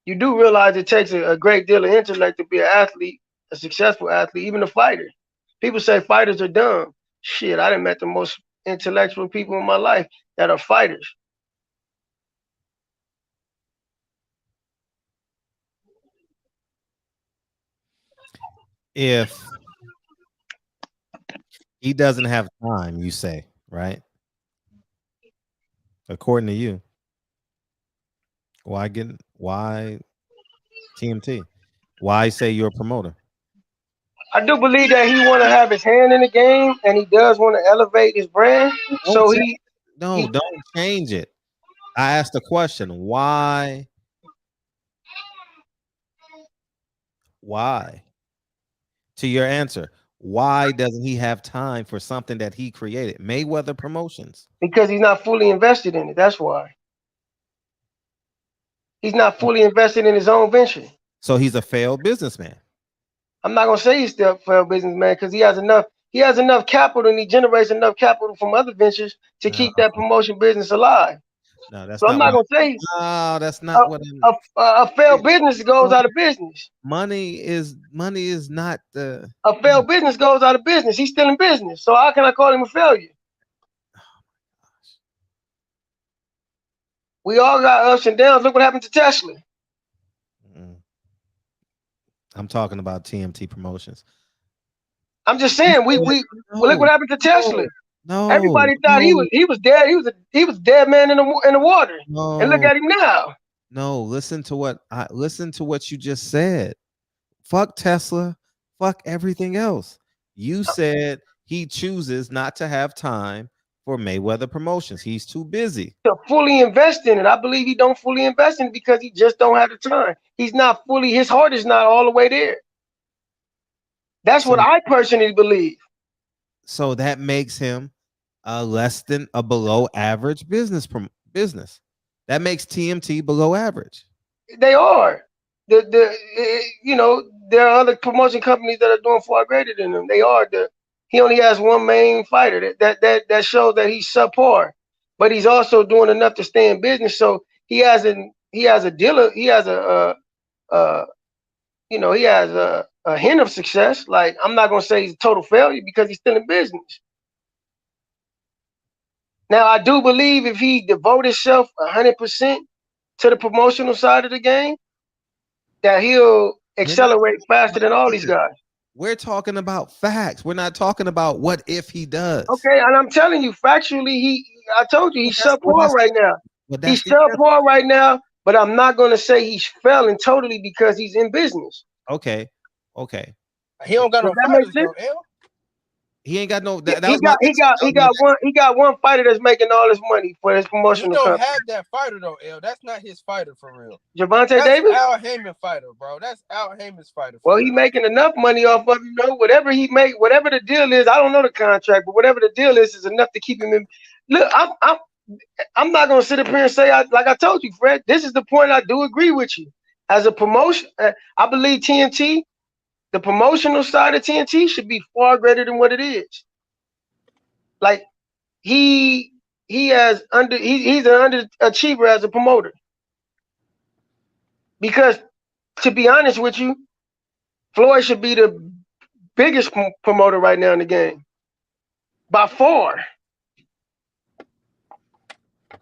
S13: You do realize it takes a great deal of intellect to be an athlete, a successful athlete, even a fighter. People say fighters are dumb. Shit, I done met the most intellectual people in my life that are fighters.
S5: If he doesn't have time, you say, right? According to you, why TMT? Why say you're a promoter?
S13: I do believe that he want to have his hand in the game, and he does want to elevate his brand. Don't
S5: change it. I asked the question, why? Why? To your answer, why doesn't he have time for something that he created? Mayweather Promotions.
S13: Because he's not fully invested in it. That's why. He's not fully invested in his own venture.
S5: So he's a failed businessman.
S13: I'm not gonna say he's still a failed businessman because he has enough. he has enough capital and he generates enough capital from other ventures to keep that promotion business alive.
S5: No, that's
S13: So I'm not
S5: not
S13: gonna say
S5: no, that's not what
S13: a failed business goes out of business.
S5: money is not the
S13: A failed business goes out of business. He's still in business. So how can I call him a failure? We all got ups and downs. Look what happened to Tesla.
S5: I'm talking about TMT Promotions.
S13: I'm just saying well, look what happened to Tesla.
S5: No,
S13: everybody thought he was dead. He was dead man in the water. No, and look at him now.
S5: No, listen to what you just said. Fuck Tesla. Fuck everything else. You said he chooses not to have time for Mayweather Promotions. He's too busy
S13: to fully invest in it. I believe he don't fully invest in it because he just don't have the time. He's not fully, his heart is not all the way there. That's what I personally believe.
S5: So that makes him less than a below average business. That makes TMT below average.
S13: They are. You know, there are other promotion companies that are doing far greater than them. They are. He only has one main fighter. That shows that he's subpar, but he's also doing enough to stay in business. So he has a dealer. He has a hint of success. Like, I'm not gonna say he's a total failure because he's still in business. Now, I do believe if he devote himself 100% to the promotional side of the game, that he'll accelerate faster than all these guys.
S5: We're talking about facts. We're not talking about what if he does.
S13: Okay, and I'm telling you, factually, I told you he's subpar right now. He's subpar right now, but I'm not going to say he's failing totally because he's in business.
S5: Okay.
S18: He don't got no fighters though, L.
S5: He ain't got no.
S13: He got one fighter that's making all this money for his promotional.
S18: He don't have that fighter though, L. That's not his fighter for real.
S13: Gervonta Davis?
S18: Al Heyman fighter, bro. That's Al Heyman's fighter.
S13: Well, he making enough money off of whatever he make, whatever the deal is. I don't know the contract, but whatever the deal is enough to keep him in. Look, I'm not gonna sit up here and say like I told you, Fred. This is the point. I do agree with you. As a promotion, I believe TNT. The promotional side of TNT should be far greater than what it is. Like he's an underachiever as a promoter. Because to be honest with you, Floyd should be the biggest promoter right now in the game. By far.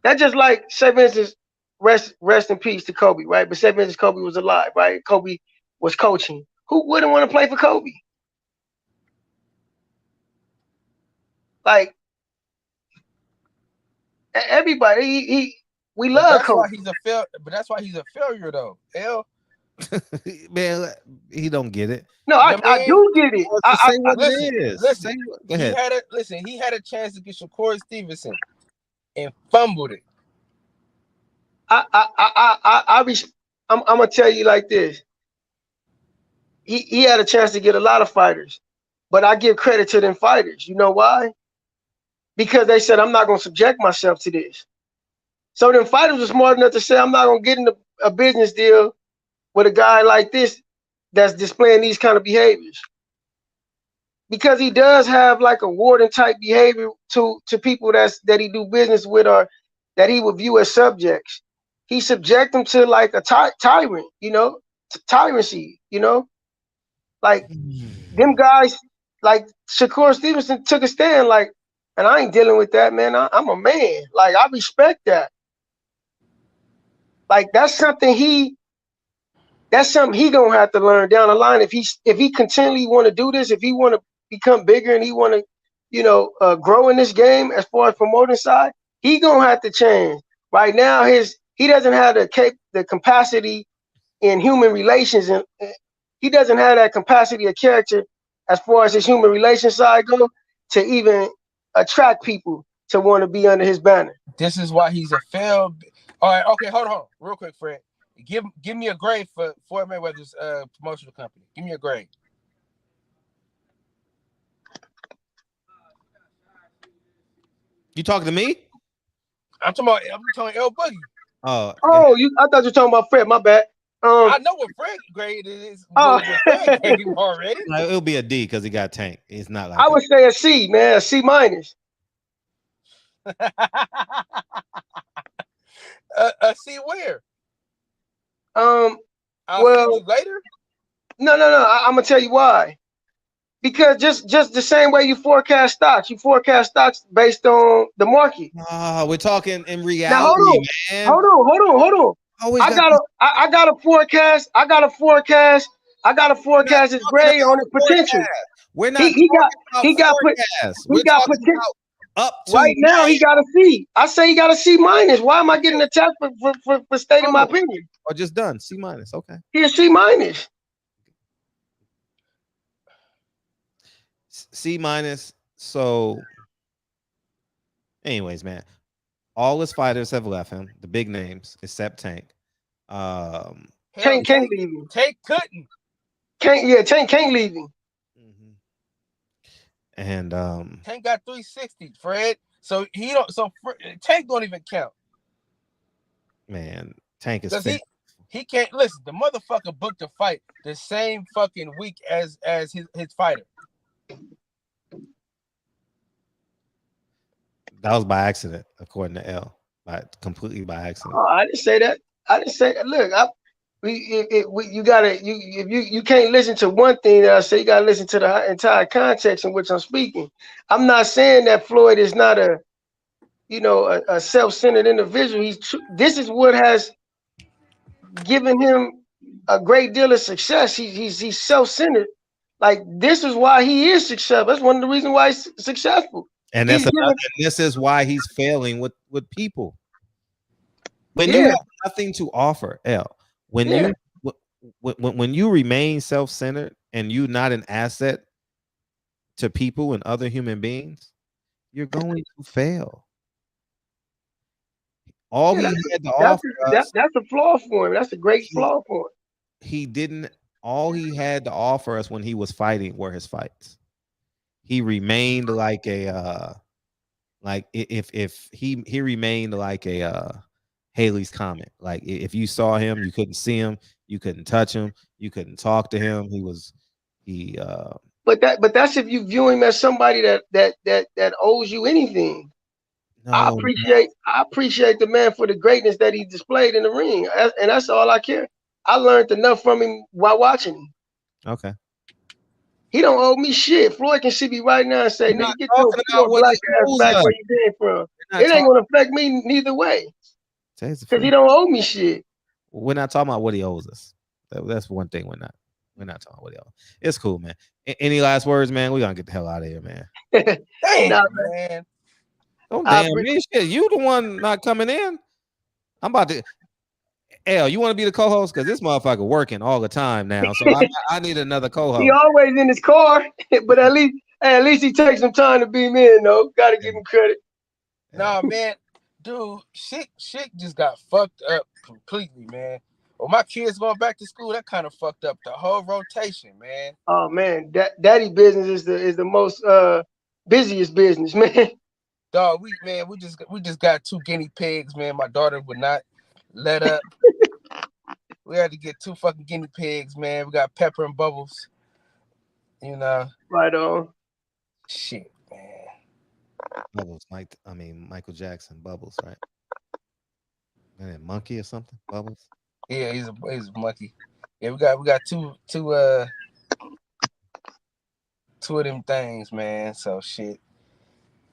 S13: That's just like, say for instance, rest in peace to Kobe, right? But say for instance, Kobe was alive, right? Kobe was coaching. Who wouldn't want to play for Kobe? Like everybody, we love Kobe.
S18: But that's why he's a failure, though. L.
S5: Man, he don't get it.
S13: No, I do get it.
S18: Listen, go ahead. He had a chance to get Shakur Stevenson and fumbled it.
S13: I'm gonna tell you like this. He had a chance to get a lot of fighters, but I give credit to them fighters. You know why? Because they said, I'm not going to subject myself to this. So them fighters were smart enough to say, I'm not going to get into a business deal with a guy like this that's displaying these kind of behaviors. Because he does have like a warden type behavior to people that he do business with or that he would view as subjects. He subject them to like a tyrant, tyranny, Like them guys, like Shakur Stevenson took a stand, like, and I ain't dealing with that, man. I'm a man. Like, I respect that. Like, that's something he gonna have to learn down the line. If he continually want to do this, if he want to become bigger and he want to, grow in this game as far as promoting side, he gonna have to change. Right now, he doesn't have the capacity in human relations and. He doesn't have that capacity of character as far as his human relations side go to even attract people to want to be under his banner.
S18: This is why he's a failed. All right, okay, hold on, real quick, Fred. Give me a grade for Floyd Mayweather's promotional company. Give me a grade.
S5: You talking to me?
S18: I'm talking L Boogie.
S13: I thought you were talking about Fred. My bad.
S18: I know what Fred grade is.
S13: Oh.
S18: What Fred gave him already.
S5: Like, it'll be a D because he got Tank. It's not like
S13: I would say a C, man, a C minus.
S18: See where?
S13: I'll
S18: see you later.
S13: No. I'm gonna tell you why. Because just the same way you forecast stocks based on the market.
S5: We're talking in reality,
S13: now, hold on,
S5: man.
S13: Hold on. I got a forecast. I got to forecast his grade on his potential.
S5: We're not.
S13: He got potential.
S5: Up to
S13: right now, he got a C. I say he got a C minus. Why am I getting attacked for stating my opinion?
S5: Or just done C minus. Okay.
S13: He a C minus.
S5: C minus. So, anyways, man, all his fighters have left him. The big names, except Tank.
S13: Tank can't leave him.
S18: Tank couldn't.
S13: Tank can't leave him.
S5: And
S18: Tank got 360, Fred. So he don't. So Tank don't even count.
S5: Man, Tank is.
S18: He can't listen. The motherfucker booked a fight the same fucking week as his fighter.
S5: That was by accident, according to L. Completely by accident.
S13: Oh, I didn't say that. Look, you can't listen to one thing that I say. You gotta listen to the entire context in which I'm speaking. I'm not saying that Floyd is not a self-centered individual. This is what has given him a great deal of success. He's self-centered. Like, this is why he is successful. That's one of the reasons why he's successful.
S5: And this is why he's failing with people. When you have nothing to offer, L. When you remain self-centered and you're not an asset to people and other human beings, you're going to fail. All he had to offer us,
S13: that's a flaw for him. That's a great flaw for him.
S5: He didn't. All he had to offer us when he was fighting were his fights. He remained like a if he remained like a Haley's Comet. Like, if you saw him, you couldn't see him, you couldn't touch him, you couldn't talk to him.
S13: But that's if you view him as somebody that owes you anything. No, I appreciate the man for the greatness that he displayed in the ring, and that's all I care. I learned enough from him while watching him.
S5: Okay.
S13: He don't owe me shit. Floyd can see me right now and say, "Nigga, get your black ass back where you came from." It ain't gonna affect me neither way. Because he don't owe me shit.
S5: We're not talking about what he owes us. That's one thing we're not talking about what he owes. It's cool, man. Any last words, man? We're gonna get the hell out of here, man.
S18: Damn, man.
S5: Don't damn me. Shit, you the one not coming in. I'm about to. L, you want to be the co-host? Because this motherfucker working all the time now. So I need another co-host.
S13: He always in his car, but at least he takes some time to beam in, though. Gotta give him credit.
S18: Nah, man. Dude, shit just got fucked up completely, man. Well, my kids going back to school, that kind of fucked up the whole rotation, man.
S13: Oh man, daddy business is the most busiest business, man.
S18: Dog, we just got 2 guinea pigs, man. My daughter would not let up. We had to get 2 fucking guinea pigs, man. We got Pepper and Bubbles. You know.
S13: Right on.
S18: Shit, man.
S5: Bubbles, Michael Jackson, Bubbles, right? And then Monkey or something, Bubbles.
S18: Yeah, he's a monkey. Yeah, we got two of them things, man. So shit.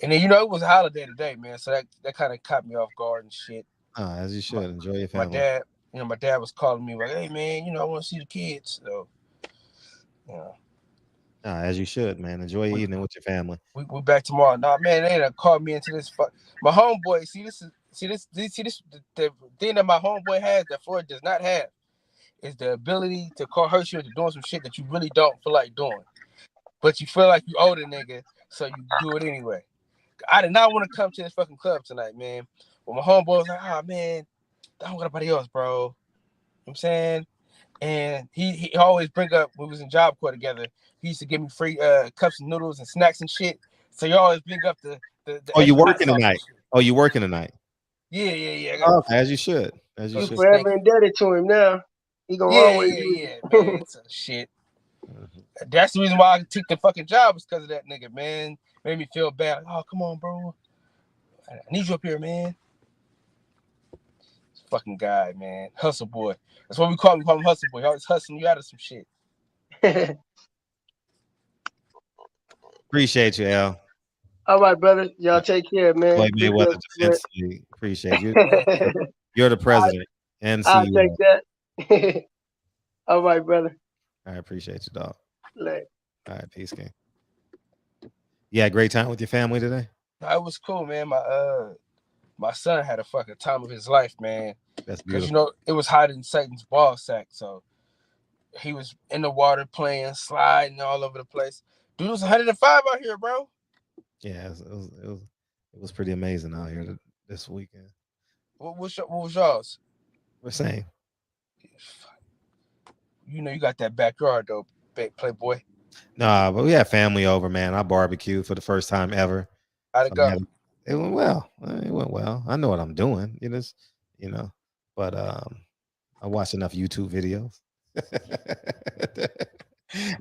S18: And then it was a holiday today, man. So that kind of caught me off guard and shit.
S5: As you should. Enjoy your family.
S18: My dad was calling me like, "Hey man, I want to see the kids." So
S5: as you should, man. Enjoy your evening with your family.
S18: We back tomorrow. Nah, man, they done called me into this. My homeboy. See this. The thing that my homeboy has that Floyd does not have is the ability to coerce you into doing some shit that you really don't feel like doing, but you feel like you owe the nigga, so you do it anyway. I did not want to come to this fucking club tonight, man. But my homeboy was like, "Oh man, I don't got nobody else, bro." You know what I'm saying? And he always bring up when we was in Job Corps together. He used to give me free cups of noodles and snacks and shit. So you always bring up the
S5: Oh, you working tonight? Oh, you working tonight?
S18: Yeah.
S5: Oh, as you should. As you should.
S13: Forever indebted to him now. He gonna
S18: Yeah,
S13: always
S18: man. So shit. That's the reason why I took the fucking job, was because of that nigga, man. Made me feel bad. Like, oh, come on, bro. I need you up here, man. This fucking guy, man. Hustle boy. That's what we call him. We call him hustle boy. He always hustling you out of some shit.
S5: Appreciate you, Al.
S13: All right, brother. Y'all take care, man.
S5: Floyd Mayweather Defense League. Appreciate you. You're the president and
S13: I'll
S5: CEO.
S13: take that. All right, brother.
S5: I appreciate you, dog.
S13: Later.
S5: All right, peace, King. Yeah, great time with your family today.
S18: It was cool, man. My son had a fucking time of his life, man.
S5: That's
S18: because
S5: beautiful.
S18: it was hot in Satan's ball sack, so he was in the water playing, sliding all over the place. Dude, it was 105 out here, bro.
S5: Yeah, it was pretty amazing out here this weekend.
S18: What was y'all's?
S5: We're saying.
S18: You know you got that backyard though, Playboy.
S5: Nah, but we had family over, man. I barbecued for the first time ever.
S18: How'd it go?
S5: It went well. It went well. I know what I'm doing. But I watched enough YouTube videos.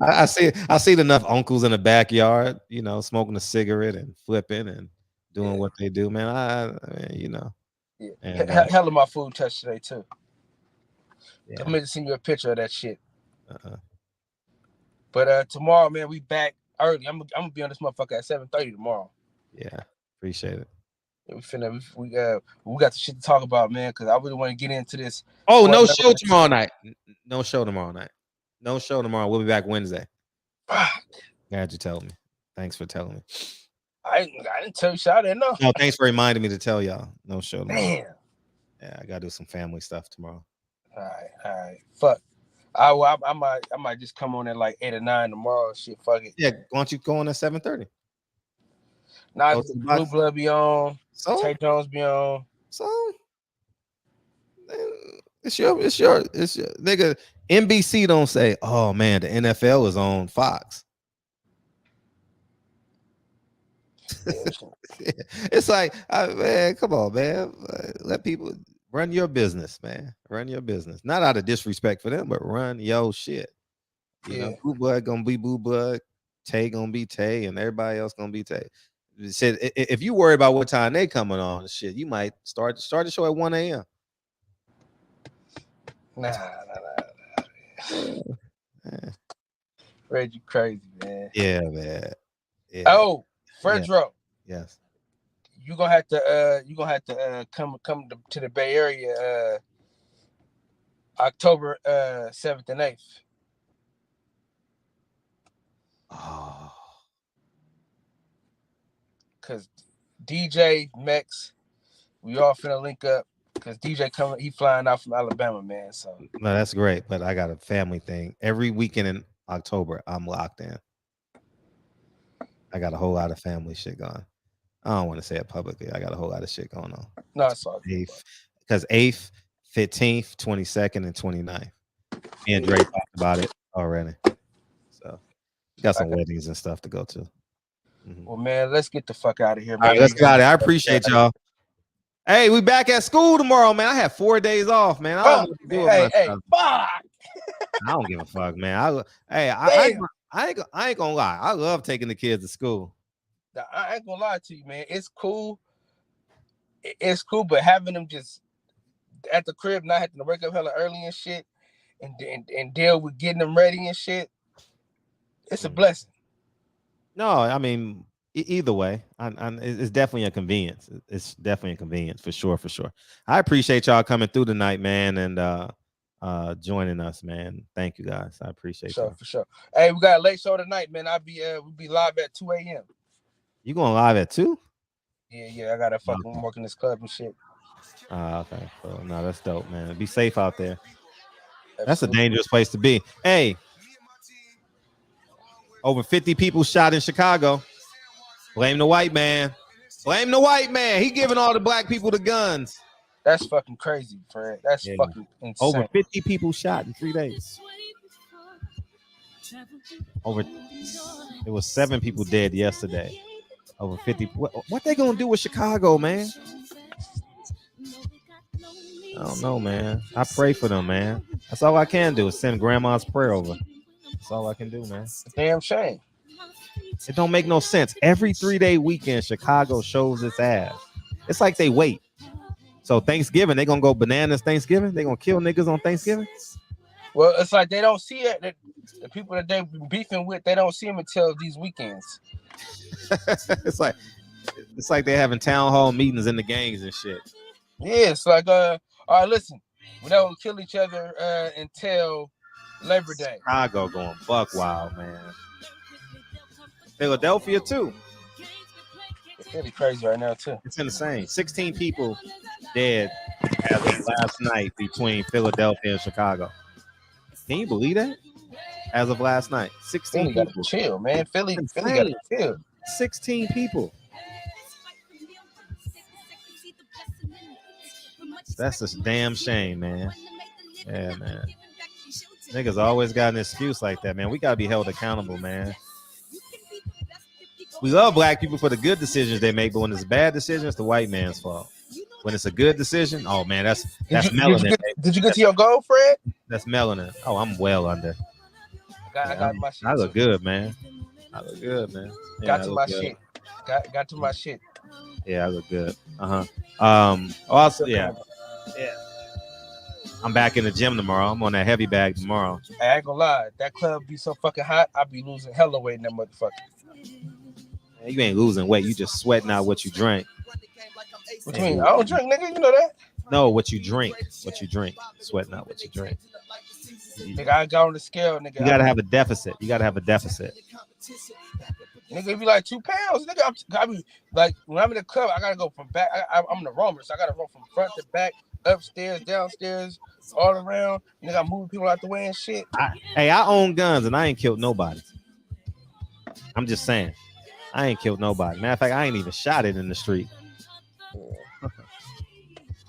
S5: I see enough uncles in the backyard, smoking a cigarette and flipping and doing what they do, man.
S18: Yeah.
S5: And,
S18: hell of my food touch today too.
S5: Yeah.
S18: I'm gonna send you a picture of that shit. But tomorrow, man, we back early. I'm gonna be on this motherfucker at 7:30 tomorrow.
S5: Yeah, appreciate it.
S18: We got the shit to talk about, man, because I really want to get into this.
S5: Oh, no show tomorrow night. No show tomorrow night. No show tomorrow. We'll be back Wednesday. Glad you told me. Thanks for telling me.
S18: I didn't tell you, I didn't know.
S5: No, thanks for reminding me to tell y'all. No show tomorrow.
S18: Damn.
S5: Yeah, I gotta do some family stuff tomorrow.
S18: All right. Fuck. I might just come on at like 8 or 9 tomorrow. Shit, fuck it.
S5: Yeah, why don't you go on at 7:30?
S18: Now Blue Blood be on.
S5: So
S18: Tay Jones be on.
S5: So it's your nigga. NBC don't say, oh man, the NFL is on Fox. It's like, man, come on, man. Let people run your business, man. Run your business. Not out of disrespect for them, but run your shit. You know, Blue Blood gonna be Blue Blood, Tay gonna be Tay, and everybody else gonna be Tay. Said if you worry about what time they coming on, shit, you might start the show at 1 a.m.
S18: Nah. Red, you crazy, man.
S5: Yeah, man. Yeah.
S18: Oh, Fredro.
S5: Yes.
S18: You gonna have to come to the Bay Area October 7th and 8th.
S5: Oh.
S18: Cause DJ Mex, we all finna link up. Cause DJ coming, he flying out from Alabama, man. So
S5: No, that's great, but I got a family thing. Every weekend in October, I'm locked in. I got a whole lot of family shit going. I don't want to say it publicly. I got a whole lot of shit going on.
S18: No, it's all
S5: good. Because 8th, 15th, 22nd, and 29th. Me and Drake talked about it already. So got some weddings and stuff to go to.
S18: Well, man, let's get the fuck out of here, man.
S5: All right, let's get out of here. I appreciate y'all. Hey, we back at school tomorrow, man. I have 4 days off, man. I don't know what to do with myself.
S18: Fuck.
S5: I don't give a fuck, man. I ain't gonna lie. I love taking the kids to school.
S18: I ain't gonna lie to you, man. It's cool. It's cool, but having them just at the crib, not having to wake up hella early and shit, and deal with getting them ready and shit, it's a blessing.
S5: No, I mean, either way, it's definitely a convenience. It's definitely a convenience for sure. I appreciate y'all coming through tonight, man, and joining us, man. Thank you guys. I appreciate y'all.
S18: For sure. Hey, we got a late show tonight, man. We'll be live at 2 a.m.
S5: You going live at 2?
S18: Yeah. I gotta fucking work in this club and shit.
S5: Okay. So, no, that's dope, man. Be safe out there. That's a dangerous place to be. Hey, over 50 people shot in Chicago. Blame the white man. Blame the white man. He giving all the black people the guns.
S18: That's fucking crazy, Fred. That's fucking insane.
S5: Over 50 people shot in 3 days. It was 7 people dead yesterday. Over 50. What they gonna do with Chicago, man? I don't know, man. I pray for them, man. That's all I can do is send grandma's prayer over. That's all I can do, man.
S18: Damn shame.
S5: It don't make no sense. Every 3-day weekend, Chicago shows its ass. It's like they wait. So Thanksgiving, they gonna go bananas Thanksgiving? They gonna kill niggas on Thanksgiving?
S18: Well, it's like they don't see it. The people that they beefing with, they don't see them until these weekends.
S5: It's like they're having town hall meetings in the gangs and shit.
S18: Yeah, it's like all right, listen, we don't kill each other until Labor Day.
S5: Chicago going buck wild, man. Philadelphia too.
S18: It's really crazy right now too.
S5: It's insane. 16 people dead as of last night between Philadelphia and Chicago. Can you believe that? As of last night, 16
S18: Philly
S5: people.
S18: Gotta chill, man. Philly gotta chill.
S5: 16 people. That's a damn shame, man. Yeah, man. Niggas always got an excuse like that, man. We gotta be held accountable, man. We love black people for the good decisions they make, but when it's bad decisions, it's the white man's fault. When it's a good decision, oh man, that's melanin.
S18: Did you get to your goal, Fred?
S5: That's melanin. Oh, I'm well under.
S18: I got my shit.
S5: I look good, man. I look good, man. Yeah,
S18: Got to my shit. Got to my shit.
S5: Yeah, I look good. Also, yeah. I'm back in the gym tomorrow. I'm on that heavy bag tomorrow.
S18: I ain't gonna lie, that club be so fucking hot, I be losing hella weight in that motherfucker.
S5: Man, you ain't losing weight. You just sweating out what you drank.
S18: What you mean? I don't drink, nigga. You know that?
S5: No, what you drink. What you drink. Sweating out what you drink.
S18: Nigga, I got on the scale, nigga.
S5: You gotta have a deficit. You gotta have a deficit.
S18: Nigga, it be like 2 pounds. Nigga, I be like, when I'm in the club, I gotta go from back. I'm the roamer, so I gotta run from front to back, upstairs, downstairs, all around. Nigga, I'm moving people out the way and shit.
S5: I own guns and I ain't killed nobody. I'm just saying. I ain't killed nobody. Matter of fact, I ain't even shot it in the street.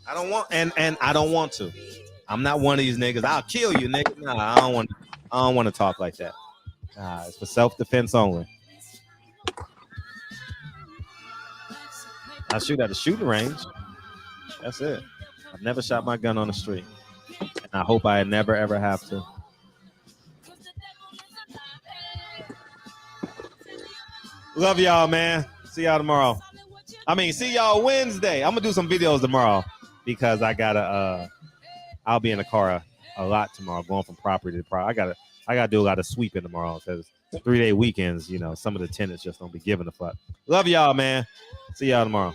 S5: I don't want and I don't want to. I'm not one of these niggas. I'll kill you, nigga. Nah, I don't want to talk like that. Nah, it's for self-defense only. I shoot at a shooting range. That's it. I've never shot my gun on the street. And I hope I never ever have to. Love y'all, man. See y'all tomorrow. See y'all Wednesday. I'm gonna do some videos tomorrow because I gotta I'll be in the car a lot tomorrow, going from property to property. I gotta do a lot of sweeping tomorrow because 3-day weekends, some of the tenants just don't be giving a fuck. Love y'all, man. See y'all tomorrow.